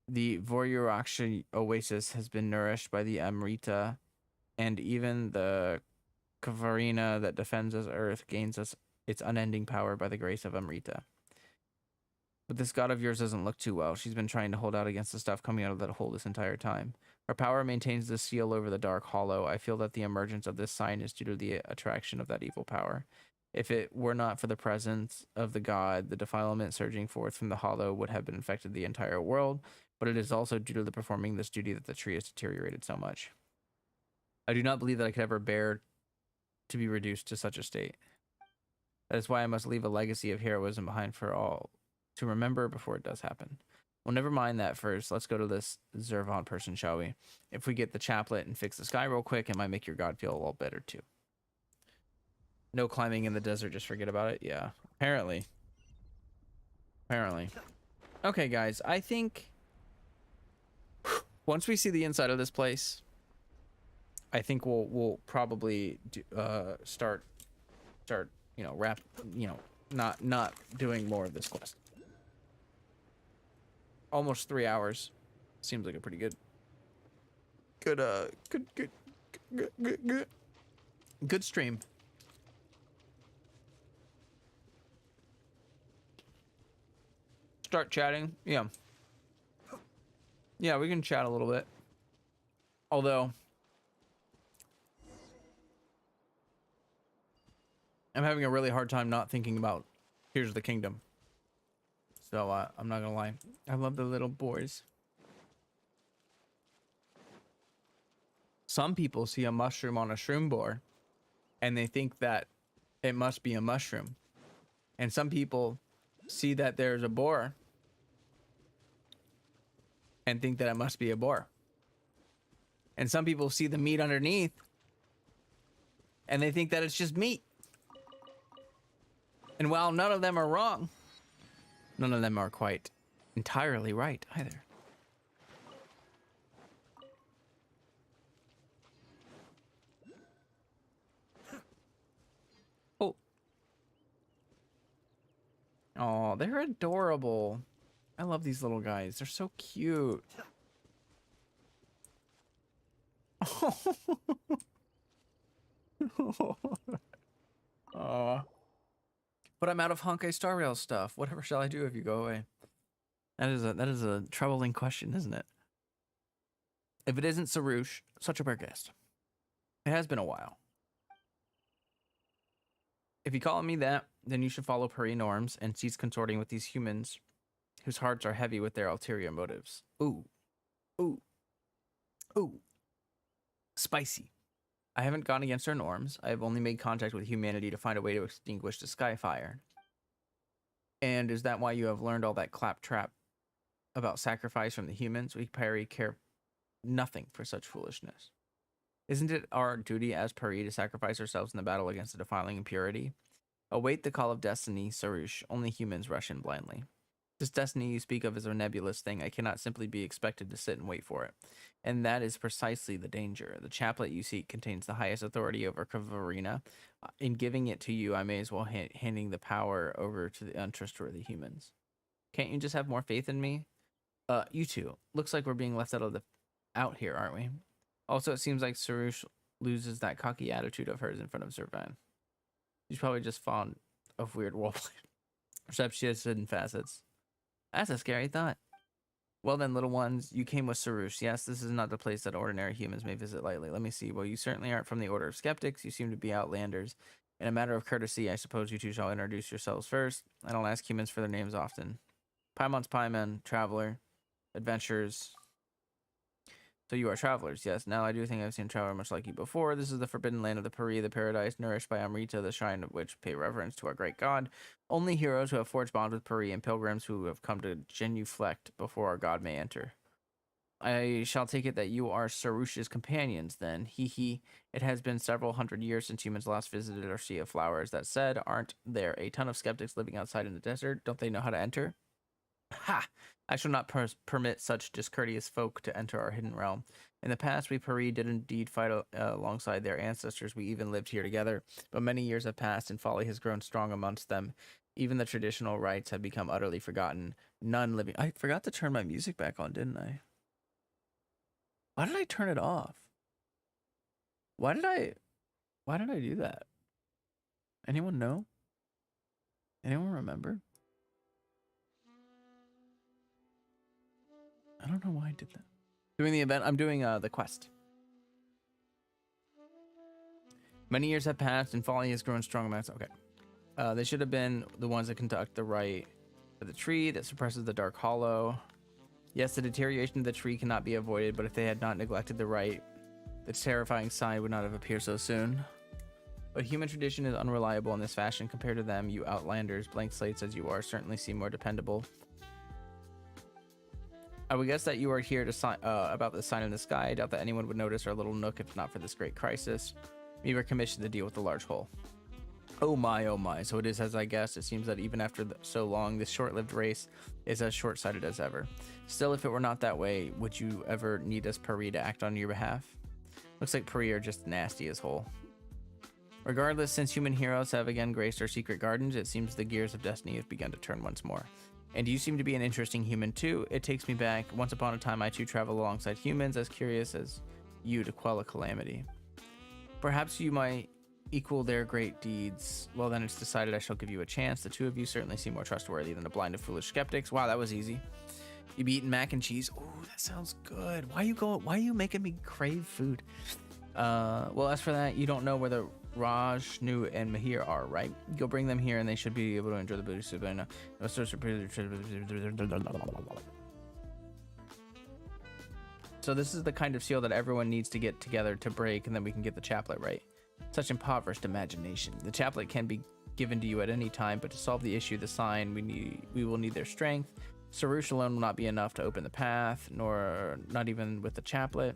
S1: The Voryuraksha oasis has been nourished by the Amrita, and even the Kavarina that defends us earth gains us its unending power by the grace of Amrita. But this god of yours doesn't look too well. She's been trying to hold out against the stuff coming out of that hole this entire time. Her power maintains the seal over the dark hollow. I feel that the emergence of this sign is due to the attraction of that evil power. If it were not for the presence of the god, the defilement surging forth from the hollow would have been infected the entire world, but it is also due to the performing this duty that the tree has deteriorated so much. I do not believe that I could ever bear to be reduced to such a state. That is why I must leave a legacy of heroism behind for all to remember before it does happen. Well, never mind that first. Let's go to this Zervon person, shall we? If we get the chaplet and fix the sky real quick, it might make your god feel a little better too. No climbing in the desert, just forget about it. Yeah, apparently. Apparently. Okay, guys, I think once we see the inside of this place, I think we'll probably do, start, you know, not doing more of this quest. Almost 3 hours. Seems like a pretty good stream. Start chatting. Yeah, we can chat a little bit. Although I'm having a really hard time not thinking about Tears of the Kingdom. So I'm not gonna lie, I love the little boys. Some people see a mushroom on a shroom boar and they think that it must be a mushroom. And some people see that there's a boar and think that it must be a boar. And some people see the meat underneath and they think that it's just meat. And while none of them are wrong, none of them are quite entirely right either. Oh. Oh, they're adorable. I love these little guys. They're so cute. Oh. But I'm out of Honkai Star Rail stuff. Whatever shall I do if you go away? That is a troubling question, isn't it? If it isn't Sarush, such a rare guest. It has been a while. If you call me that, then you should follow Puri norms and cease consorting with these humans whose hearts are heavy with their ulterior motives. Ooh. Ooh. Ooh. Spicy. I haven't gone against our norms. I have only made contact with humanity to find a way to extinguish the sky fire. And is that why you have learned all that claptrap about sacrifice from the humans? We Peri care nothing for such foolishness. Isn't it our duty as Peri to sacrifice ourselves in the battle against the defiling impurity? Await the call of destiny, Sarush. Only humans rush in blindly. This destiny you speak of is a nebulous thing. I cannot simply be expected to sit and wait for it. And that is precisely the danger. The chaplet you seek contains the highest authority over Kavarina. In giving it to you, I may as well handing the power over to the untrustworthy humans. Can't you just have more faith in me? You two. Looks like we're being left out here, aren't we? Also, it seems like Sarush loses that cocky attitude of hers in front of Zervan. She's probably just fond of weird roleplay. Except she has hidden facets. That's a scary thought. Well then, little ones, you came with Sarush. Yes, this is not the place that ordinary humans may visit lightly. Let me see. Well, you certainly aren't from the Order of Skeptics. You seem to be outlanders. In a matter of courtesy, I suppose you two shall introduce yourselves first. I don't ask humans for their names often. Paimon's Paimon, Traveler, Adventurers. So you are travelers, yes. Now I do think I've seen a traveler much like you before. This is the forbidden land of the Puri, the paradise nourished by Amrita, the shrine of which pay reverence to our great god. Only heroes who have forged bonds with Puri and pilgrims who have come to genuflect before our god may enter. I shall take it that you are Sarush's companions, then. Hee. It has been several hundred years since humans last visited our sea of flowers. That said, aren't there a ton of skeptics living outside in the desert? Don't they know how to enter? Ha! I shall not permit such discourteous folk to enter our hidden realm. In the past, we Puri did indeed fight alongside their ancestors. We even lived here together. But many years have passed, and folly has grown strong amongst them. Even the traditional rites have become utterly forgotten. None living... I forgot to turn my music back on, didn't I? Why did I turn it off? Why did I do that? Anyone know? Anyone remember? I don't know why I did that. Doing the event. I'm doing the quest. Many years have passed and folly has grown strong amounts. Okay. They should have been the ones that conduct the rite for the tree that suppresses the dark hollow. Yes, the deterioration of the tree cannot be avoided, but if they had not neglected the rite, the terrifying sign would not have appeared so soon. But human tradition is unreliable in this fashion. Compared to them, you outlanders, blank slates as you are, certainly seem more dependable. I would guess that you are here to sign about the sign in the sky. I doubt that anyone would notice our little nook if not for this great crisis. We were commissioned to deal with the large hole. Oh my, oh my. So it is as I guessed. It seems that even after so long, this short-lived race is as short-sighted as ever. Still, if it were not that way, would you ever need us, Pari, to act on your behalf? Looks like Pari are just nasty as whole. Regardless, since human heroes have again graced our secret gardens, it seems the gears of destiny have begun to turn once more. And you seem to be an interesting human too. It takes me back. Once upon a time, I too traveled alongside humans, as curious as you to quell a calamity. Perhaps you might equal their great deeds. Well, then it's decided I shall give you a chance. The two of you certainly seem more trustworthy than a blind of foolish skeptics. Wow, that was easy. You've eaten mac and cheese. Oh, that sounds good. Why are you making me crave food? Well, as for that, you don't know where the Raj, Nu, and Mahir are, right? Go bring them here and they should be able to enjoy the booty soup. So this is the kind of seal that everyone needs to get together to break, and then we can get the chaplet right. Such impoverished imagination. The chaplet can be given to you at any time, but to solve the issue, the sign, we will need their strength. Sarush alone will not be enough to open the path, nor not even with the chaplet.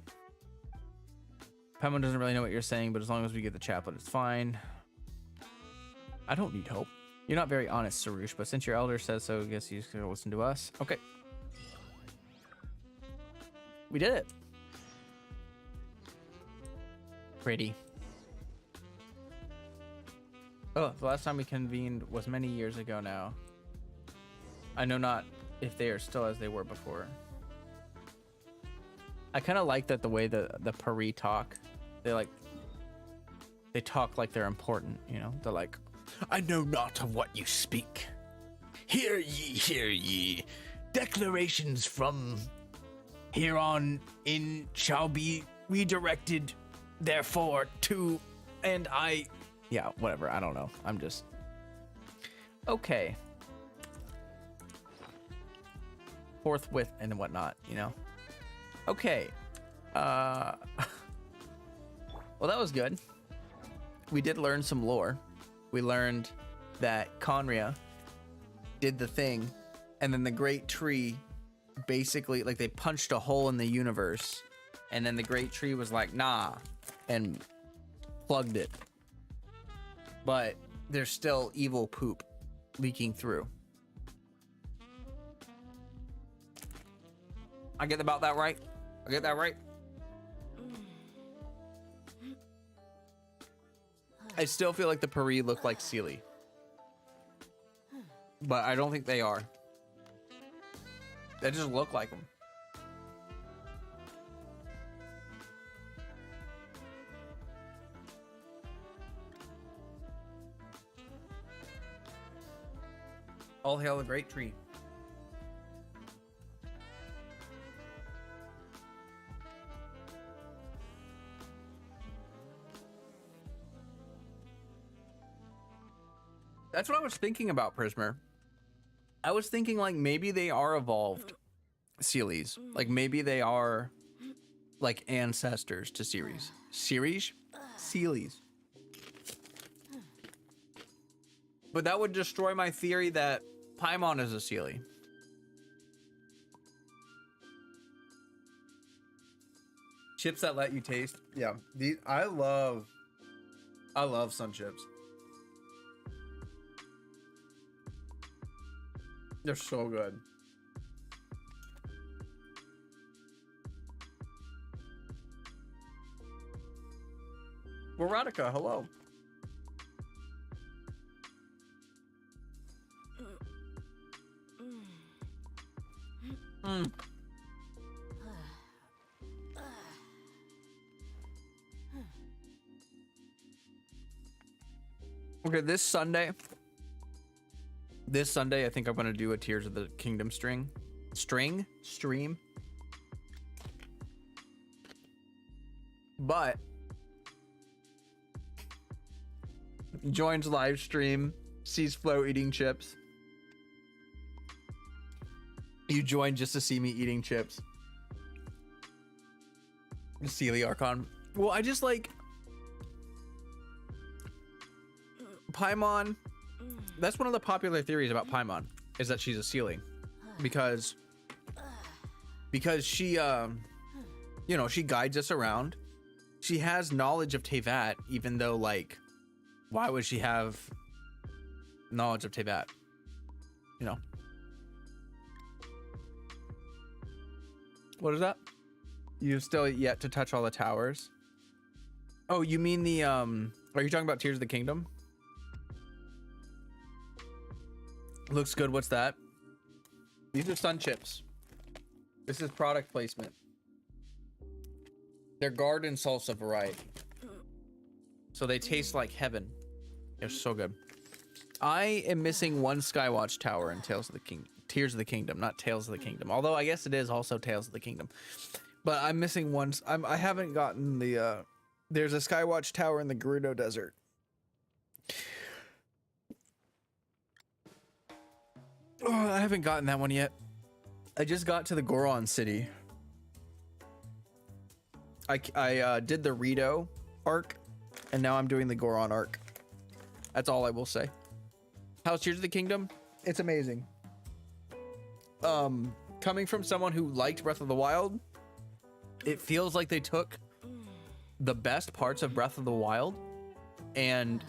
S1: Paimon doesn't really know what you're saying, but as long as we get the chaplet, it's fine. I don't need hope. You're not very honest, Sarush, but since your elder says so, I guess you just gotta listen to us. Okay. We did it. Pretty. Oh, the last time we convened was many years ago now. I know not if they are still as they were before. I kind of like that the way the Pari talk. They talk like they're important, you know? They're like, I know not of what you speak. Hear ye. Declarations from here on in shall be redirected, therefore, to, and I... Yeah, whatever, I don't know. I'm just... Okay. Forthwith and whatnot, you know? Okay. Well, that was good. We did learn some lore. We learned that Conria did the thing, and then the Great Tree basically, like, they punched a hole in the universe, and then the Great Tree was like, nah, and plugged it. But there's still evil poop leaking through. I get about that right? I get that right? I still feel like the Pari look like Sealy. But I don't think they are. They just look like them. All hail the Great Tree. That's what I was thinking about, Prismer. I was thinking, like, maybe they are evolved Sealies. Like, maybe they are, like, ancestors to Ceres. Ceres? Sealies. But that would destroy my theory that Paimon is a Sealy. Chips that let you taste. Yeah, these I love sun chips. They're so good. Veronica, hello. Okay, this Sunday, I think I'm gonna do a Tears of the Kingdom stream. But joins live stream, sees Flo eating chips. You join just to see me eating chips. Sealy Archon. Well, I just like Paimon. That's one of the popular theories about Paimon, is that she's a Sealy, because because she you know, she guides us around. She has knowledge of Teyvat, even though, like, why would she have knowledge of Teyvat? You know. What is that? You've still yet to touch all the towers. Oh, you mean the are you talking about Tears of the Kingdom? Looks good. What's that? These are sun chips. This is product placement. They're garden salsa variety. So they taste like heaven. They're so good. I am missing one Skywatch tower in Tears of the Kingdom, not Tales of the Kingdom. Although I guess it is also Tales of the Kingdom. But I'm missing one. I haven't gotten the there's a Skywatch tower in the Gerudo Desert. Oh, I haven't gotten that one yet. I just got to the Goron city. I did the Rito arc, and now I'm doing the Goron arc. That's all I will say. How's Tears of the Kingdom? It's amazing. Coming from someone who liked Breath of the Wild, it feels like they took the best parts of Breath of the Wild and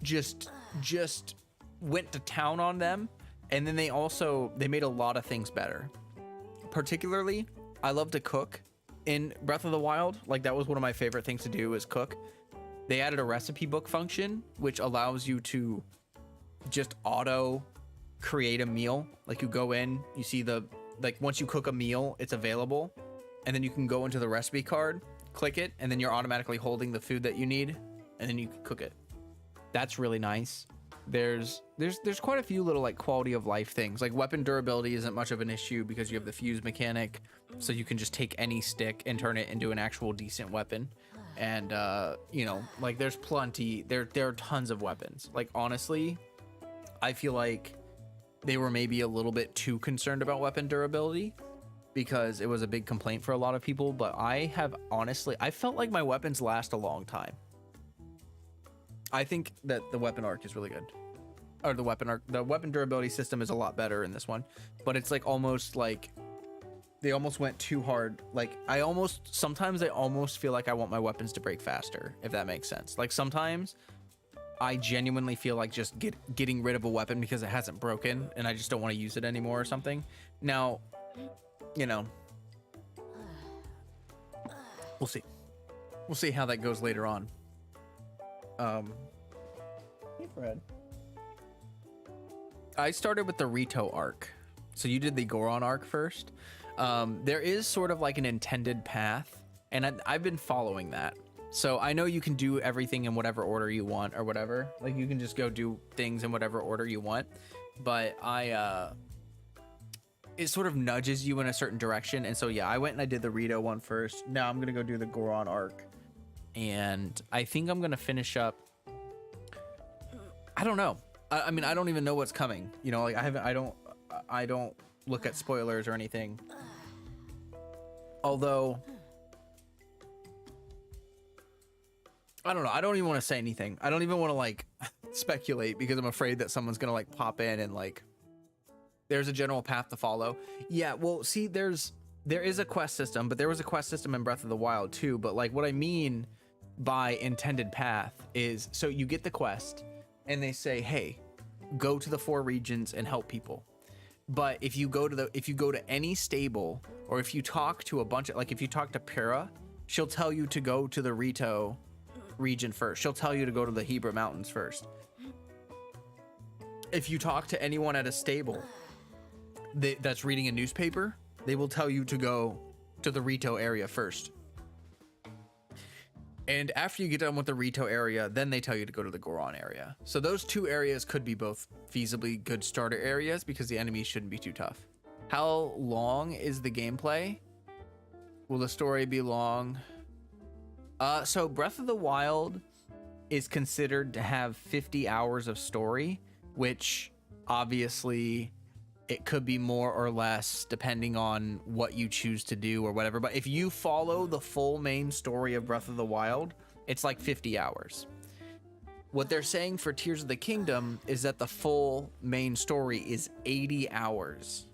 S1: just went to town on them, and then they made a lot of things better. Particularly, I love to cook in Breath of the Wild. Like, that was one of my favorite things to do, is cook. They added a recipe book function, which allows you to just auto create a meal. Like, you go in, you see once you cook a meal, it's available, and then you can go into the recipe card, click it, and then you're automatically holding the food that you need, and then you can cook it. That's really nice. There's quite a few little, like, quality of life things. Like, weapon durability isn't much of an issue because you have the fuse mechanic, so you can just take any stick and turn it into an actual decent weapon. And you know, like, there's plenty, there are tons of weapons. Like, honestly, I feel like they were maybe a little bit too concerned about weapon durability because it was a big complaint for a lot of people. But I felt like my weapons last a long time. I think that the weapon arc is really good. Or the weapon durability system is a lot better in this one. But it's like almost like they almost went too hard. Like, sometimes I almost feel like I want my weapons to break faster, if that makes sense. Like, sometimes I genuinely feel like just getting rid of a weapon because it hasn't broken and I just don't want to use it anymore or something. Now, you know, we'll see. We'll see how that goes later on. Hey, Fred. I started with the Rito arc. So you did the Goron arc first. There is sort of like an intended path, and I've been following that. So I know you can do everything in whatever order you want or whatever. Like, you can just go do things in whatever order you want. But it sort of nudges you in a certain direction. And so, yeah, I went and I did the Rito one first. Now I'm going to go do the Goron arc. And I think I'm going to finish up. I don't know. I mean, I don't even know what's coming. You know, like, I don't look at spoilers or anything. Although, I don't know. I don't even want to say anything. I don't even want to, like, speculate because I'm afraid that someone's going to, like, pop in and, like, there's a general path to follow. Yeah, well, see, there is a quest system, but there was a quest system in Breath of the Wild too. But, like, what I mean by intended path is, so you get the quest and they say, hey, go to the 4 regions and help people. But if you go to any stable, or if you talk to a bunch of, like, if you talk to Pyrrha, she'll tell you to go to the Rito region first. She'll tell you to go to the Hebra Mountains first. If you talk to anyone at a stable that's reading a newspaper, they will tell you to go to the Rito area first. And after you get done with the Rito area, then they tell you to go to the Goron area. So those 2 areas could be both feasibly good starter areas because the enemies shouldn't be too tough. How long is the gameplay? Will the story be long? So Breath of the Wild is considered to have 50 hours of story, which obviously it could be more or less depending on what you choose to do or whatever. But if you follow the full main story of Breath of the Wild, it's like 50 hours. What they're saying for Tears of the Kingdom is that the full main story is 80 hours.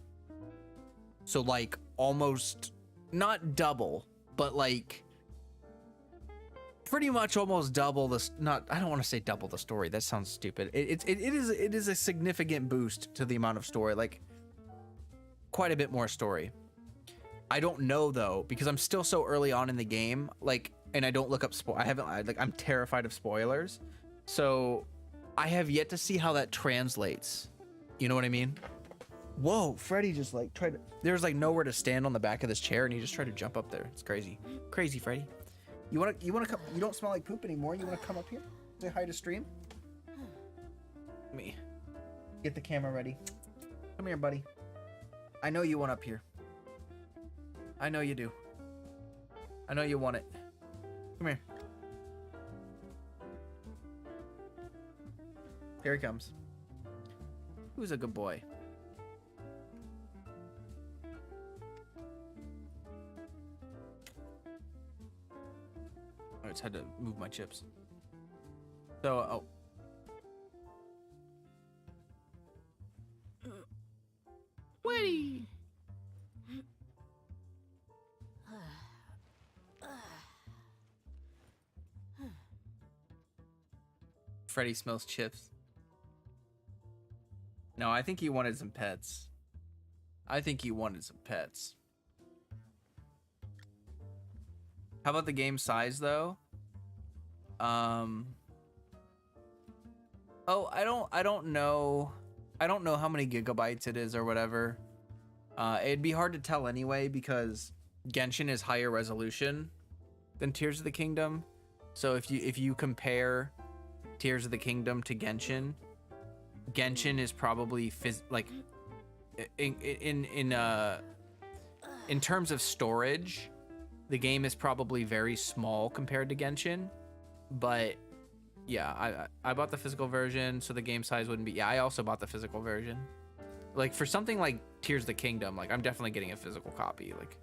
S1: So, like, almost not double, but like pretty much almost double the not. I don't want to say double the story. That sounds stupid. It is a significant boost to the amount of story, like quite a bit more story. I don't know though, because I'm still so early on in the game, like, and I don't look up I'm terrified of spoilers. So I have yet to see how that translates. You know what I mean? Whoa, Freddy just like tried to, there's like nowhere to stand on the back of this chair and he just tried to jump up there. It's crazy. Crazy, Freddy. You wanna come, you don't smell like poop anymore. You wanna come up here? Say hi to stream? Let me get the camera ready. Come here, buddy. I know you want up here. I know you do. I know you want it. Come here. Here he comes. Who's a good boy? I just had to move my chips. So, oh. Witty! Freddy smells chips. No, I think he wanted some pets. I think he wanted some pets. How about the game size though? Oh, I don't know how many gigabytes it is or whatever. It'd be hard to tell anyway because Genshin is higher resolution than Tears of the Kingdom. So if you compare Tears of the Kingdom to Genshin is probably in terms of storage, the game is probably very small compared to Genshin. But yeah, I bought the physical version, so the game size wouldn't be. Yeah, I also bought the physical version. Like for something like Tears of the Kingdom, like I'm definitely getting a physical copy. Like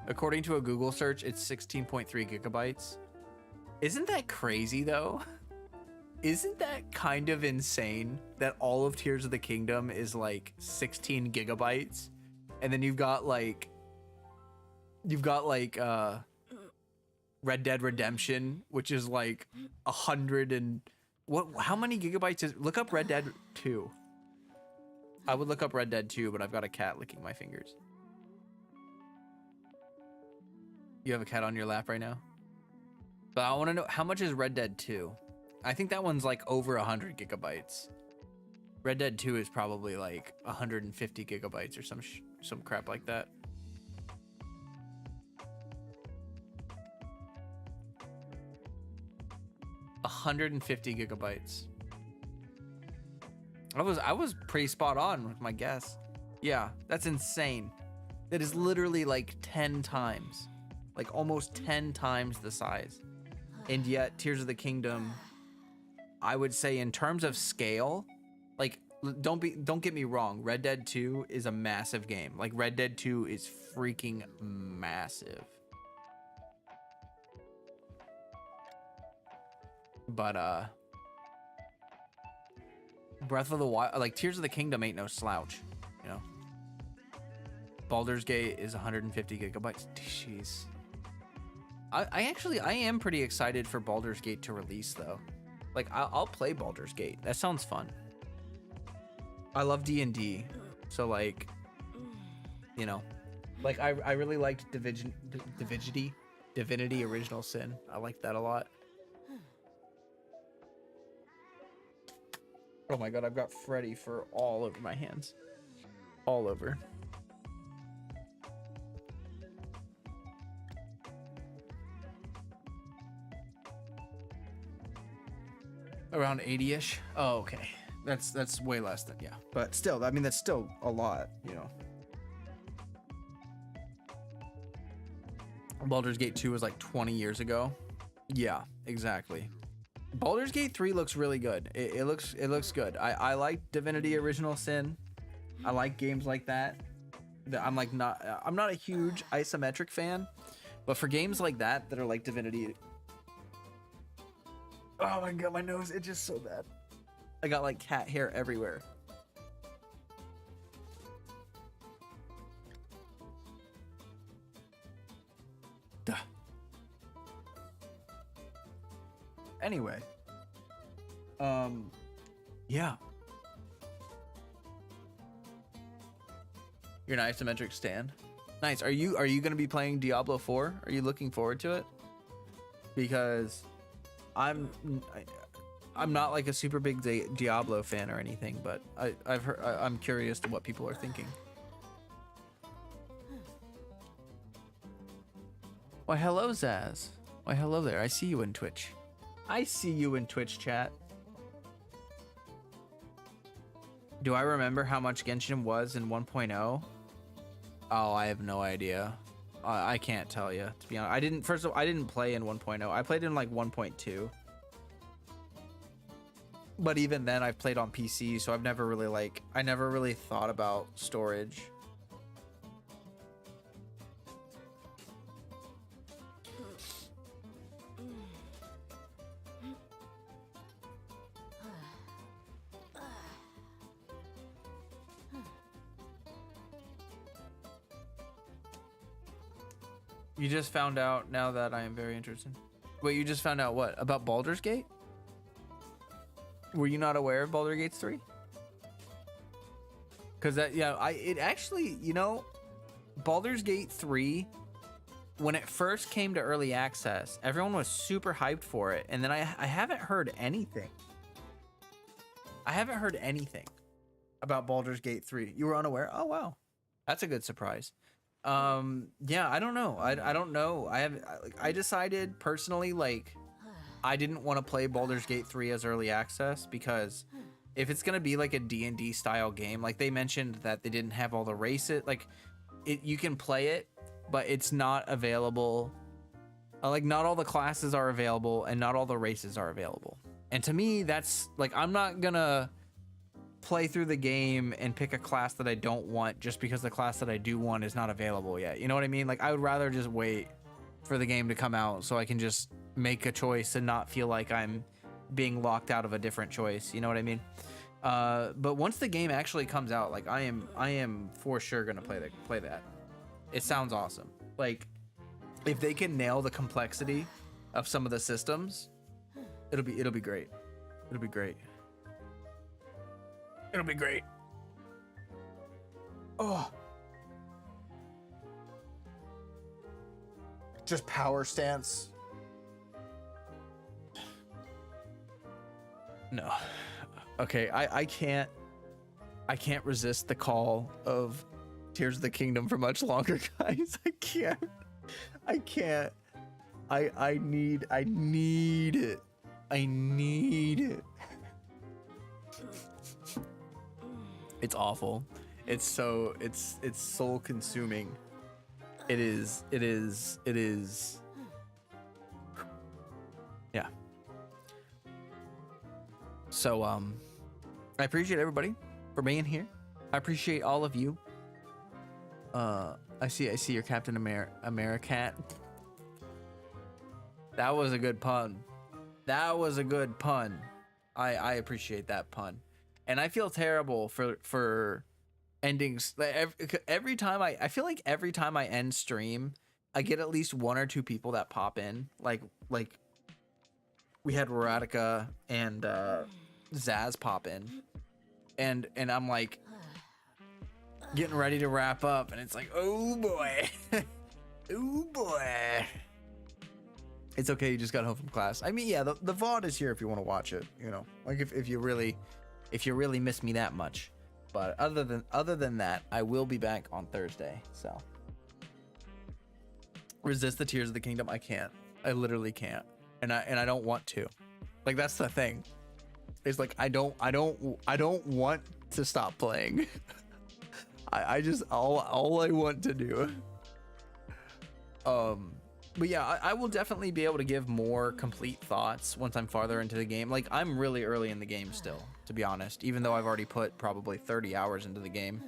S1: according to a Google search, it's 16.3 gigabytes. Isn't that crazy though? Isn't that kind of insane that all of Tears of the Kingdom is like 16 gigabytes? And then you've got like Red Dead Redemption, which is like 100 and what? How many gigabytes is? Look up Red Dead 2. I would look up Red Dead 2, but I've got a cat licking my fingers. You have a cat on your lap right now? But I want to know how much is Red Dead 2? I think that one's like over 100 gigabytes. Red Dead 2 is probably like 150 gigabytes or some crap like that. $150 gigabytes. I was pretty spot on with my guess. Yeah, that's insane. That is literally like 10 times, like almost 10 times the size. And yet Tears of the Kingdom, I would say in terms of scale, like don't get me wrong, Red Dead 2 is a massive game. Like Red Dead 2 is freaking massive. But Breath of the Wild, like Tears of the Kingdom ain't no slouch, you know. Baldur's Gate is 150 gigabytes. Jeez. I am pretty excited for Baldur's Gate to release though. Like I'll play Baldur's Gate. That sounds fun. I love D&D, so like, you know, like I really liked Divinity Original Sin. I liked that a lot. Oh my god, I've got Freddy for all over my hands. All over. Around 80-ish. Oh, okay. That's way less than, yeah. But still, I mean, that's still a lot, you know. Baldur's Gate 2 was like 20 years ago. Yeah, exactly. Baldur's Gate 3 looks really good. It looks good. I like Divinity Original Sin. I like games like that. I'm not a huge isometric fan, but for games like that are like Divinity. Oh my god, my nose, it's just so bad. I got like cat hair everywhere. Duh. Anyway. Yeah. You're an isometric stand. Nice. Are you going to be playing Diablo 4? Are you looking forward to it? Because I'm not like a super big Diablo fan or anything, but I've heard, I'm curious to what people are thinking. Why, hello, Zaz. Why, hello there. I see you in Twitch. I see you in Twitch chat. Do I remember how much Genshin was in 1.0? Oh, I have no idea. I can't tell you, to be honest. First of all, I didn't play in 1.0. I played in like 1.2. But even then, I've played on PC, so I've never really I never really thought about storage. You just found out. Now that I am very interested. Wait, you just found out what? About Baldur's Gate? Were you not aware of Baldur's Gate 3? Because that, yeah, it actually, you know, Baldur's Gate 3, when it first came to early access, everyone was super hyped for it. And then I haven't heard anything. I haven't heard anything about Baldur's Gate 3. You were unaware? Oh, wow. That's a good surprise. Yeah, I don't know. I don't know. I decided personally, like, I didn't want to play Baldur's Gate 3 as early access because if it's going to be like a D&D style game, like they mentioned that they didn't have all the races, like you can play it, but it's not available. Like not all the classes are available and not all the races are available. And to me, that's like, I'm not gonna play through the game and pick a class that I don't want just because the class that I do want is not available yet. You know what I mean? Like I would rather just wait for the game to come out so I can just make a choice and not feel like I'm being locked out of a different choice. You know what I mean? But once the game actually comes out, like I am for sure gonna play that. It sounds awesome. Like if they can nail the complexity of some of the systems, it'll be great. It'll be great. It'll be great. Oh. Just power stance. No. Okay, I can't resist the call of Tears of the Kingdom for much longer, guys. I can't. I need it. I need it. It's awful. It's soul consuming. It is. Yeah. So, I appreciate everybody for being here. I appreciate all of you. I see your Captain Americat. That was a good pun. I appreciate that pun. And I feel terrible for endings. Every time I feel like every time I end stream, I get at least one or two people that pop in. Like we had Radica and Zaz pop in, and I'm like getting ready to wrap up, and it's like, oh boy, oh boy. It's okay. You just got home from class. I mean, yeah, the VOD is here if you want to watch it. You know, like if you really miss me that much. But other than that, I will be back on Thursday. So resist the Tears of the Kingdom. I can't. I literally can't. And I don't want to. Like that's the thing. It's like I don't want to stop playing. I just all I want to do. But yeah, I will definitely be able to give more complete thoughts once I'm farther into the game. Like I'm really early in the game still, to be honest, even though I've already put probably 30 hours into the game.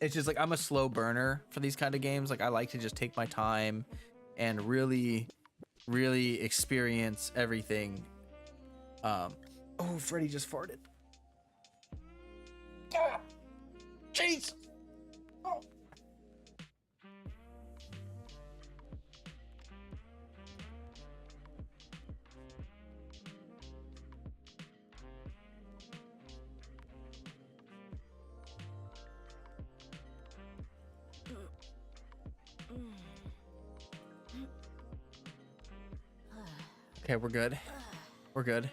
S1: It's just like I'm a slow burner for these kind of games. Like I like to just take my time and really experience everything. Oh, Freddy just farted. Ah, jeez. Oh. Okay, we're good. We're good.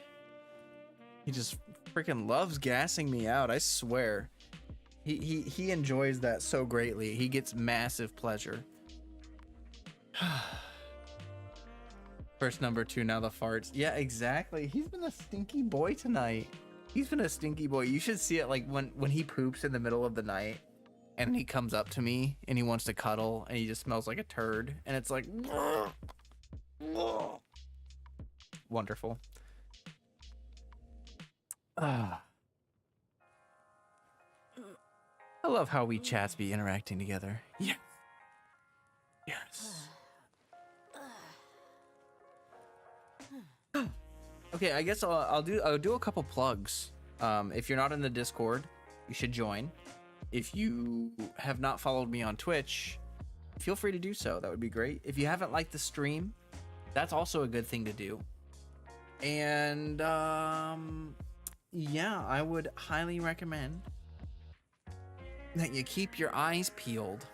S1: He just freaking loves gassing me out, I swear. He enjoys that so greatly. He gets massive pleasure. First number 2, now the farts. Yeah, exactly. He's been a stinky boy tonight. He's been a stinky boy. You should see it like when he poops in the middle of the night and he comes up to me and he wants to cuddle and he just smells like a turd and it's like wonderful. I love how we chats be interacting together. Yeah. Yes. Okay, I guess I'll do a couple plugs. If you're not in the Discord, you should join. If you have not followed me on Twitch, feel free to do so. That would be great. If you haven't liked the stream, that's also a good thing to do. And yeah, I would highly recommend that you keep your eyes peeled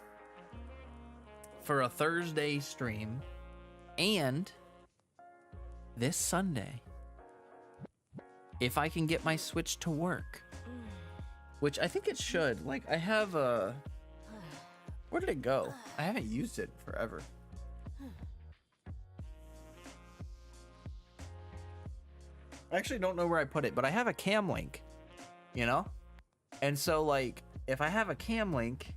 S1: for a Thursday stream and this Sunday, if I can get my Switch to work, which I think it should. Like, I have a... Where did it go? I haven't used it forever. I actually don't know where I put it, but I have a cam link, you know? And so, like, if I have a cam link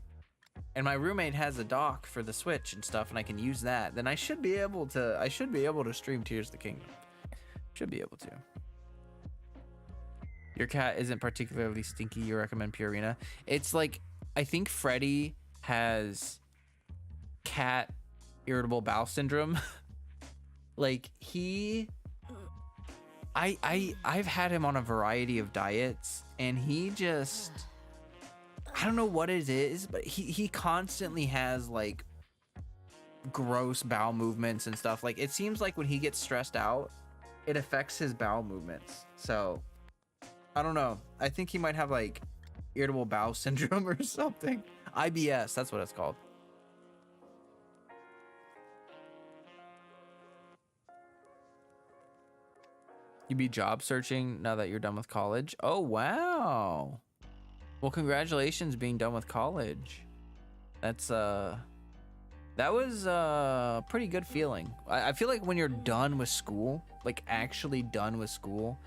S1: and my roommate has a dock for the Switch and stuff and I can use that, then I should be able to stream Tears of the Kingdom. Should be able to. Your cat isn't particularly stinky. You recommend Purina? It's like, I think Freddy has cat irritable bowel syndrome. Like, I've had him on a variety of diets and he just, I don't know what it is, but he constantly has like gross bowel movements and stuff. Like, it seems like when he gets stressed out, it affects his bowel movements. So I don't know. I think he might have like irritable bowel syndrome or something. IBS, that's what it's called. You be job searching now that you're done with college? Oh, wow. Well, congratulations being done with college. That's that was a pretty good feeling. I feel like when you're done with school, like actually done with school,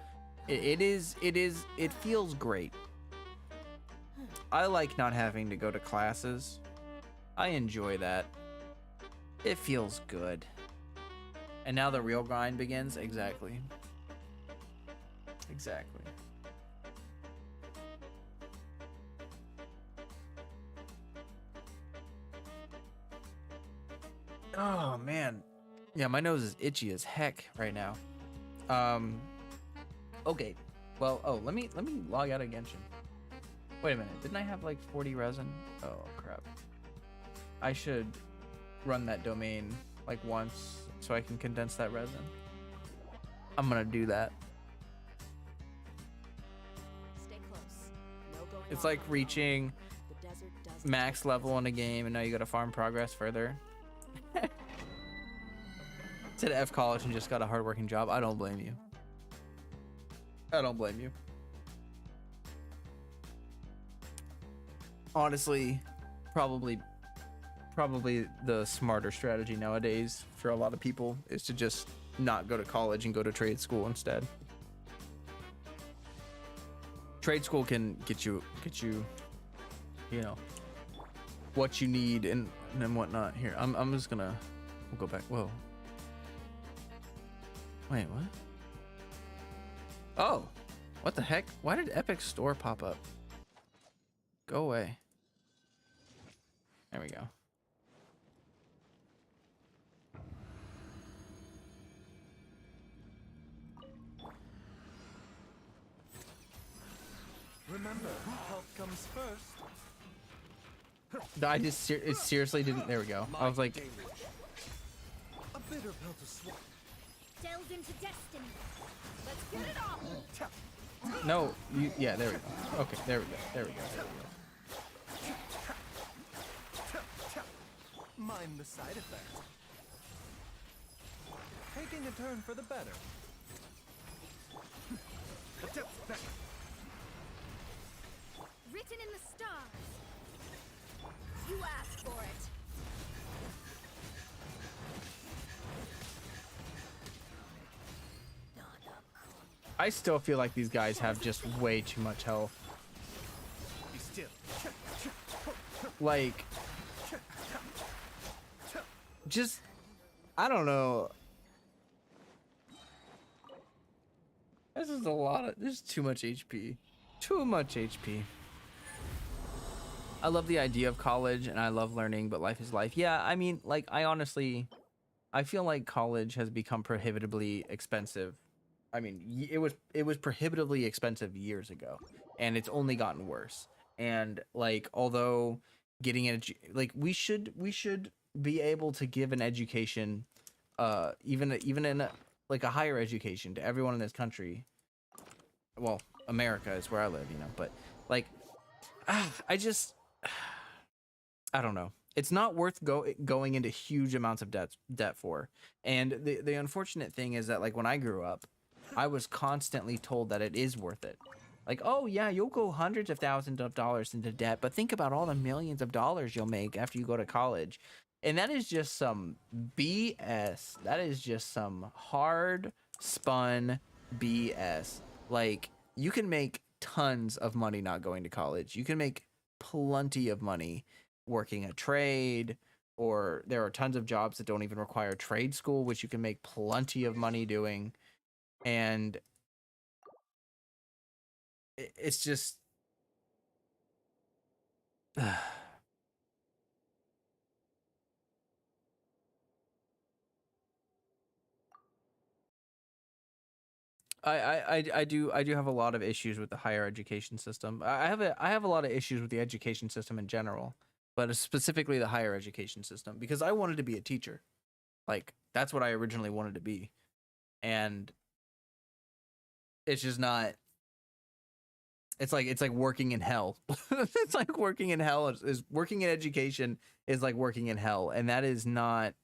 S1: it feels great. I like not having to go to classes. I enjoy that. It feels good. And now the real grind begins. Exactly. Exactly. Oh man. Yeah, my nose is itchy as heck right now. Okay. Well, oh, let me log out of Genshin. Wait a minute. Didn't I have like 40 resin? Oh crap. I should run that domain like once so I can condense that resin. I'm gonna do that.
S4: Stay close. No going
S1: It's
S4: all
S1: like
S4: out.
S1: reaching
S4: The desert does
S1: max level in a game and now you gotta farm progress further. Said F college and just got a hardworking job. I don't blame you. I don't blame you. Honestly, probably the smarter strategy nowadays for a lot of people is to just not go to college and go to trade school instead. Trade school can get you, you know, what you need and whatnot. Here, I'm just gonna, we'll go back. Whoa. Wait, what? Oh, what the heck? Why did Epic Store pop up? Go away. There we go.
S3: Remember, health comes first.
S1: No, I just it seriously didn't. There we go. I was like,
S3: A bitter pill to swallow.
S2: Delve into destiny. Let's get it on.
S1: no, yeah, there we go. Okay, there we go. There we go. There we go.
S3: Mind the side effect. taking a turn for the better. The depth's back.
S2: Written in the stars. You asked for it.
S1: I still feel like these guys have just way too much health.
S3: Be still.
S1: Like, just, I don't know. This is a lot of, there's too much HP. Too much HP. I love the idea of college and I love learning, but life is life. Yeah, I mean, like, I feel like college has become prohibitively expensive. I mean, it was prohibitively expensive years ago, and it's only gotten worse. And like, although getting an like, we should be able to give an education, even in like a higher education to everyone in this country. Well, America is where I live, you know. But like, I don't know. It's not worth going into huge amounts of debt for. And the unfortunate thing is that, like, when I grew up, I was constantly told that it is worth it. Like, oh yeah, you'll go hundreds of thousands of dollars into debt, but think about all the millions of dollars you'll make after you go to college. And that is just some BS. That is just some hard spun BS. Like, you can make tons of money not going to college. You can make plenty of money working a trade, or there are tons of jobs that don't even require trade school, which you can make plenty of money doing. And it's just I do have a lot of issues with the higher education system. I have a lot of issues with the education system in general, but specifically the higher education system, because I wanted to be a teacher. Like, that's what I originally wanted to be. And it's just not. It's like working in hell. It's like working in hell is working in education is like working in hell, and that is not.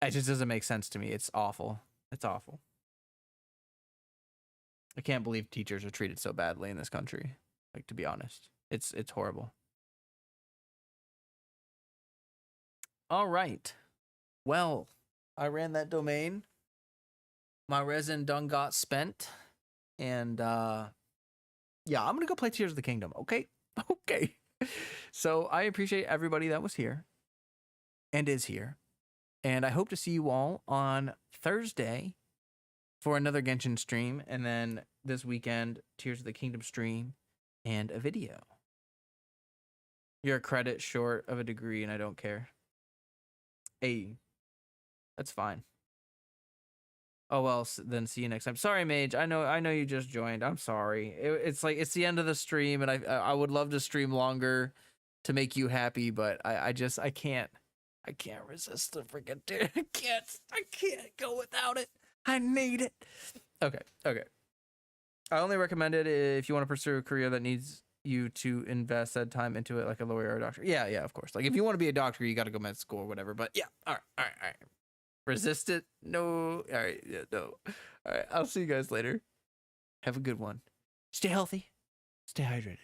S1: It just doesn't make sense to me. It's awful. It's awful. I can't believe teachers are treated so badly in this country. Like, to be honest, it's horrible. All right. Well, I ran that domain. My resin done got spent, and yeah, I'm gonna go play Tears of the Kingdom. Okay. Okay. So I appreciate everybody that was here and is here, and I hope to see you all on Thursday for another Genshin stream, and then this weekend, Tears of the Kingdom stream and a video. You're a credit short of a degree, and I don't care. Hey, that's fine. Oh well, then see you next time. Sorry, Mage. I know you just joined. I'm sorry. It's like, it's the end of the stream, and I would love to stream longer to make you happy, but I can't resist the freaking dude. I can't go without it. I need it. Okay. I only recommend it if you want to pursue a career that needs you to invest that time into it, like a lawyer or a doctor. Yeah, of course. Like, if you want to be a doctor, you got to go med school or whatever. But yeah, all right. Resist it? No. All right, yeah, no. All right, I'll see you guys later. Have a good one. Stay healthy. Stay hydrated.